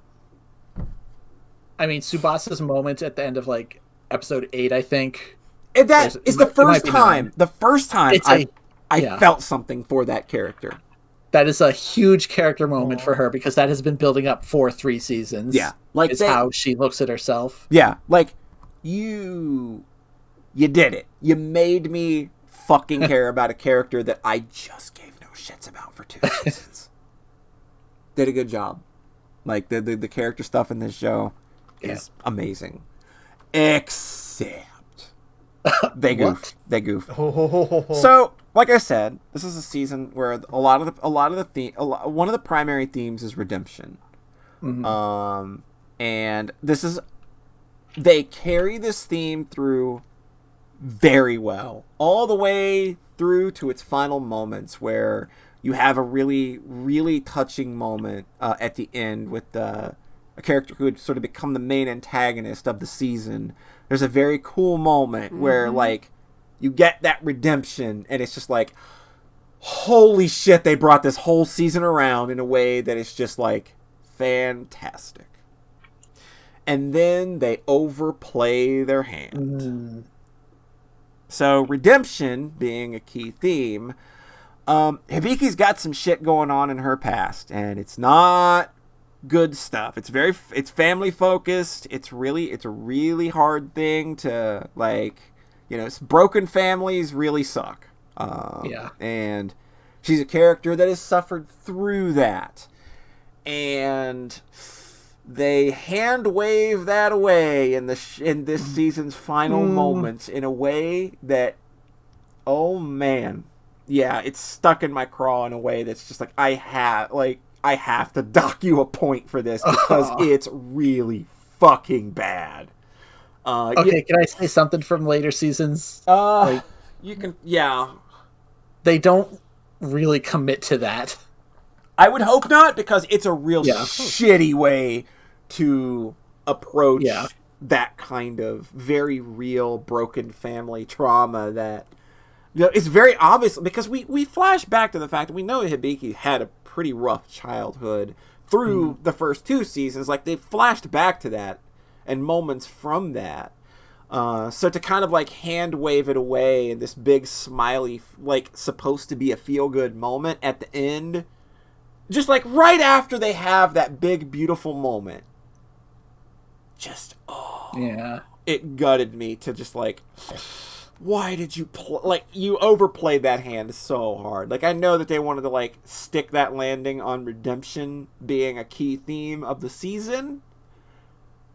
I mean, Tsubasa's moment at the end of, like, episode 8, I think. And that is the first time. The first time I felt something for that character. That is a huge character moment for her, because that has been building up for 3 seasons. Yeah. Like, is how she looks at herself. Yeah. Like, you did it. You made me fucking care about a character that I just gave no shits about for 2 seasons. Did a good job. Like, the character stuff in this show is amazing. Except they goof. They goof. So, like I said, this is a season where one of the primary themes is redemption. Mm-hmm. And they carry this theme through very well, all the way through to its final moments, where you have a really, really touching moment at the end with a character who had sort of become the main antagonist of the season. There's a very cool moment where, like, you get that redemption, and it's just like, holy shit, they brought this whole season around in a way that is just, like, fantastic. And then they overplay their hand. So, redemption being a key theme, Hibiki's got some shit going on in her past, and it's not good stuff. It's family focused. It's a really hard thing to, like, you know, broken families really suck. And she's a character that has suffered through that. And they hand wave that away in this season's final moments in a way that, oh man, yeah, it's stuck in my craw in a way that's just like, I have to dock you a point for this, because it's really fucking bad. Okay, can I say something from later seasons? You can, yeah. They don't really commit to that. I would hope not, because it's a real shitty way to approach Yeah. that kind of very real broken family trauma that, you know, it's very obvious because we flash back to the fact that we know Hibiki had a pretty rough childhood through the first 2 seasons. Like, they flashed back to that and moments from that. So to kind of like hand wave it away in this big smiley, like supposed to be a feel good moment at the end, just like right after they have that big beautiful moment, just Yeah. it gutted me to just like, why did you like you overplayed that hand so hard? Like, I know that they wanted to like stick that landing on redemption being a key theme of the season,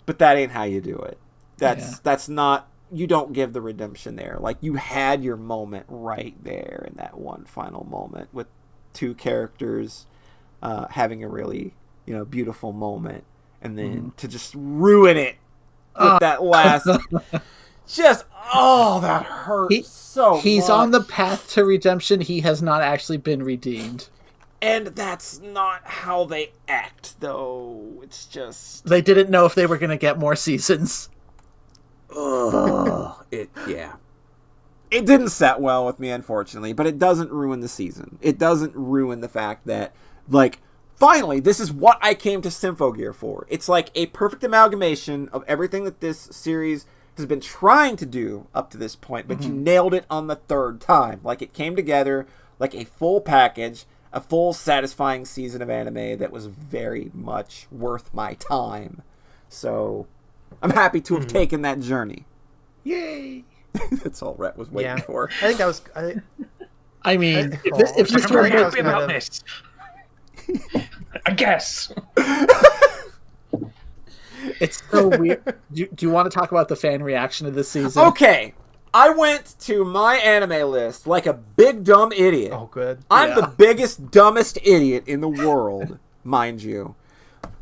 but that ain't how you do it. That's not, you don't give the redemption there. Like, you had your moment right there in that one final moment with 2 characters having a really, you know, beautiful moment, and then to just ruin it with that last just that hurt so He's much. on the path to redemption. He has not actually been redeemed. And that's not how they act, though. It's just, They didn't know if they were going to get more seasons. it didn't set well with me, unfortunately, but it doesn't ruin the season. It doesn't ruin the fact that, like, finally, this is what I came to Symphogear for. It's like a perfect amalgamation of everything that this series has been trying to do up to this point, but you nailed it on the 3rd time. Like, it came together like a full package, a full satisfying season of anime that was very much worth my time. So I'm happy to have taken that journey. Yay! That's all Rhett was waiting for. I think that was. I mean, if I'm this very were happy about this. I guess. it's so weird. Do you want to talk about the fan reaction of this season? Okay, I went to my anime list like a big dumb idiot. Oh, good. I'm the biggest, dumbest idiot in the world, mind you.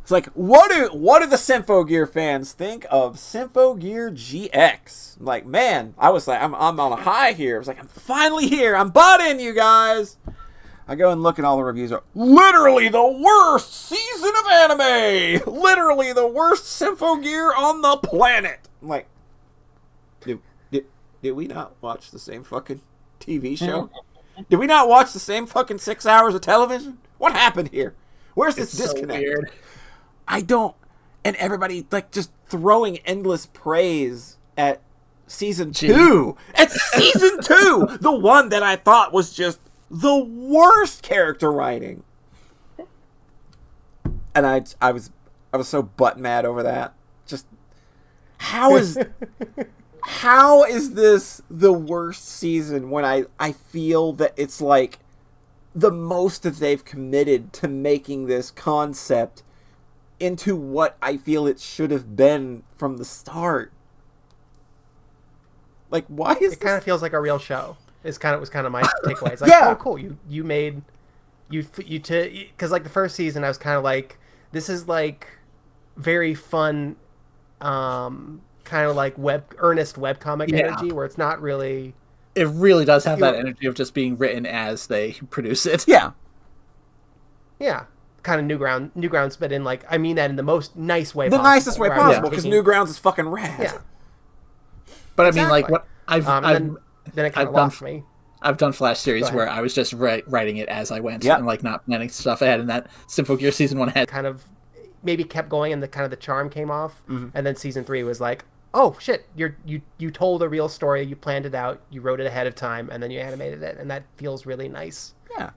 It's like, what do the Symphogear fans think of Symphogear GX? Like, man, I was like, I'm on a high here. I was like, I'm finally here. I'm bought in, you guys. I go and look at all the reviews. Are literally the worst season of anime. Literally the worst Symphogear on the planet. I'm like, did we not watch the same fucking TV show? Did we not watch the same fucking 6 hours of television? What happened here? Where's this disconnect? So weird. I don't. And everybody, like, just throwing endless praise at season 2. At season 2! The one that I thought was just the worst character writing. And I was so butt mad over that. Just, how is this the worst season when I feel that it's like the most that they've committed to making this concept into what I feel it should have been from the start. Like, why is it kind of feels like a real show? Was kind of my takeaway. It's like, Yeah. oh, cool, you made because like the first season, I was kind of like, this is like very fun, kind of like earnest webcomic energy, where it's not really. It really does have that energy of just being written as they produce it. Yeah. Yeah. Kind of Newgrounds, but in like, I mean that in the most nice way The possible. nicest way where I was possible, because taking- Newgrounds is fucking rad. Yeah. But I mean, like, Exactly. what Then it kind I've of done- lost me. I've done Flash series ahead. where I was just writing it as I went Yep. and like not planning stuff ahead, and that Symphogear season 1 had Kind of maybe kept going, and the charm came off, and then season 3 was like, oh shit, you told a real story, you planned it out, you wrote it ahead of time, and then you animated it, and that feels really nice. Yeah.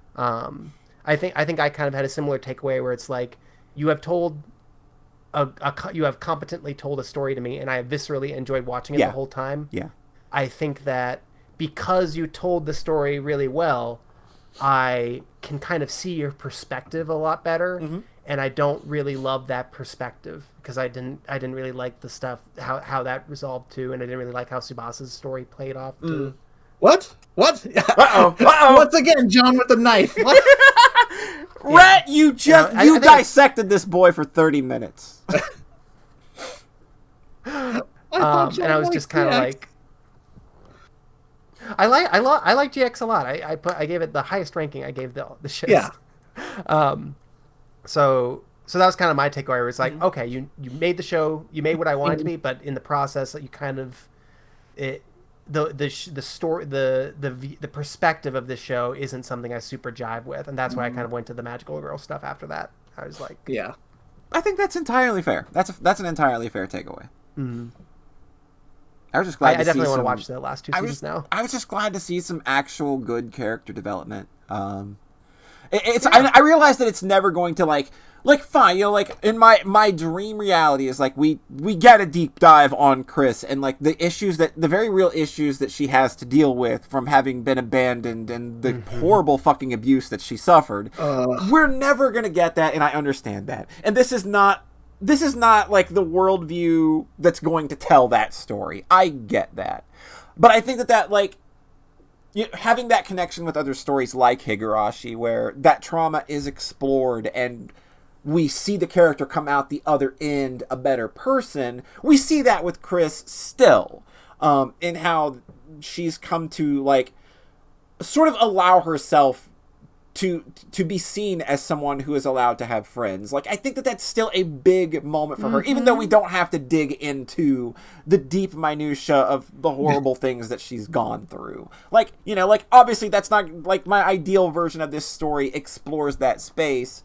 I think I kind of had a similar takeaway where it's like, you have told you have competently told a story to me, and I have viscerally enjoyed watching it the whole time. Yeah. I think that because you told the story really well, I can kind of see your perspective a lot better, and I don't really love that perspective because I didn't really like the stuff how that resolved too, and I didn't really like how Tsubasa's story played off too. What? Uh-oh. Once again, John with the knife. What? Rhett, you just I think dissected this boy for 30 minutes. I thought John And I was liked just kind of GX. like, I like GX a lot. I gave it the highest ranking. I gave the shit. Yeah. So So that was kind of my takeaway. It was like, okay, you made the show, you made what I wanted to be, but in the process, you kind of the story, the perspective of this show isn't something I super jive with, and that's why I kind of went to the magical girl stuff after that. I was like, Yeah. I think that's entirely fair. That's an entirely fair takeaway. Mm-hmm. I was just glad. I definitely want to watch the last two seasons now. I was just glad to see some actual good character development. I realize that it's never going to like fine, you know, like in my dream reality is like we get a deep dive on Chris and like the very real issues that she has to deal with from having been abandoned and the horrible fucking abuse that she suffered. We're never gonna get that, and I understand that. And this is not like the worldview that's going to tell that story. I get that, but I think that like. Having that connection with other stories like Higurashi, where that trauma is explored and we see the character come out the other end a better person, we see that with Chris still, in how she's come to like sort of allow herself to be seen as someone who is allowed to have friends. Like, I think that that's still a big moment for her, even though we don't have to dig into the deep minutia of the horrible things that she's gone through. Like, you know, like, obviously that's not, like, my ideal version of this story explores that space,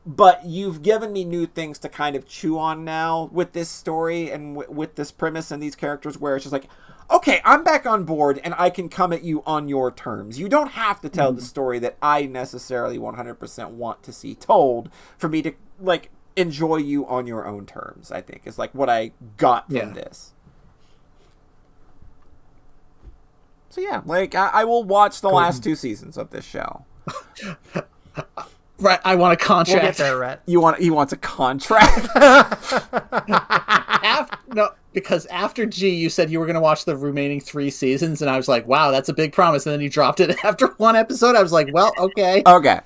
but you've given me new things to kind of chew on now with this story and with this premise and these characters, where it's just like, okay, I'm back on board and I can come at you on your terms. You don't have to tell the story that I necessarily 100% want to see told for me to, like, enjoy you on your own terms, I think, is, like, what I got from this. So, yeah, like, I will watch the last 2 seasons of this show. Right, I want a contract. We'll get there, Rhett. He wants a contract? No, because after G, you said you were going to watch the remaining 3 seasons, and I was like, wow, that's a big promise. And then you dropped it after 1 episode. I was like, well, okay. Okay.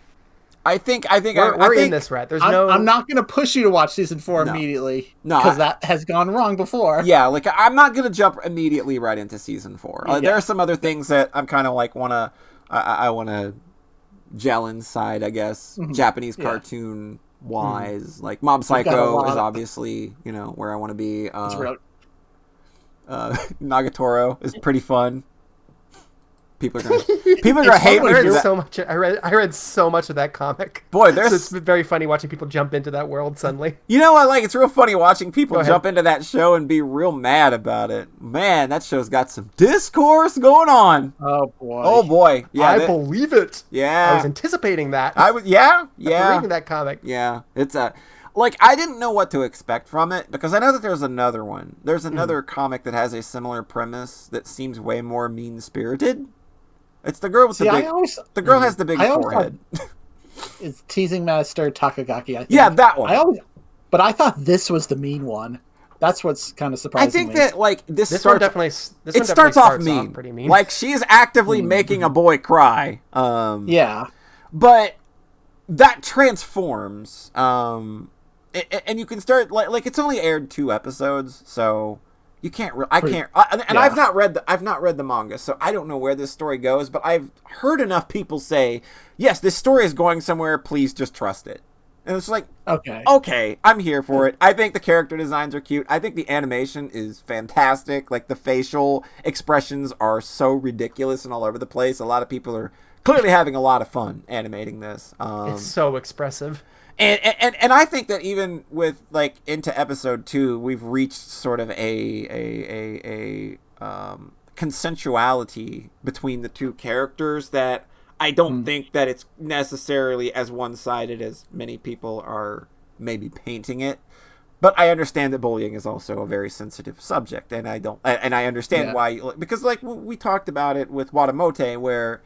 I think we're in this, Rhett. I'm not going to push you to watch season 4 immediately. No, because that has gone wrong before. Yeah, like, I'm not going to jump immediately right into season 4. There are some other things that I'm kind of like I want to gel inside, I guess, Japanese cartoon wise. Like, Mob Psycho is obviously, you know, where I want to be. Nagatoro is pretty fun. People are gonna hate me. I read so much of that comic. Boy, so it's very funny watching people jump into that world suddenly. You know what? Like, it's real funny watching people jump into that show and be real mad about it. Man, that show's got some discourse going on. Oh boy. Oh boy. Yeah, I believe it. Yeah, I was anticipating that. Yeah. After reading that comic. Yeah, it's like, I didn't know what to expect from it, because I know that there's another one. There's another comic that has a similar premise that seems way more mean-spirited. It's the girl with the girl has the big forehead. It's Teasing Master Takagaki, I think. Yeah, that one. But I thought this was the mean one. That's what's kind of surprising I think me. that, like, this starts off mean. Pretty mean. Like, she is actively making a boy cry. Yeah. But that transforms. And you can start, like, it's only aired 2 episodes, so you can't. I've not read the manga, so I don't know where this story goes. But I've heard enough people say, yes, this story is going somewhere. Please just trust it. And it's like, okay, I'm here for it. I think the character designs are cute. I think the animation is fantastic. Like, the facial expressions are so ridiculous and all over the place. A lot of people are clearly having a lot of fun animating this. It's so expressive. And I think that even with, like, into episode 2, we've reached sort of a consensuality between the 2 characters that I don't think that it's necessarily as one-sided as many people are maybe painting it. But I understand that bullying is also a very sensitive subject, and I understand why, because, like, we talked about it with Watamote, where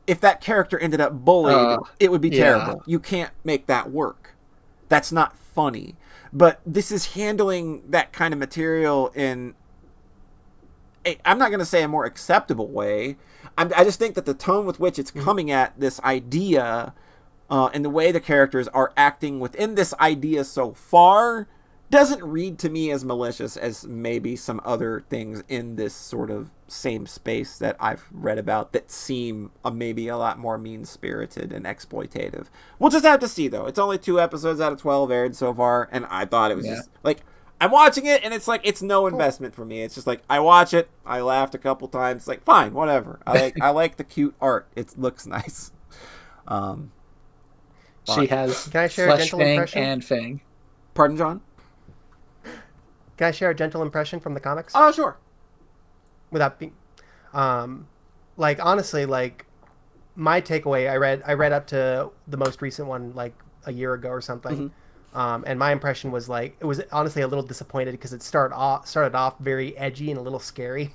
if that character ended up bullied, it would be terrible. You can't make that work. That's not funny. But this is handling that kind of material in I'm not going to say a more acceptable way. I just think that the tone with which it's coming at this idea and the way the characters are acting within this idea so far doesn't read to me as malicious as maybe some other things in this sort of same space that I've read about that seem maybe a lot more mean-spirited and exploitative. We'll just have to see, though. It's only 2 episodes out of 12 aired so far, and I thought it was just, like, I'm watching it, and it's like, it's no investment for me. It's just like, I watch it, I laughed a couple times, it's like, fine, whatever. I like the cute art. It looks nice. She has Can I share a Flesh gentle Fang impression? and Fang. Pardon, John? Can I share a gentle impression from the comics? Oh, sure. Without being, like, honestly, like, my takeaway, I read up to the most recent one like a year ago or something, and my impression was like, it was honestly a little disappointed because it started off very edgy and a little scary,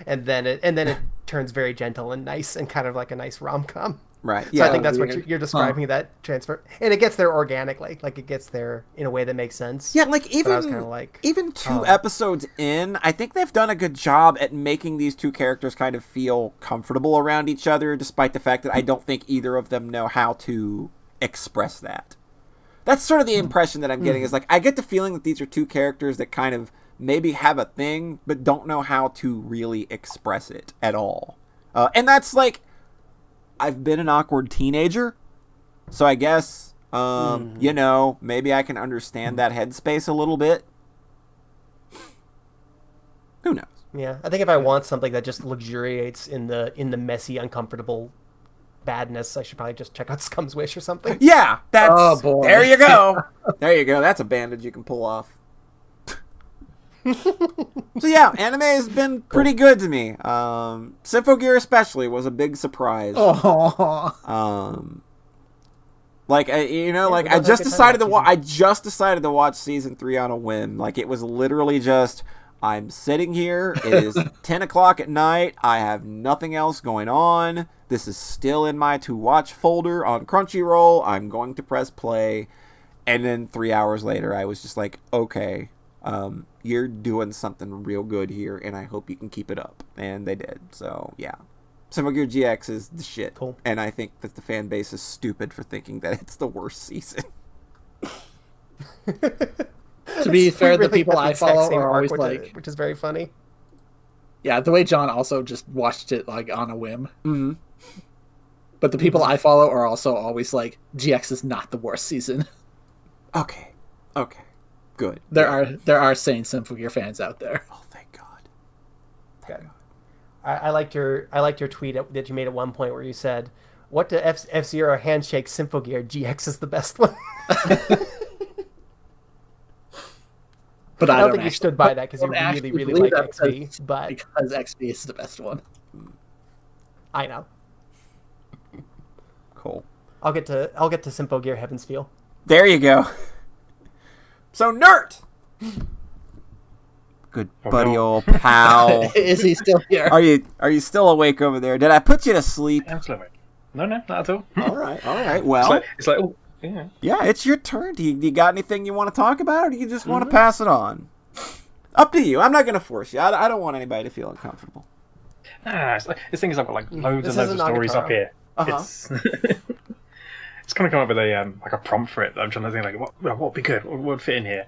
and then it turns very gentle and nice and kind of like a nice rom-com. Right. So Yeah. I think that's what you're describing, that transfer, and it gets there organically, like it gets there in a way that makes sense. Yeah, like But I was kind of like, even 2 episodes in, I think they've done a good job at making these 2 characters kind of feel comfortable around each other, despite the fact that I don't think either of them know how to express that. That's sort of the impression that I'm getting, is like, I get the feeling that these are 2 characters that kind of maybe have a thing, but don't know how to really express it at all. And that's like, I've been an awkward teenager, so I guess, you know, maybe I can understand that headspace a little bit. Who knows? yeah, I think if I want something that just luxuriates in the messy, uncomfortable badness, I should probably just check out Scum's Wish or something. Yeah, that's, Oh, boy. there you go. There you go. That's a bandage you can pull off. So yeah, anime has been pretty good to me. Symphogear especially was a big surprise. Oh, Like I just decided to watch season 3 on a whim. Like, it was literally just, I'm sitting here. It is 10 o'clock at night. I have nothing else going on. This is still in my to watch folder on Crunchyroll. I'm going to press play, and then 3 hours later, I was just like, okay. You're doing something real good here, and I hope you can keep it up. And they did. So, yeah. Symphogear GX is the shit. Cool. And I think that the fan base is stupid for thinking that it's the worst season. to be fair, the people I follow are always like, which is very funny. yeah, the way John also just watched it like on a whim. Mm-hmm. But the people I follow are also always like, GX is not the worst season. Okay. Good. There are sane Symphogear fans out there. Oh, thank God. Good. I liked your tweet that you made at one point where you said, "What to F-Zero handshake Symphogear? GX is the best one." But I don't think you stood by that because you really like XP. But because XP is the best one. I know. Cool. I'll get to Symphogear Heaven's Feel. There you go. So, Nert! Good buddy, old pal. Is he still here? Are you still awake over there? Did I put you to sleep? I'm still awake. No, not at all. All right. Well, it's like oh, yeah. Yeah, it's your turn. Do you got anything you want to talk about, or do you just want to pass it on? Up to you. I'm not going to force you. I don't want anybody to feel uncomfortable. It's like, this thing is I've got like loads and loads of stories up here. It's it's kind of come up with a like a prompt for it. I'm trying to think like what would be good, what would fit in here.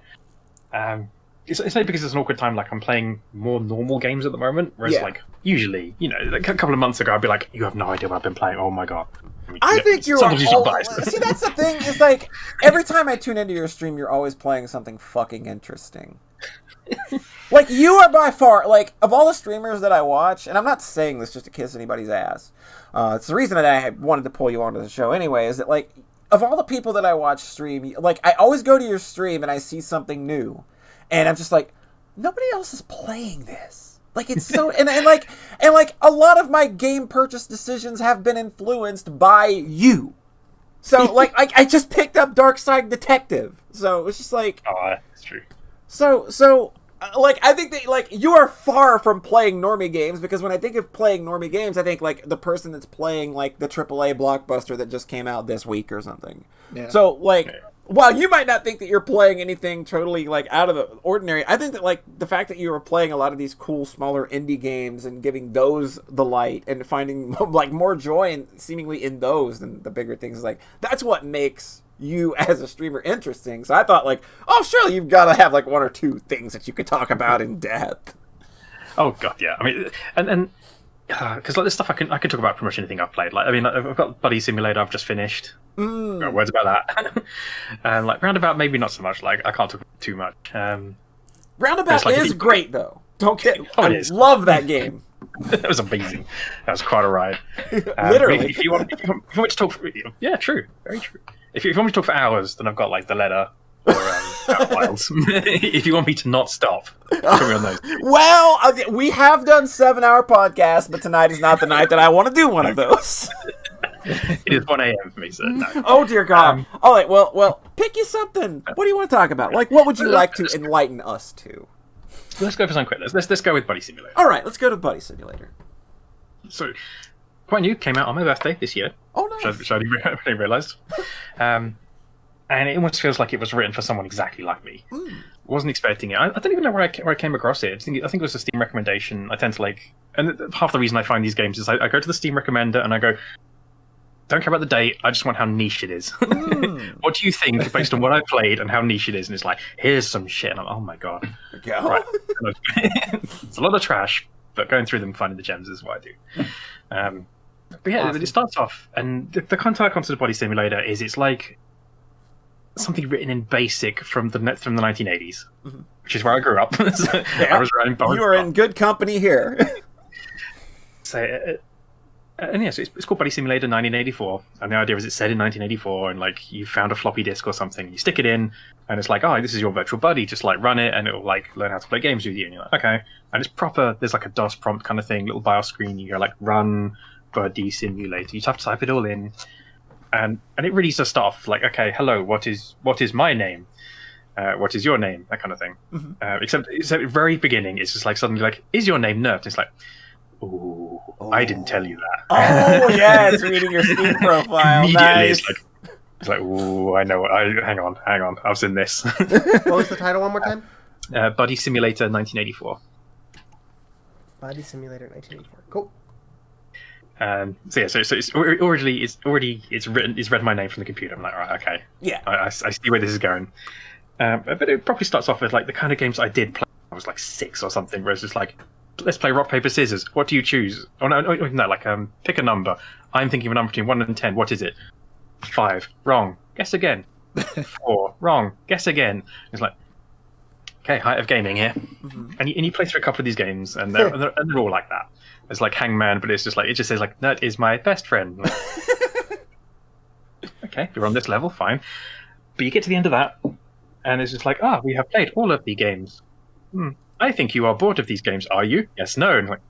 It's only because it's an awkward time. Like, I'm playing more normal games at the moment, whereas like usually, like a couple of months ago, I'd be like, you have no idea what I've been playing. Oh my God. I think you're sometimes you're always... surprised. See, that's the thing. It's like every time I tune into your stream, you're always playing something fucking interesting. Like, you are by far, like, of all the streamers that I watch, and I'm not saying this just to kiss anybody's ass. It's the reason that I wanted to pull you onto the show anyway, is that, like, of all the people that I watch stream, like, I always go to your stream and I see something new. And I'm just like, nobody else is playing this. Like, it's so... and like, a lot of my game purchase decisions have been influenced by you. So, like, I just picked up Darkside Detective. So, it's just like... Oh, that's true. So, like, I think that, like, you are far from playing normie games, because when I think of playing normie games, I think, like, the person that's playing, like, the AAA blockbuster that just came out this week or something. Yeah. So, like, while you might not think that you're playing anything totally like out of the ordinary, I think that like the fact that you were playing a lot of these cool smaller indie games and giving those the light and finding like more joy and seemingly in those than the bigger things, like that's what makes you as a streamer interesting. So I thought like, oh, surely you've got to have like one or two things that you could talk about in depth. Oh god, yeah. I mean, and because like this stuff I can talk about pretty much anything I've played. Like, I mean, I've got Buddy Simulator I've just finished. Words about that. And like Roundabout, maybe not so much. Like, I can't talk too much. Roundabout like is great though. Don't get. Oh, I it is. love that game. That was amazing. That was quite a ride. Literally. If you want me to talk, yeah, true, very true. If you want me to talk for hours, then I've got like The Letter or Outer Wilds. If you want me to not stop, put me on those. Well, we have done 7-hour podcasts, but tonight is not the night that I want to do one of those. It is 1 a.m. for me, so no. Oh dear God! All right, well, pick you something. What do you want to talk about? Like, what would you like to enlighten us to? Let's go for something quick. Let's go with Buddy Simulator. All right, let's go to Buddy Simulator. So, quite new, came out on my birthday this year. Oh, nice. Which I didn't realise. And it almost feels like it was written for someone exactly like me. Wasn't expecting it. I don't even know where I came across it. I think it was a Steam recommendation. I tend to like... And half the reason I find these games is I go to the Steam recommender and I go, don't care about the date, I just want how niche it is. What do you think, based on what I played and how niche it is? And it's like, here's some shit. And I'm oh my god. Right. It's a lot of trash, but going through them, finding the gems is what I do. But yeah, awesome. It starts off, and the entire concept of Body Simulator is it's like something written in BASIC from the 1980s, which is where I grew up. So yeah. You are in good company here. So, and yeah, so it's called Body Simulator 1984, and the idea is it's set in 1984, and like you found a floppy disk or something, you stick it in, and it's like, oh, this is your virtual buddy, just like run it, and it'll like learn how to play games with you, and you're like, okay, and it's proper. There's like a DOS prompt kind of thing, little BIOS screen. You go like run Buddy Simulator. You have to type it all in, and it really just starts off like, okay, hello, what is my name? What is your name? That kind of thing. Except at the very beginning, it's just like suddenly like, is your name Nert? It's like, ooh, I didn't tell you that. Oh yeah, it's reading your Steam profile. Immediately, nice. it's like, ooh, I know. Hang on, I was in this. What was the title one more time? Buddy Simulator 1984. Buddy Simulator 1984. Cool. So it's read my name from the computer. I'm like, all right, okay, yeah, I see where this is going. But it probably starts off with like the kind of games I did play. I was like 6 or something, where it's just like, let's play rock paper scissors. What do you choose? Oh no, like pick a number. I'm thinking of a number between 1 and 10. What is it? 5. Wrong. Guess again. 4. Wrong. Guess again. It's like, okay, height of gaming here, and you play through a couple of these games, and they're all like that. It's like Hangman, but it's just like, it just says like, Nert is my best friend. Like, okay, you're on this level, fine. But you get to the end of that, and it's just like, we have played all of the games. I think you are bored of these games, are you? Yes, no. And like,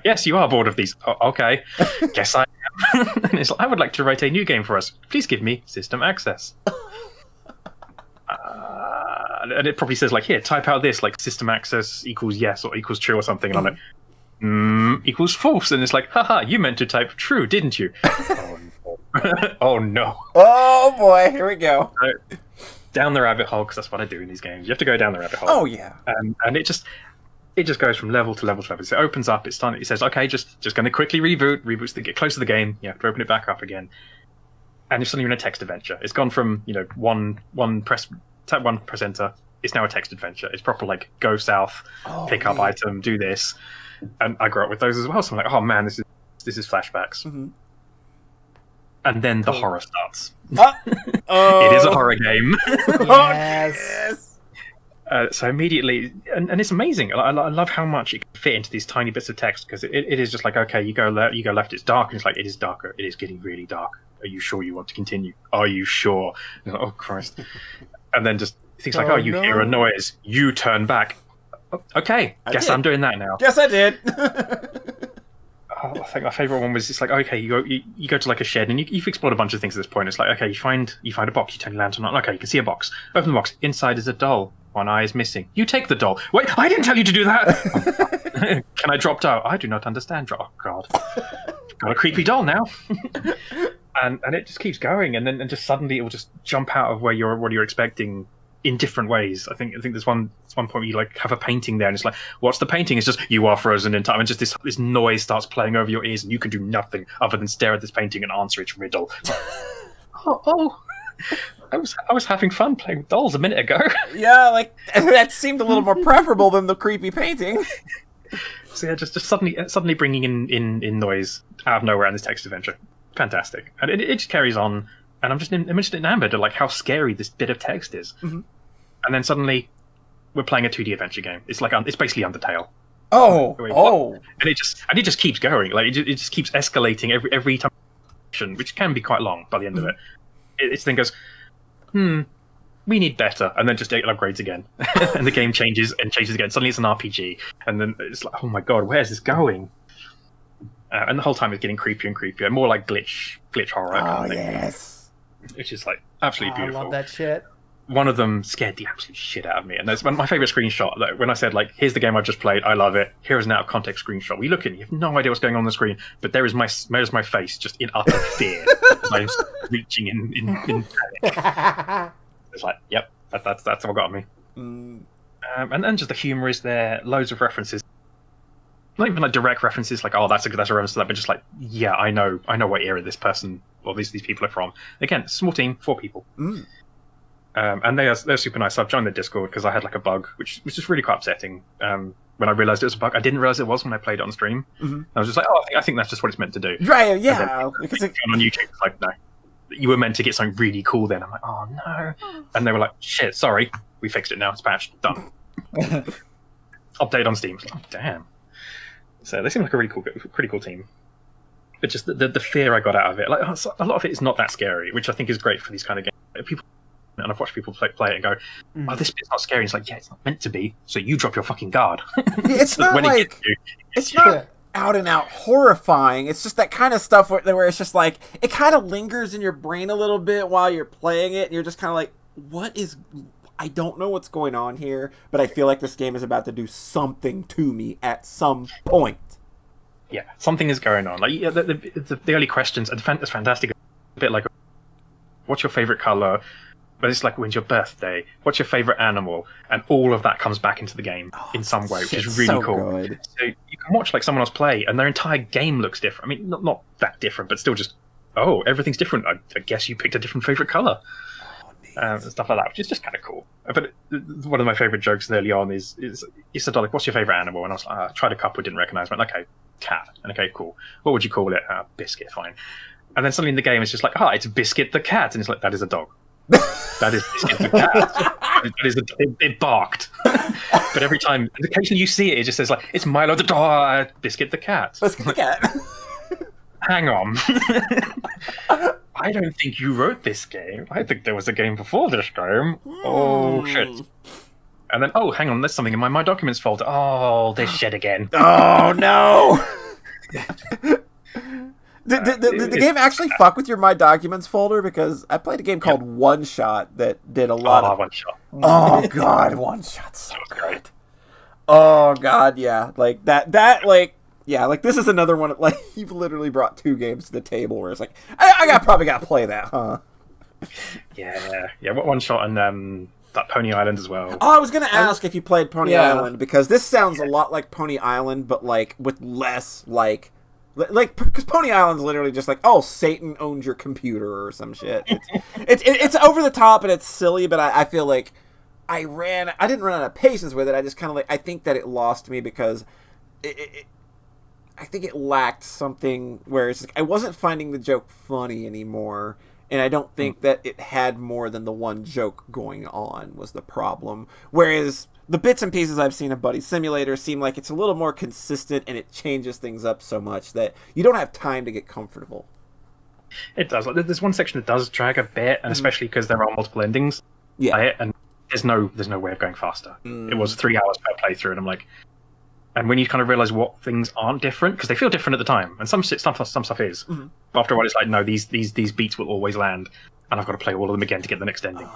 yes, you are bored of these. Oh, okay, guess I am. And it's like, I would like to write a new game for us. Please give me system access. And it probably says like, here, type out this, like system access equals yes or equals true or something. And I'm like, equals false. And it's like, haha, you meant to type true, didn't you? Oh no. Oh no. Oh boy, here we go. Down the rabbit hole, because that's what I do in these games. You have to go down the rabbit hole. Oh yeah. And it just goes from level to level to level. So it opens up, it says, okay, just going to quickly reboots to get close to the game. You have to open it back up again. And you're suddenly in a text adventure. It's gone from, tap one, press enter. It's now a text adventure. It's proper like go south, pick up item, do this. And I grew up with those as well. So I'm like, oh man, this is flashbacks. And then the horror starts. It is a horror game. Yes. So immediately, and it's amazing. I love how much it can fit into these tiny bits of text, because it is just like, okay, you go left, it's dark, and it's like, it is darker. It is getting really dark. Are you sure you want to continue? Are you sure? Like, oh Christ. And then just things like, you hear a noise, you turn back. Okay, guess I'm doing that now. Guess I did. I think my favourite one was, it's like, okay, you go to like a shed, and you've explored a bunch of things at this point. It's like, okay, you find a box, you turn your lantern on. Okay, you can see a box. Open the box. Inside is a doll. One eye is missing. You take the doll. Wait, I didn't tell you to do that. Can I drop down? I do not understand. Oh God, got a creepy doll now. and it just keeps going, and then just suddenly it will just jump out of what you're expecting in different ways. I think there's one point where you like have a painting there, and it's like, what's the painting? It's just you are frozen in time, and just this noise starts playing over your ears, and you can do nothing other than stare at this painting and answer its riddle. oh, I was having fun playing with dolls a minute ago. Yeah, like that seemed a little more preferable than the creepy painting. So yeah, just suddenly bringing in noise out of nowhere in this text adventure, fantastic, and it just carries on. And I'm just enamored of like how scary this bit of text is. Mm-hmm. And then suddenly, we're playing a 2D adventure game. It's like it's basically Undertale. Oh! And it just keeps going. Like it just keeps escalating every time, which can be quite long by the end of it. It then goes, we need better, and then just it upgrades again, and the game changes again. Suddenly it's an RPG, and then it's like, oh my god, where's this going? And the whole time it's getting creepier and creepier, more like glitch horror kind of thing. Yes. Which is like absolutely beautiful. I love that shit. One of them scared the absolute shit out of me, and that's my favorite screenshot. Like, when I said, like, here's the game I've just played, I love it. Here is an out of context screenshot. We look at it, you have no idea what's going on the screen, but there's my face just in utter fear. I'm reaching in panic. It's like, yep, that's what got me. And then just the humor is there, loads of references. Not even like direct references, like, oh, that's a reference to that, but just like, yeah, I know what era this person or these people are from. Again, small team, 4 people. And they're super nice. I've joined the Discord because I had like a bug, which was just really quite upsetting. When I realized it was a bug, I didn't realize it was when I played it on stream. I was just like, oh, I think that's just what it's meant to do. Right? Yeah. Because on YouTube, it's like, no, you were meant to get something really cool. Then I'm like, oh no, and they were like, shit, sorry, we fixed it now. It's patched, done. Update on Steam. Oh, damn. So they seem like a really pretty cool team. But just the fear I got out of it, like a lot of it is not that scary, which I think is great for these kind of games. People, and I've watched people play it and go, "Oh, this bit's not scary." And it's like, yeah, it's not meant to be. So you drop your fucking guard. It's not like it's not out and out horrifying. It's just that kind of stuff where it's just like it kind of lingers in your brain a little bit while you're playing it, and you're just kind of like, "What is?" I don't know what's going on here, but I feel like this game is about to do something to me at some point. Yeah, something is going on. Like, yeah, the early questions are fantastic. A bit like, what's your favorite color? But it's like, when's your birthday? What's your favorite animal? And all of that comes back into the game in some way, which is really so cool. Good. So you can watch like someone else play, and their entire game looks different. I mean, not that different, but still just, oh, everything's different. I guess you picked a different favorite color. Stuff like that, which is just kind of cool. But one of my favorite jokes early on is said, like, what's your favorite animal? And I was like, I tried a couple, didn't recognize. I went, okay, cat. And okay, cool. What would you call it? Biscuit, fine. And then suddenly in the game, it's just like, it's Biscuit the cat. And it's like, that is a dog. That is Biscuit the cat. It barked. But every time, occasionally you see it, it just says, like, it's Milo the dog, Biscuit the cat. Biscuit the cat. Hang on. I don't think you wrote this game. I think there was a game before this game. Oh, shit. And then, hang on, there's something in my documents folder. Oh, there's shit again. Oh, no! Did the game actually fuck with your My Documents folder? Because I played a game called One Shot that did a lot of... One Shot. Oh, God, One Shot's so good. Oh, God, yeah. Like, that like... Yeah, like, this is another one, like, you've literally brought 2 games to the table where it's like, I probably got to play that, huh? Yeah, One Shot and that Pony Island as well. Oh, I was going to ask if you played Pony Island, because this sounds a lot like Pony Island, but, like, with less, like, because Pony Island's literally just like, oh, Satan owns your computer or some shit. It's over the top and it's silly, but I feel like I didn't run out of patience with it. I just kind of, like, I think that it lost me because I think it lacked something where it's like I wasn't finding the joke funny anymore, and I don't think that it had more than the one joke going on was the problem. Whereas the bits and pieces I've seen of Buddy Simulator seem like it's a little more consistent, and it changes things up so much that you don't have time to get comfortable. It does. Like, there's one section that does drag a bit, and especially because there are multiple endings. Yeah, and there's no way of going faster. It was 3 hours per playthrough, and I'm like. And when you kind of realize what things aren't different, because they feel different at the time, and some stuff is, but after a while it's like, no, these beats will always land, and I've got to play all of them again to get the next ending.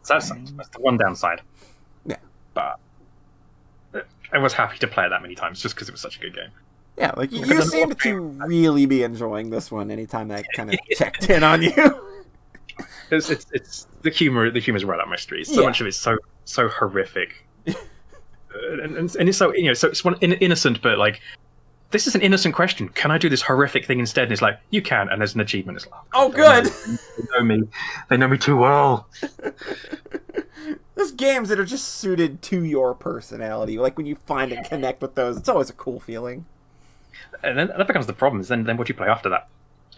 So that's the one downside. Yeah, but I was happy to play it that many times just because it was such a good game. Yeah, like you seem to really be enjoying this one. Anytime I kind of checked in on you. It's the humor. The humor's right up my street. So much of it's so horrific, and it's so so it's one innocent, but like this is an innocent question. Can I do this horrific thing instead? And it's like you can, and there's an achievement. It's like good. They know me. They know me too well. There's games that are just suited to your personality. Like when you find and connect with those, it's always a cool feeling. And then that becomes the problem. Is then what do you play after that?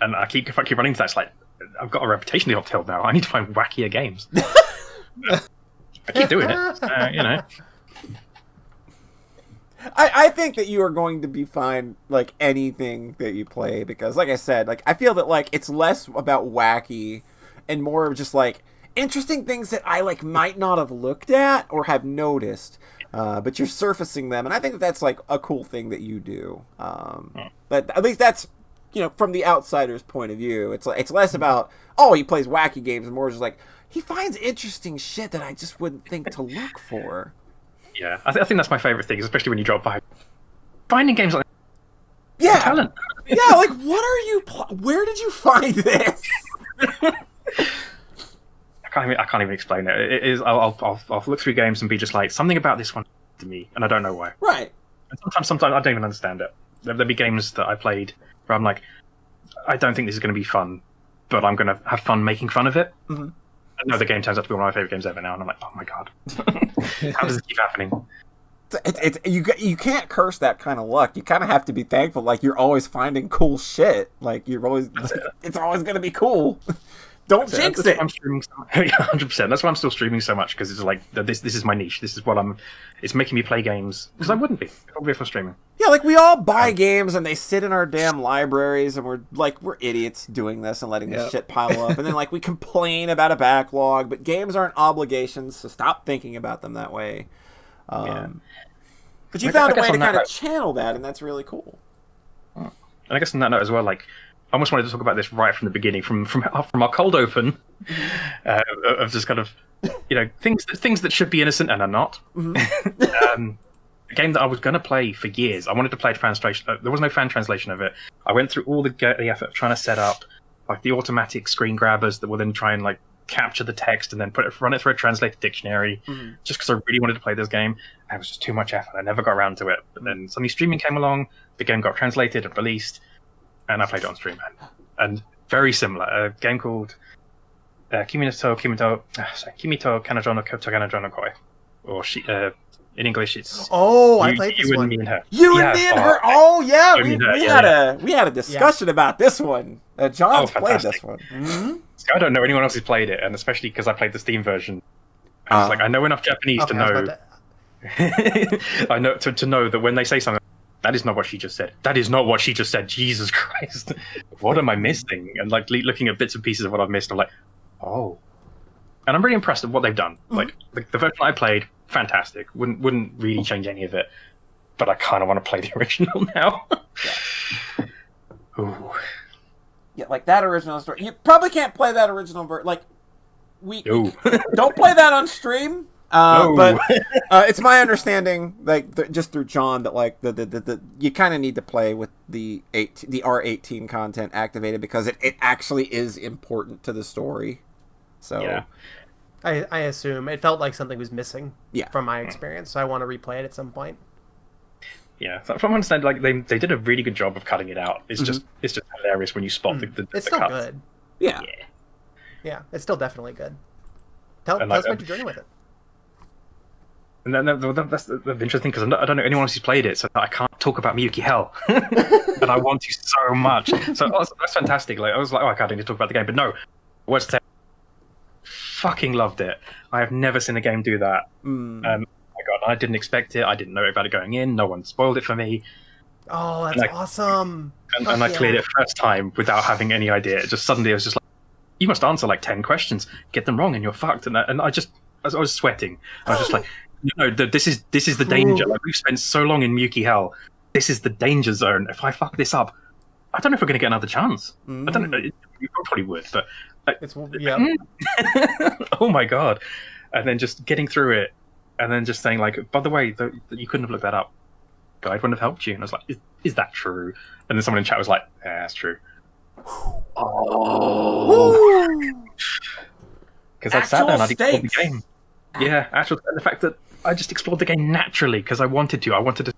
And if I keep running into that, it's like I've got a reputation to uphold now. I need to find wackier games. I keep doing it, I think that you are going to be fine, like anything that you play, because, like I said, like I feel that like it's less about wacky and more of just like interesting things that I like might not have looked at or have noticed, but you're surfacing them, and I think that that's like a cool thing that you do. But at least that's from the outsider's point of view. It's less about he plays wacky games and more just like he finds interesting shit that I just wouldn't think to look for. Yeah, I think that's my favorite thing, especially when you drop by finding games like talent. Yeah, like what are you? Where did you find this? I can't even explain it. It is. I'll look through games and be just like something about this one to me, and I don't know why. Right. And sometimes I don't even understand it. There'll be games that I played where I'm like, I don't think this is going to be fun, but I'm going to have fun making fun of it. Mm-hmm. And no, the game turns out to be one of my favorite games ever now, and I'm like, oh my god, how does this keep happening? You can't curse that kind of luck. You kind of have to be thankful. Like you're always finding cool shit. Like you're always, it's always going to be cool. Don't jinx it. I'm streaming 100%. That's why I'm still streaming so much, because it's like this is my niche. This is what it's making me play games, because I wouldn't be if I'm streaming. Yeah, like we all buy games and they sit in our damn libraries, and we're idiots doing this and letting this shit pile up, and then like we complain about a backlog. But games aren't obligations, so stop thinking about them that way. But you found a way to kind of channel that, and that's really cool. And I guess on that note as well, like, I almost wanted to talk about this right from the beginning, from our cold open, of just kind of, things that should be innocent and are not. Mm-hmm. A game that I was going to play for years. I wanted to play a translation. There was no fan translation of it. I went through all the effort of trying to set up like the automatic screen grabbers that will then try and like capture the text and then run it through a translated dictionary, just because I really wanted to play this game. And it was just too much effort. I never got around to it. But then suddenly streaming came along. The game got translated and released. And I played it on stream, and very similar. A game called Kimito Kanajo no Kanajo no Koi, or in English it's I played this one. You and me and her. Oh yeah, we had a discussion about this one. John's played this one. Mm-hmm. I don't know anyone else who's played it, and especially because I played the Steam version. I was like, I know enough Japanese to know. I know to know that when they say something, that is not what she just said. That is not what she just said. Jesus Christ. What am I missing? And like looking at bits and pieces of what I've missed, I'm like, oh. And I'm really impressed at what they've done. Mm-hmm. Like the version I played, fantastic. Wouldn't really change any of it. But I kind of want to play the original now. Ooh. Yeah, like that original story. You probably can't play that original version. Like, don't play that on stream. But it's my understanding, like just through John, that like the you kind of need to play with the R18 content activated, because it actually is important to the story. So yeah. I assume it felt like something was missing. Yeah. From my experience, so I want to replay it at some point. Yeah, so from my understanding, like they did a really good job of cutting it out. It's just hilarious when you spot the It's still cuts. good. Yeah, it's still definitely good. Tell us what you're doing with it. And then that's the interesting, because I don't know anyone else who's played it, so I can't talk about Miyuki Hell, and I want to so much. So that's fantastic. Like I was like, I don't need to talk about the game, but no, what's that? Fucking loved it. I have never seen a game do that. My God, I didn't expect it. I didn't know about it going in. No one spoiled it for me. Oh, that's awesome! And I cleared it first time without having any idea. Just suddenly, I was just like, you must answer like 10 questions, get them wrong, and you're fucked. And I was sweating. I was just like. No, this is the danger. Like we've spent so long in Miyuki Hell. This is the danger zone. If I fuck this up, I don't know if we're going to get another chance. I don't know. You probably would, but oh my God! And then just getting through it, and then just saying like, by the way, you couldn't have looked that up. guide wouldn't have helped you. And I was like, is that true? And then someone in chat was like, yeah, that's true. Oh. Because I sat there and I explored the game. Yeah, the fact that I just explored the game naturally because I wanted to.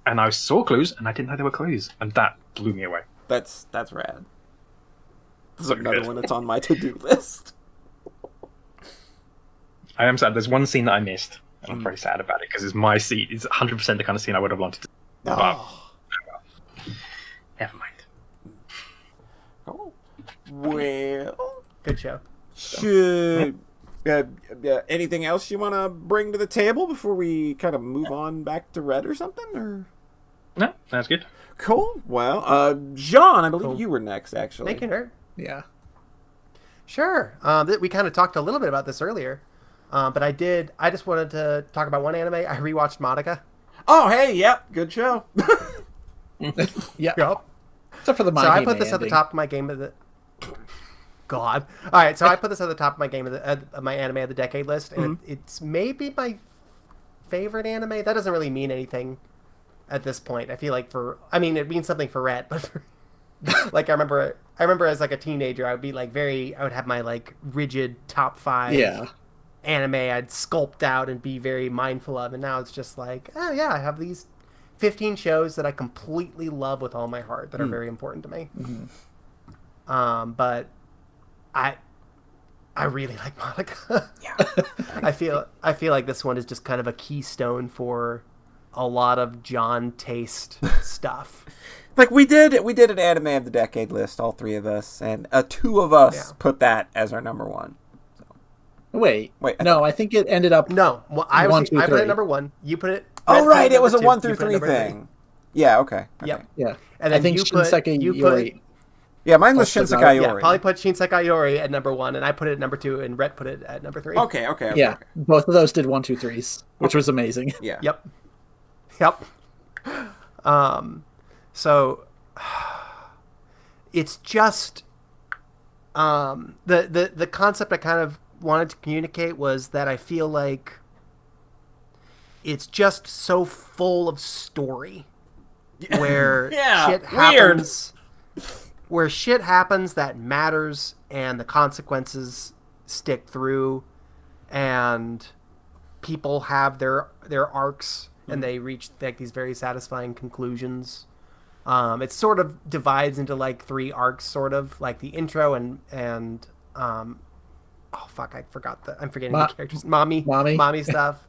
And I saw clues, and I didn't know there were clues, and that blew me away. That's rad. This is another one that's on my to-do list. I am sad. There's one scene that I missed, and I'm very sad about it because it's my scene. It's 100% the kind of scene I would have wanted to. But, never mind. Oh, well, Good show. Should anything else you want to bring to the table before we kind of move on back to Red or something? Or No, that's good. cool. Well, John, I believe you were next, actually. Thank you, Nert. Yeah. Sure. We kind of talked a little bit about this earlier, but I just wanted to talk about one anime. I rewatched Madoka. Oh, hey, yep, good show. Yeah. Yep. Except for the So I put this at the top of my game of the. God. All right, so I put this at the top of my game of my anime of the decade list, and it's maybe my favorite anime. That doesn't really mean anything at this point. I feel like it means something for Rhett, but like I remember as like a teenager, I would have my like rigid top 5 anime I'd sculpt out and be very mindful of, and now it's just like, oh yeah, I have these 15 shows that I completely love with all my heart that are very important to me. But I really like Madoka. Yeah. I feel like this one is just kind of a keystone for a lot of John taste stuff. Like we did an anime of the decade list, all 3 of us, and 2 of us put that as our number 1. So. Wait. No, I think it ended up. No, well, I put it at number 1. You put it. Oh right, it was a 2, 1 through 3 thing. Yeah. Okay. Yep. Yeah. And then I think Shinsekai Yori. Yeah, mine was Shinsekai Yori. Yeah, probably put Shinsekai Yori at number 1, and I put it at number 2, and Rhett put it at number 3. Okay. Yeah, both of those did 1, 2, 3s, which was amazing. Yeah. Yep. So it's just the concept I kind of wanted to communicate was that I feel like it's just so full of story where shit happens. Where shit happens that matters and the consequences stick through and people have their arcs and they reach like these very satisfying conclusions. It sort of divides into like 3 arcs, sort of like the intro and oh fuck, I'm forgetting the characters. Mommy stuff,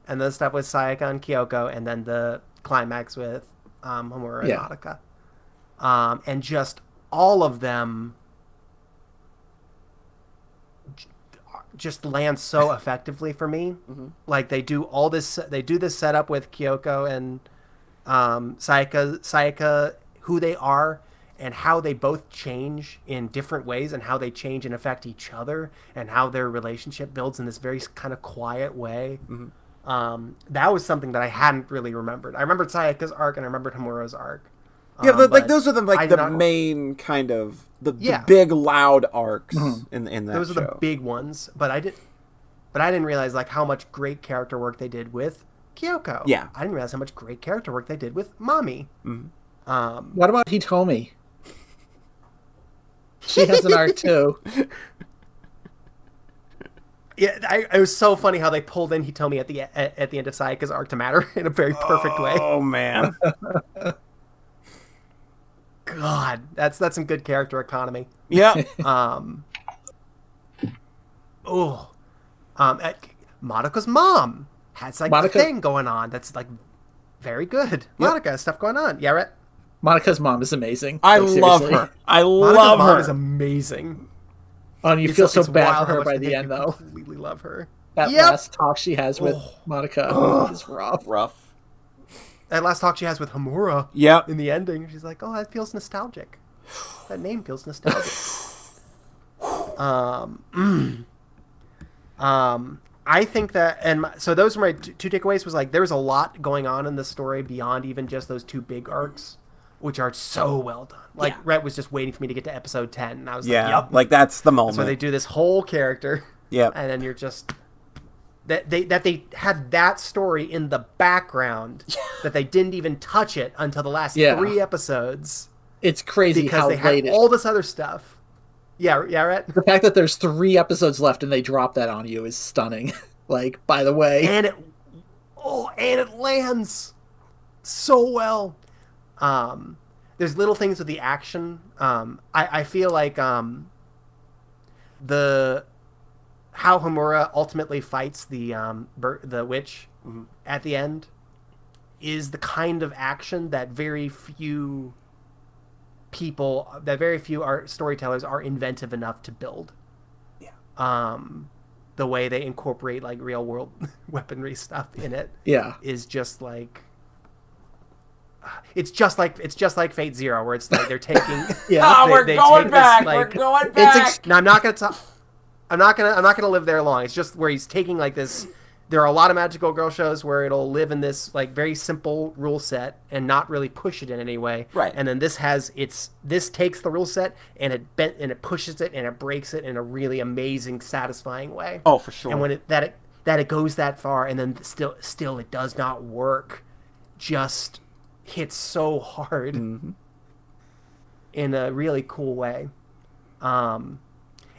and then stuff with Sayaka and Kyoko, and then the climax with Homura and Madoka. And just all of them just land so effectively for me. Like they do this setup with Kyoko and Sayaka, who they are and how they both change in different ways and how they change and affect each other and how their relationship builds in this very kind of quiet way. That was something that I hadn't really remembered. I remembered Sayaka's arc and I remembered Homura's arc. Yeah, like those are the main kind of the big loud arcs in that those are the big ones, but I didn't realize like how much great character work they did with Kyoko. Yeah, I didn't realize how much great character work they did with Mami. What about Hitomi? She has an arc too. Yeah, it was so funny how they pulled in Hitomi at the end of Sayaka's arc to matter in a very perfect way. Oh man. God, that's some good character economy. Yeah. Madoka's mom has like a thing going on that's like very good. Madoka has stuff going on. Yeah, right. Monika's mom is amazing. I love her. Monika's mom is amazing. Oh, and you feel so bad for her by the end, though. Completely love her. That last talk she has with Monika is rough. That last talk she has with Homura. Yep. In the ending, she's like, "Oh, that feels nostalgic. That name feels nostalgic." I think that, and so those were my 2 takeaways. Was like there was a lot going on in the story beyond even just those 2 big arcs, which are so well done. Like Rhett was just waiting for me to get to episode 10, and I was like, "Yep." Like that's the moment. So they do this whole character. Yep. And then you're just, that they had that story in the background, that they didn't even touch it until the last 3 episodes. It's crazy because how they had late all this other stuff. Yeah, right. The fact that there's 3 episodes left and they drop that on you is stunning. Like, by the way, and it lands so well. There's little things with the action. I feel like how Homura ultimately fights the witch at the end is the kind of action that very few storytellers are inventive enough to build. Yeah. The way they incorporate like real world weaponry stuff in it. Yeah. Is just like. It's just like Fate Zero, where it's like they're taking. We're going back. No, I'm not gonna live there long. It's just where he's taking like this. There are a lot of magical girl shows where it'll live in this like very simple rule set and not really push it in any way. Right. And then this takes the rule set and it pushes it and it breaks it in a really amazing, satisfying way. Oh, for sure. And when it goes that far and then still it does not work, just hits so hard in a really cool way. So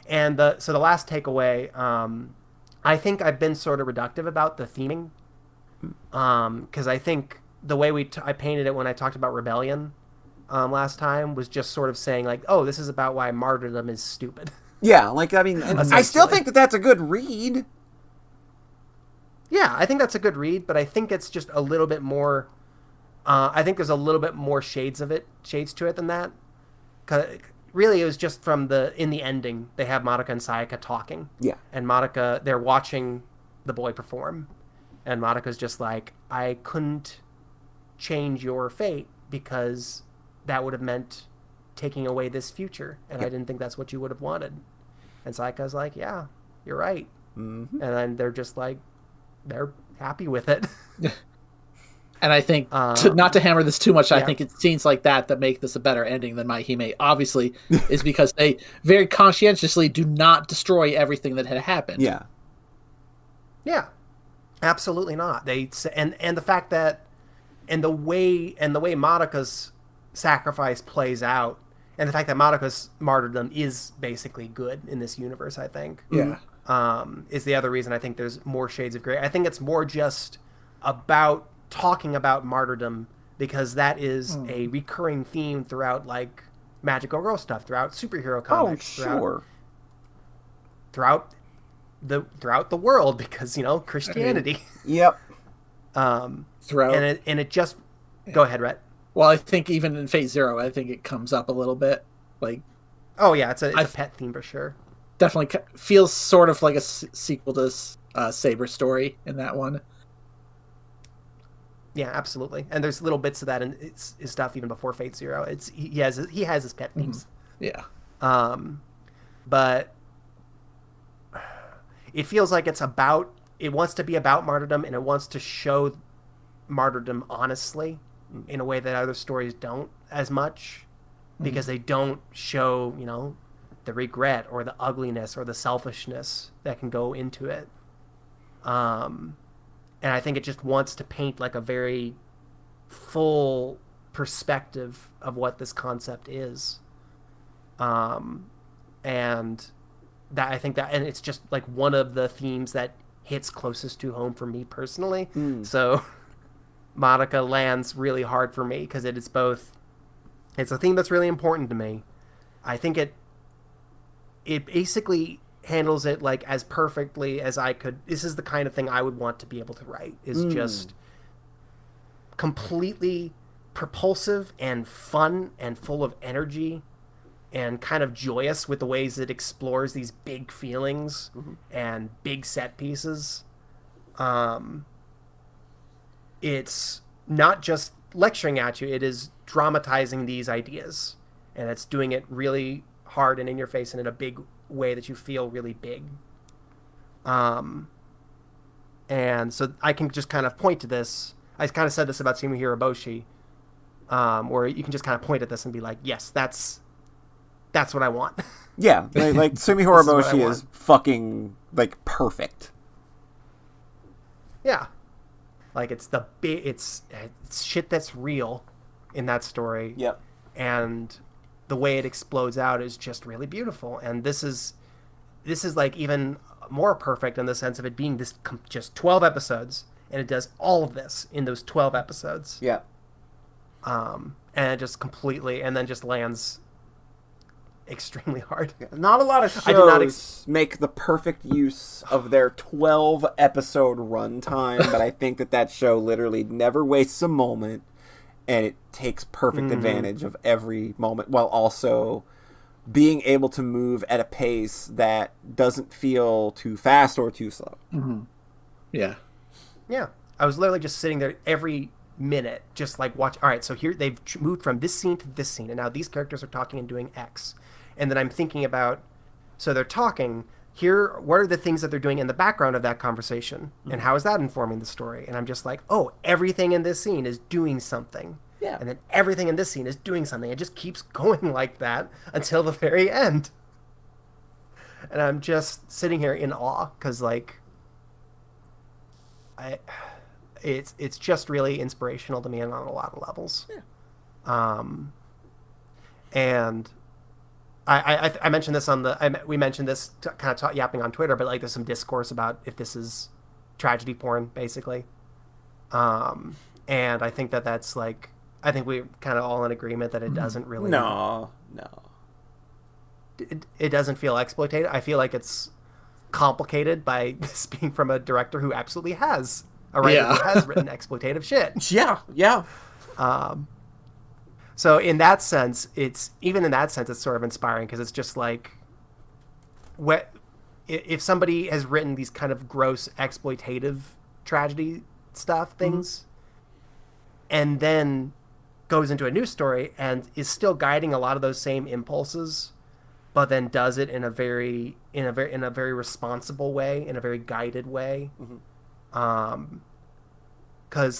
the last takeaway, I think I've been sort of reductive about the theming, because I think the way I painted it when I talked about Rebellion last time was just sort of saying like, oh, this is about why martyrdom is stupid. Yeah, like, I mean, I still think that that's a good read. Yeah, I think that's a good read, but I think it's just a little bit more. I think there's a little bit more shades to it than that. 'Cause really, it was just in the ending, they have Madoka and Sayaka talking. Yeah. And Madoka, they're watching the boy perform. And Madoka's just like, I couldn't change your fate because that would have meant taking away this future. And I didn't think that's what you would have wanted. And Sayaka's like, yeah, you're right. Mm-hmm. And then they're just like, they're happy with it. And I think, not to hammer this too much, I think it's scenes like that make this a better ending than My Hime, obviously, is because they very conscientiously do not destroy everything that had happened. Yeah. Yeah. Absolutely not. And the fact that and the way Madoka's sacrifice plays out, and the fact that Madoka's martyrdom is basically good in this universe, I think. Yeah. Is the other reason I think there's more shades of gray. I think it's more just about talking about martyrdom because that is a recurring theme throughout like magical girl stuff, throughout superhero comics, throughout the world, because Christianity. Yep. Throughout and it just go ahead, Rhett. Well, I think even in Fate Zero, I think it comes up a little bit. Like, oh yeah, it's a pet theme for sure. Definitely feels sort of like a sequel to Saber story in that one. Yeah, absolutely. And there's little bits of that in his stuff even before Fate Zero. He has his pet themes. Yeah. But it feels like it wants to be about martyrdom, and it wants to show martyrdom honestly in a way that other stories don't as much, because they don't show, the regret or the ugliness or the selfishness that can go into it. And I think it just wants to paint like a very full perspective of what this concept is. And it's just like one of the themes that hits closest to home for me personally. So Madoka lands really hard for me because it's a theme that's really important to me. I think it basically handles it like as perfectly as I could. This is the kind of thing I would want to be able to write, is just completely propulsive and fun and full of energy and kind of joyous with the ways it explores these big feelings and big set pieces. It's not just lecturing at you, it is dramatizing these ideas, and it's doing it really hard and in your face and in a big way that you feel really big. And so I can just kind of point to this. I kind of said this about Sumo Hiraboshi, where you can just kind of point at this and be like, yes, that's what I want. Yeah, like Sumo Hiraboshi is fucking like perfect. Yeah. Like, it's it's shit that's real in that story. Yep. And the way it explodes out is just really beautiful. And this is like even more perfect in the sense of it being just 12 episodes, and it does all of this in those 12 episodes. Yeah. And it just completely, and then just lands extremely hard. Not a lot of shows make the perfect use of their 12 episode runtime, but I think that show literally never wastes a moment, and it takes perfect advantage of every moment while also being able to move at a pace that doesn't feel too fast or too slow. Mm-hmm. Yeah. Yeah. I was literally just sitting there every minute, just like watch. All right, so here they've moved from this scene to this scene, and now these characters are talking and doing X. And then I'm thinking about, so they're talking here, what are the things that they're doing in the background of that conversation, and how is that informing the story? And I'm just like, oh, everything in this scene is doing something. Yeah. And then everything in this scene is doing something. It just keeps going like that until the very end. And I'm just sitting here in awe, because like, it's just really inspirational to me on a lot of levels. Yeah. And I mentioned this we mentioned this kind of yapping on Twitter, but like there's some discourse about if this is tragedy porn, basically. And I think that's like, I think we're kind of all in agreement that it doesn't really. No. It doesn't feel exploitative. I feel like it's complicated by this being from a director who absolutely has a writer who has written exploitative shit. Yeah. So in that sense, it's sort of inspiring, because it's just like, if somebody has written these kind of gross exploitative tragedy things, and then goes into a new story and is still guiding a lot of those same impulses, but then does it in a very responsible way, in a very guided way. Because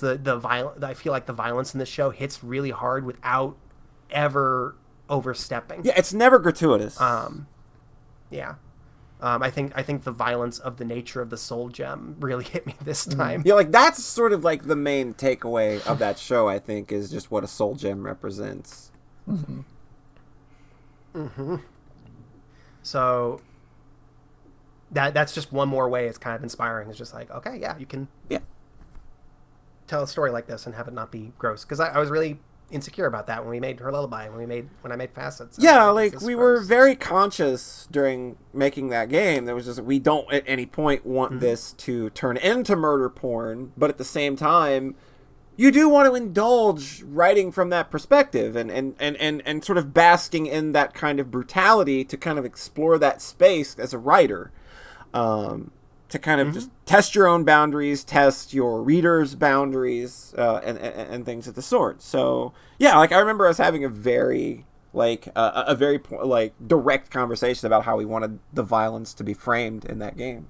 I feel like the violence in this show hits really hard without ever overstepping. Yeah, it's never gratuitous. Yeah. I think the violence of the nature of the Soul Gem really hit me this time. Yeah, like that's sort of like the main takeaway of that show, I think, is just what a Soul Gem represents. So that's just one more way it's kind of inspiring. It's just like, okay, yeah, you can tell a story like this and have it not be gross. Because I was really insecure about that when we made Her Lullaby, when I made Facets. Yeah, like we were very conscious during making that game. There was just, we don't at any point want this to turn into murder porn, but at the same time, you do want to indulge writing from that perspective and sort of basking in that kind of brutality to kind of explore that space as a writer. To kind of just test your own boundaries, test your readers' boundaries, and things of the sort. So yeah, like I remember us having a very direct conversation about how we wanted the violence to be framed in that game.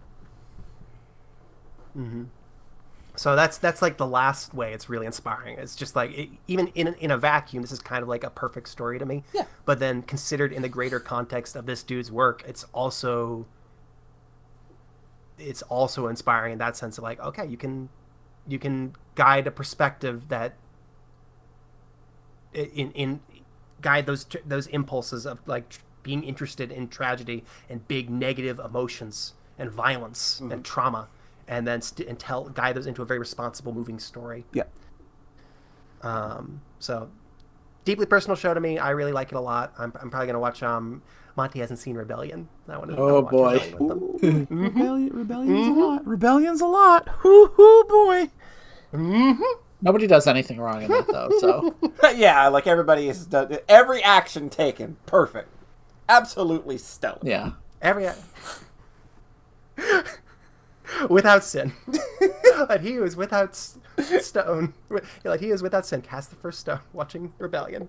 So that's like the last way it's really inspiring. It's just like even in a vacuum, this is kind of like a perfect story to me. Yeah. But then considered in the greater context of this dude's work, it's also inspiring in that sense of like, okay, you can guide a perspective that guide those impulses of like being interested in tragedy and big negative emotions and violence and trauma, and then guide those into a very responsible moving story. Yeah. So deeply personal show to me. I really like it a lot. I'm probably gonna watch Monty hasn't seen Rebellion. Oh boy. Rebellion's a lot. Rebellion's a lot. Hoo boy. Nobody does anything wrong in that though, so. Yeah, like everybody has done every action taken. Perfect. Absolutely stellar. Yeah. Without sin. Like he was without stone. Like he is without sin. Cast the first stone. Watching Rebellion.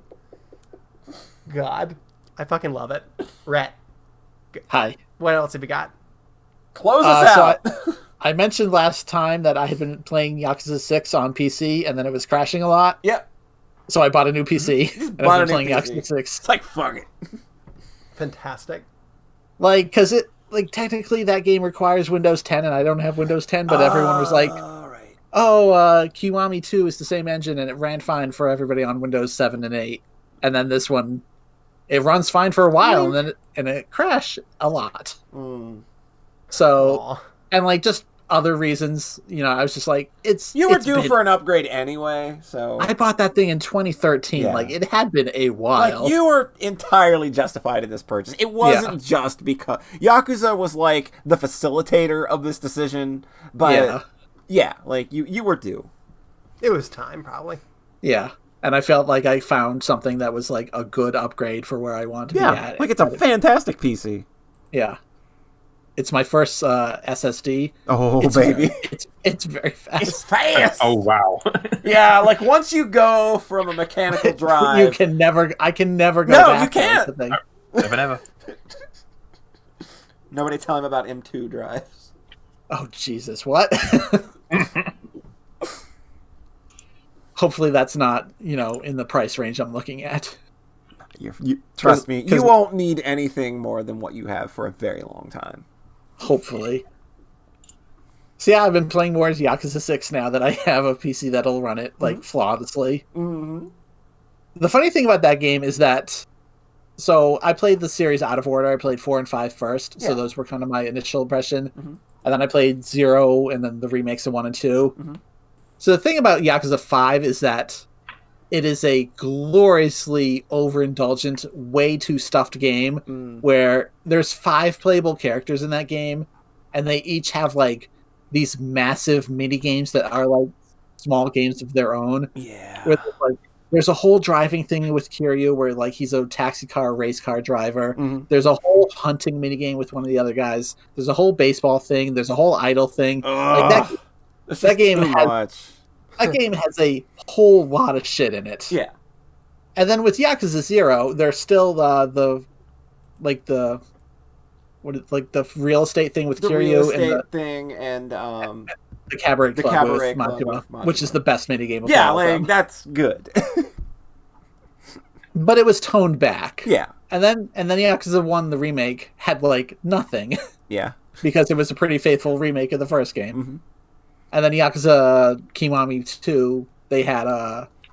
God. I fucking love it. Rhett. Hi. What else have we got? Close us out. So I mentioned last time that I had been playing Yakuza 6 on PC and then it was crashing a lot. Yep. So I bought a new PC. And I've been playing Yakuza 6. It's like, fuck it. Fantastic. Like, because technically that game requires Windows 10 and I don't have Windows 10, but everyone was like, Right. Kiwami 2 is the same engine and it ran fine for everybody on Windows 7 and 8. And then this one, it runs fine for a while and then it crashed a lot. So, Aw. and like just other reasons, I was just like, You were due for an upgrade anyway, so... I bought that thing in 2013. Yeah. Like, it had been a while. Like, you were entirely justified in this purchase. It wasn't just because... Yakuza was, like, the facilitator of this decision, but... Yeah, like, you were due. It was time, probably. Yeah. And I felt like I found something that was, like, a good upgrade for where I wanted to be at. Like, it's a fantastic PC. Yeah. It's my first SSD. Oh, it's baby. It's very fast. It's fast! Oh, wow. Yeah, like, once you go from a mechanical drive... I can never go back. No, you can't! Never. Nobody tell him about M2 drives. Oh, Jesus, what? Hopefully that's not, in the price range I'm looking at. Trust me, you won't need anything more than what you have for a very long time. Hopefully. So yeah, I've been playing more as Yakuza 6 now that I have a PC that'll run it, like, flawlessly. Mm-hmm. The funny thing about that game is that... So, I played the series out of order. I played 4 and 5 first, so those were kind of my initial impression. Mm-hmm. And then I played 0, and then the remakes of 1 and 2. Mm-hmm. So the thing about Yakuza 5 is that it is a gloriously overindulgent, way too stuffed game where there's 5 playable characters in that game, and they each have, like, these massive mini games that are, like, small games of their own. Yeah. Where, like, there's a whole driving thing with Kiryu where, like, he's a taxi car, race car driver. Mm-hmm. There's a whole hunting minigame with one of the other guys. There's a whole baseball thing. There's a whole idol thing. Like, that game has a whole lot of shit in it. Yeah. And then with Yakuza 0, there's still the real estate thing with the Kiryu real estate and the thing and the cabaret club with Majima, which is the best minigame of all of them. That's good. But it was toned back. Yeah. And then Yakuza 1, the remake, had, like, nothing. Yeah. Because it was a pretty faithful remake of the first game. Mm-hmm. And then Yakuza Kiwami 2, they had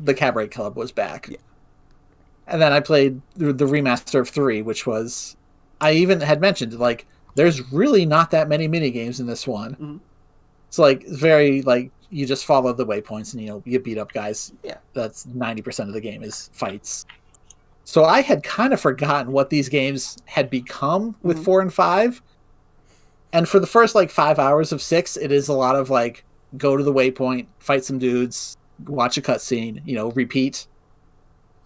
the Cabaret Club was back. Yeah. And then I played the remaster of 3, which was... I even had mentioned, like, there's really not that many minigames in this one. Mm-hmm. It's, like, very, like, you just follow the waypoints and, you beat up guys. Yeah. That's 90% of the game is fights. So I had kind of forgotten what these games had become with 4 and 5. And for the first, like, 5 hours of 6, it is a lot of, like, go to the waypoint, fight some dudes, watch a cutscene, repeat.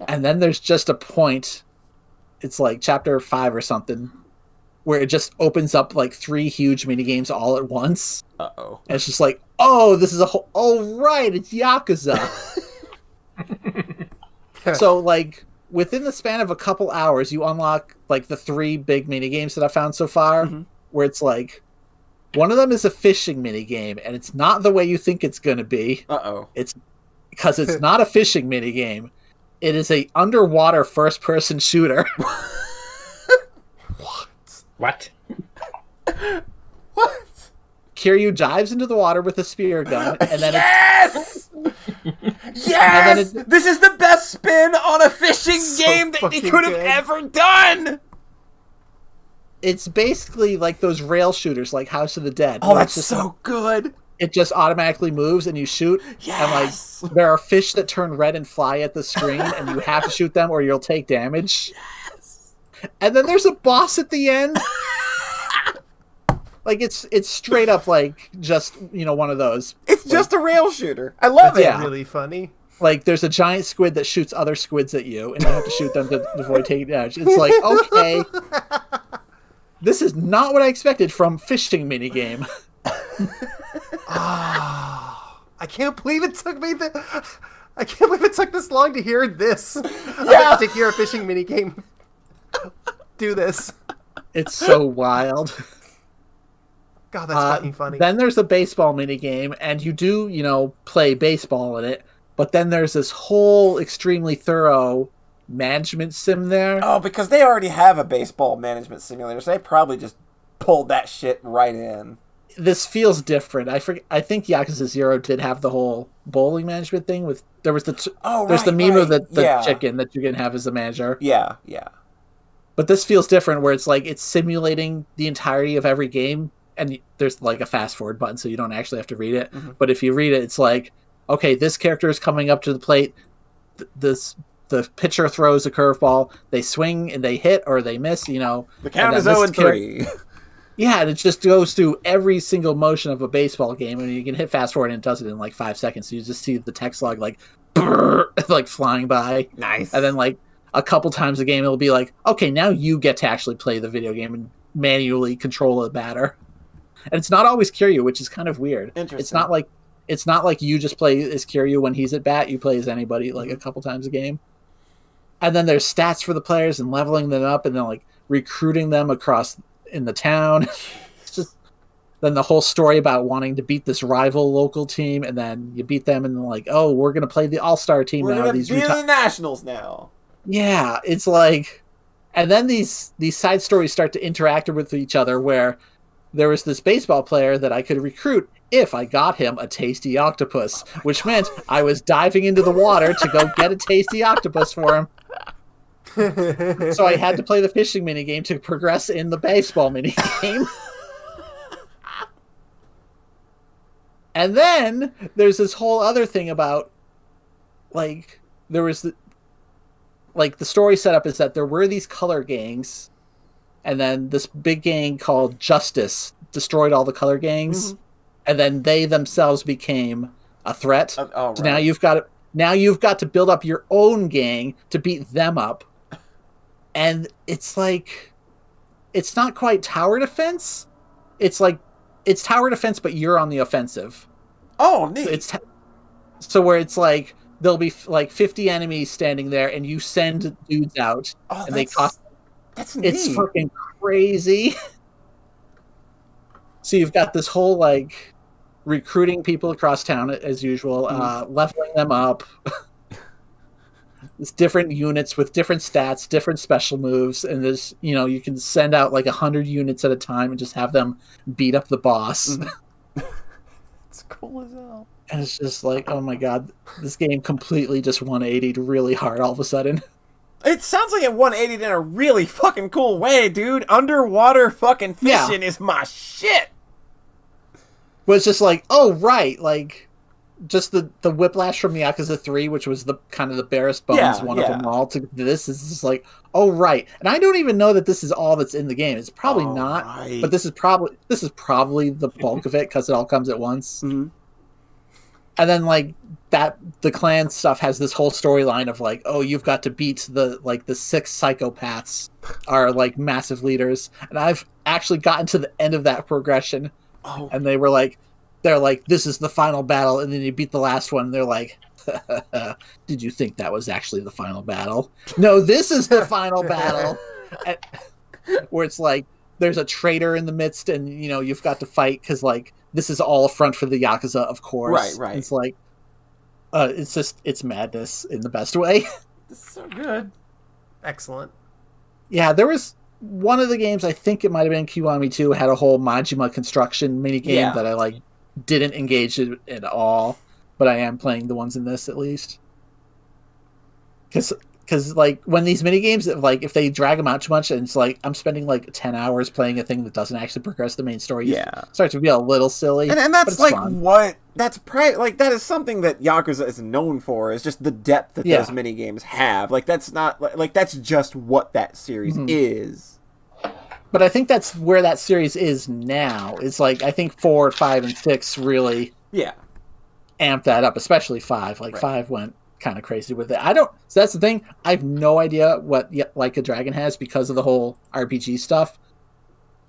And then there's just a point, it's like chapter 5 or something, where it just opens up, like, 3 huge minigames all at once. Uh-oh. And it's just like, oh, this is a whole... Oh, right, it's Yakuza. So, like, within the span of a couple hours, you unlock, like, the 3 big minigames that I found so far, where it's like, one of them is a fishing minigame, and it's not the way you think it's going to be. Uh-oh. It's because it's not a fishing minigame. It is a underwater first-person shooter. What? What? Kiryu dives into the water with a spear gun, and then yes! Yes! This is the best spin on a fishing game that they could have ever done! It's basically like those rail shooters, like House of the Dead. Oh, that's so good! It just automatically moves and you shoot. Yes! And, like, there are fish that turn red and fly at the screen, and you have to shoot them or you'll take damage. Yes! And then there's a boss at the end. Like, it's straight up, like, just, one of those. It's like, just a rail shooter. I love it. That's really funny. Like, there's a giant squid that shoots other squids at you, and you have to shoot them to avoid taking damage. It's like, okay, this is not what I expected from fishing minigame. I can't believe it took me I can't believe it took this long to hear this. Yeah. To hear a fishing minigame do this. It's so wild. God, that's fucking funny. Then there's a baseball minigame, and you do, play baseball in it, but then there's this whole extremely thorough management sim there. Oh, because they already have a baseball management simulator, so they probably just pulled that shit right in. this feels different. I think Yakuza 0 did have the whole bowling management thing with there's the meme of the chicken that you can have as a manager. Yeah. But this feels different where it's like it's simulating the entirety of every game, and there's like a fast forward button so you don't actually have to read it. Mm-hmm. But if you read it, it's like, okay, this character is coming up to the plate. The pitcher throws a curveball. They swing and they hit or they miss. The count is 0-3. Yeah, and it just goes through every single motion of a baseball game, and you can hit fast forward and it does it in like 5 seconds. So you just see the text log like, like flying by. Nice. And then like a couple times a game, it'll be like, okay, now you get to actually play the video game and manually control a batter. And it's not always Kiryu, which is kind of weird. Interesting. It's not like you just play as Kiryu when he's at bat. You play as anybody like a couple times a game. And then there's stats for the players and leveling them up, and then like recruiting them across in the town. It's just then the whole story about wanting to beat this rival local team, and then you beat them, and then like, oh, we're gonna play the All-Star team we're now. We're gonna be in the Nationals now. Yeah, it's like, and then these side stories start to interact with each other. Where there was this baseball player that I could recruit if I got him a tasty octopus, which meant I was diving into the water to go get a tasty octopus for him. So I had to play the fishing minigame to progress in the baseball minigame. And then there's this whole other thing about, like, there was the story setup is that there were these color gangs, and then this big gang called Justice destroyed all the color gangs, and then they themselves became a threat. Oh, right. So now you've got to build up your own gang to beat them up. And it's like, it's not quite tower defense. It's like, it's tower defense, but you're on the offensive. Oh, neat. So where it's like, there'll be like 50 enemies standing there, and you send dudes out, and they cost. That's neat. It's fucking crazy. So you've got this whole like recruiting people across town as usual, leveling them up. There's different units with different stats, different special moves, and there's you can send out like 100 units at a time and just have them beat up the boss. It's cool as hell. And it's just like, oh my god, this game completely just 180'd really hard all of a sudden. It sounds like it 180'd in a really fucking cool way, dude. Underwater fucking fishing is my shit. But it's just like, oh right, like just the whiplash from Yakuza 3, which was the kind of the barest bones one of them all, to this is just like, oh right. And I don't even know that this is all that's in the game. It's probably not, right. But this is probably the bulk of it because it all comes at once. Mm-hmm. And then like that, the clan stuff has this whole storyline of like, oh, you've got to beat the 6 psychopaths are like massive leaders. And I've actually gotten to the end of that progression. Oh. And they're like, this is the final battle. And then you beat the last one. And they're like, did you think that was actually the final battle? No, this is the final battle. And, where it's like, there's a traitor in the midst, and you've got to fight because like this is all a front for the Yakuza, of course. Right. It's like, it's madness in the best way. This is so good. Excellent. Yeah, there was one of the games, I think it might have been Kiwami 2, had a whole Majima construction minigame that I like didn't engage in at all, but I am playing the ones in this at least. Because like when these minigames, like if they drag them out too much, and it's like I'm spending like 10 hours playing a thing that doesn't actually progress the main story, it starts to be a little silly. And that's like fun. That is something that Yakuza is known for, is just the depth that those minigames have. Like that's not like that's just what that series is. But I think that's where that series is now. It's like I think 4, 5, and 6 really amped that up, especially 5. Like 5 went kind of crazy with it. So that's the thing. I have no idea what Like a Dragon has because of the whole RPG stuff.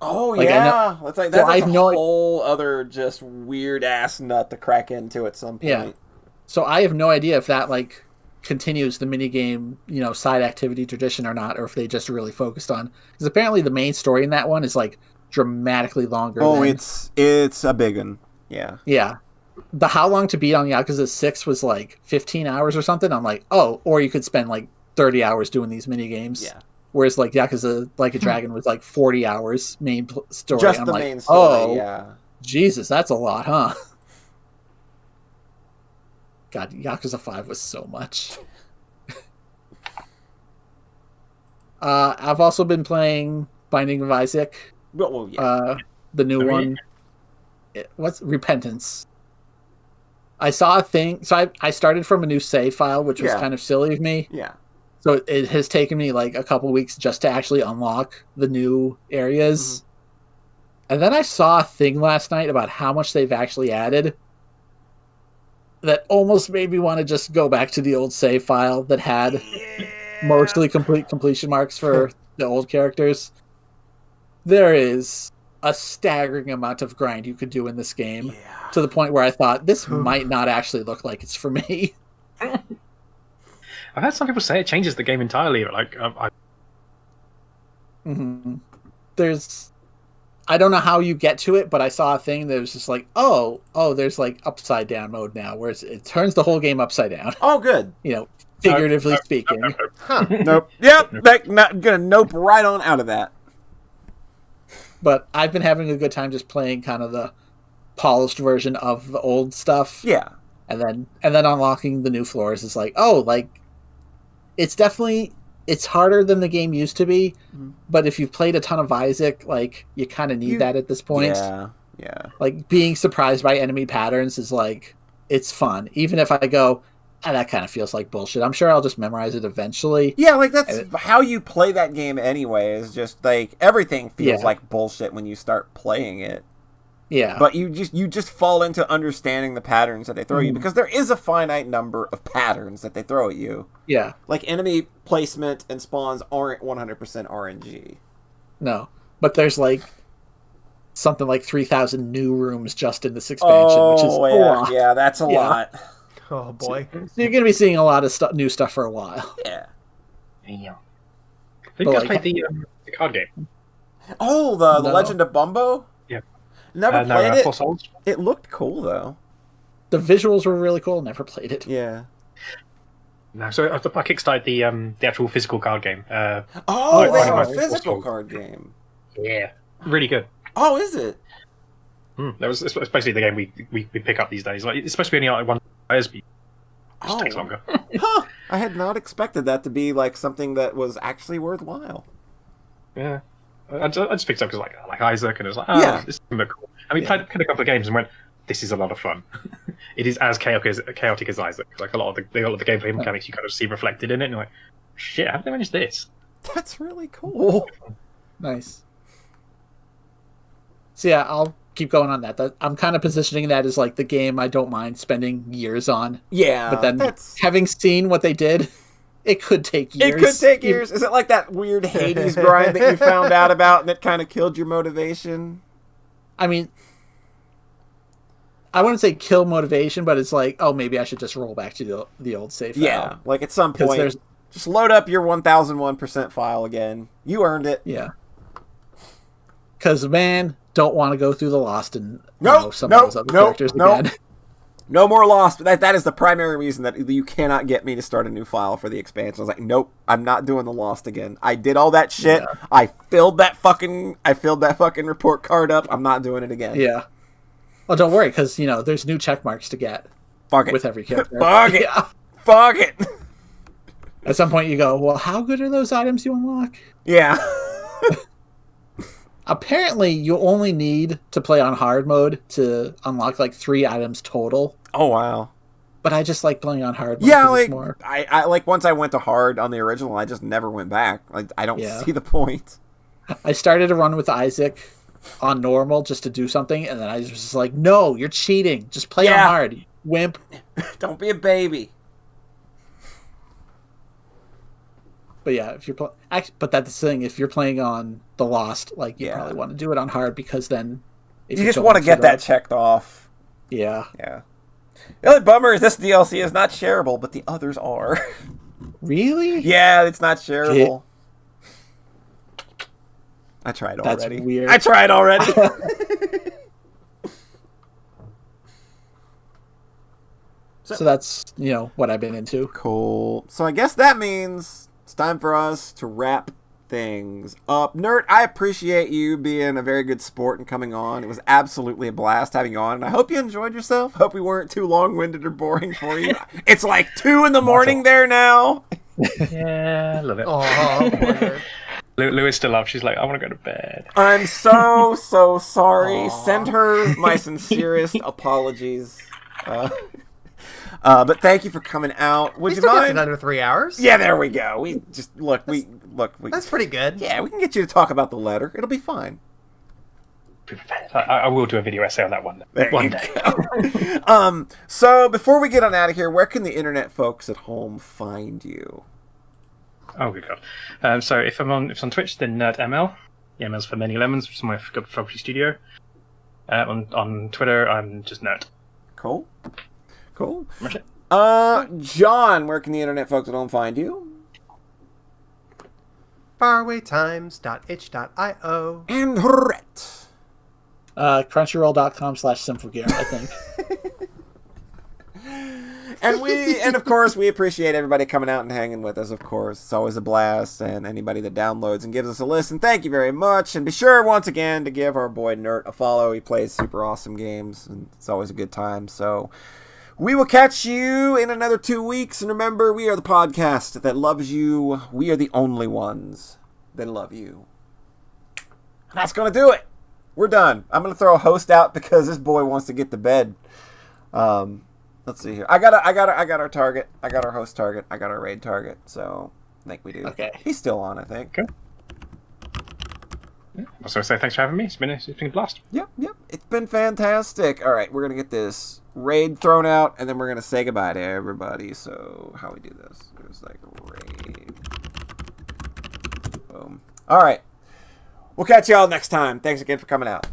Oh like, yeah, that's like that's a whole other just weird ass nut to crack into at some point. Yeah. So I have no idea if that like continues the minigame, side activity tradition or not, or if they just really focused on, because apparently the main story in that one is like dramatically longer. Oh, it's a big one. Yeah. The how long to beat on Yakuza 6 was like 15 hours or something. I'm like, oh, or you could spend like 30 hours doing these mini games. Yeah. Whereas like Yakuza Like a Dragon was like 40 hours main story. Just and the I'm main story, Jesus, that's a lot, huh? God, Yakuza 5 was so much. I've also been playing Binding of Isaac. Well, yeah. The new Sorry? one. What's Repentance? I saw a thing. So I started from a new save file, which was Yeah. kind of silly of me. Yeah. So it has taken me like a couple weeks just to actually unlock the new areas. And then I saw a thing last night about how much they've actually added that almost made me want to just go back to the old save file that had mostly complete completion marks for the old characters. There is a staggering amount of grind you could do in this game to the point where I thought this might not actually look like it's for me. I've had some people say it changes the game entirely. Like, There's, I don't know how you get to it, but I saw a thing that was just like, oh, there's like upside down mode now, where it turns the whole game upside down. Oh, good. You know, figuratively speaking. Nope. Yep. Not gonna nope right on out of that. But I've been having a good time just playing kind of the polished version of the old stuff. Yeah. And then unlocking the new floors is like, oh, like it's definitely, it's harder than the game used to be, but if you've played a ton of Isaac, like you kind of need that at this point. Yeah. Like being surprised by enemy patterns is like, it's fun. Even if I go, that kind of feels like bullshit, I'm sure I'll just memorize it eventually. Yeah, like that's how you play that game anyway, is just like everything feels like bullshit when you start playing it. Yeah. But you just fall into understanding the patterns that they throw you, because there is a finite number of patterns that they throw at you. Yeah. Like enemy placement and spawns aren't 100% RNG. No. But there's like something like 3,000 new rooms just in this expansion, which is a lot. Yeah, that's a lot. Oh boy. So you're going to be seeing a lot of new stuff for a while. Yeah. yeah. I think I played the card game. Oh, the Legend of Bumbo? Yeah. Never played it. Four Souls. It looked cool though. The visuals were really cool. Never played it. Yeah. No, so I kickstarted the actual physical card game. They have a Four physical Souls. card game. Yeah, really good. Oh, is it? It's basically the game we pick up these days. Like, it's supposed to be only like one players, but it just takes longer. Huh. I had not expected that to be like something that was actually worthwhile. Yeah. I just picked it up because I like Isaac, and it was like, this is gonna be cool. I mean, played a couple of games and went, this is a lot of fun. It is as chaotic as Isaac. Like a lot of the gameplay mechanics you kind of see reflected in it, and you're like, shit, how did they manage this? That's really cool. Nice. So yeah, I'll keep going on that. I'm kind of positioning that as like the game I don't mind spending years on. Yeah, but then having seen what they did, it could take years. It could take years. Is it like that weird Hades grind that you found out about and that kind of killed your motivation? I mean, I wouldn't say kill motivation, but it's like, oh, maybe I should just roll back to the old save file. Yeah, like at some point, just load up your 1001% file again. You earned it. Yeah. Because, man, don't want to go through the Lost and some of those other characters again. No more Lost. That is the primary reason that you cannot get me to start a new file for the expansion. I was like, nope, I'm not doing the Lost again. I did all that shit. Yeah. I filled that fucking report card up. I'm not doing it again. Yeah. Well, don't worry, because there's new check marks to get. Fuck it. With every character. Fuck it. Yeah. Fuck it. At some point, you go, well, how good are those items you unlock? Yeah. Apparently, you only need to play on hard mode to unlock like 3 items total. Oh wow! But I just like playing on hard mode. Yeah, like more... I like once I went to hard on the original, I just never went back. Like I don't see the point. I started a run with Isaac on normal just to do something, and then I was just like, "No, you're cheating. Just play on hard, wimp. Don't be a baby." But yeah, if you're but that's the thing. If you're playing on the Lost, like you probably want to do it on hard because then you just want to get that checked off. Yeah. Yeah. The only bummer is this DLC is not shareable, but the others are. Really? Yeah, it's not shareable. I tried already. That's weird. I tried already. So that's what I've been into. Cool. So I guess that means it's time for us to wrap things up. Nert, I appreciate you being a very good sport and coming on. It was absolutely a blast having you on, and I hope you enjoyed yourself. Hope we weren't too long-winded or boring for you. It's like 2 a.m. there now. Yeah, I love it. Oh, Lou is still up. She's like, I want to go to bed. I'm so sorry. Aw. Send her my sincerest apologies. But thank you for coming out. Would we you still kept mind? it under 3 hours. Yeah, there we go. We just look. That's pretty good. Yeah, we can get you to talk about the letter. It'll be fine. I will do a video essay on that one day. So before we get on out of here, where can the internet folks at home find you? Oh, good God. So if it's on Twitch, then NertML. The ML's for Many Lemons, which is my photography studio. On Twitter, I'm just Nert. Cool. That's it. John, where can the internet folks at home find you? Farawaytimes.itch.io. And Rhett. Crunchyroll.com/Symphogear, I think. And of course, we appreciate everybody coming out and hanging with us, of course. It's always a blast, and anybody that downloads and gives us a listen, thank you very much. And be sure, once again, to give our boy Nert a follow. He plays super awesome games, and it's always a good time. So we will catch you in another 2 weeks. And remember, we are the podcast that loves you. We are the only ones that love you. And that's going to do it. We're done. I'm going to throw a host out because this boy wants to get to bed. Let's see here. I got our target. I got our host target. I got our raid target. So I think we do. Okay. He's still on, I think. Cool. Yeah. Also, say thanks for having me. It's been a blast. Yep. It's been fantastic. All right, we're gonna get this raid thrown out, and then we're gonna say goodbye to everybody. So how we do this? There's like raid. Boom. All right. We'll catch y'all next time. Thanks again for coming out.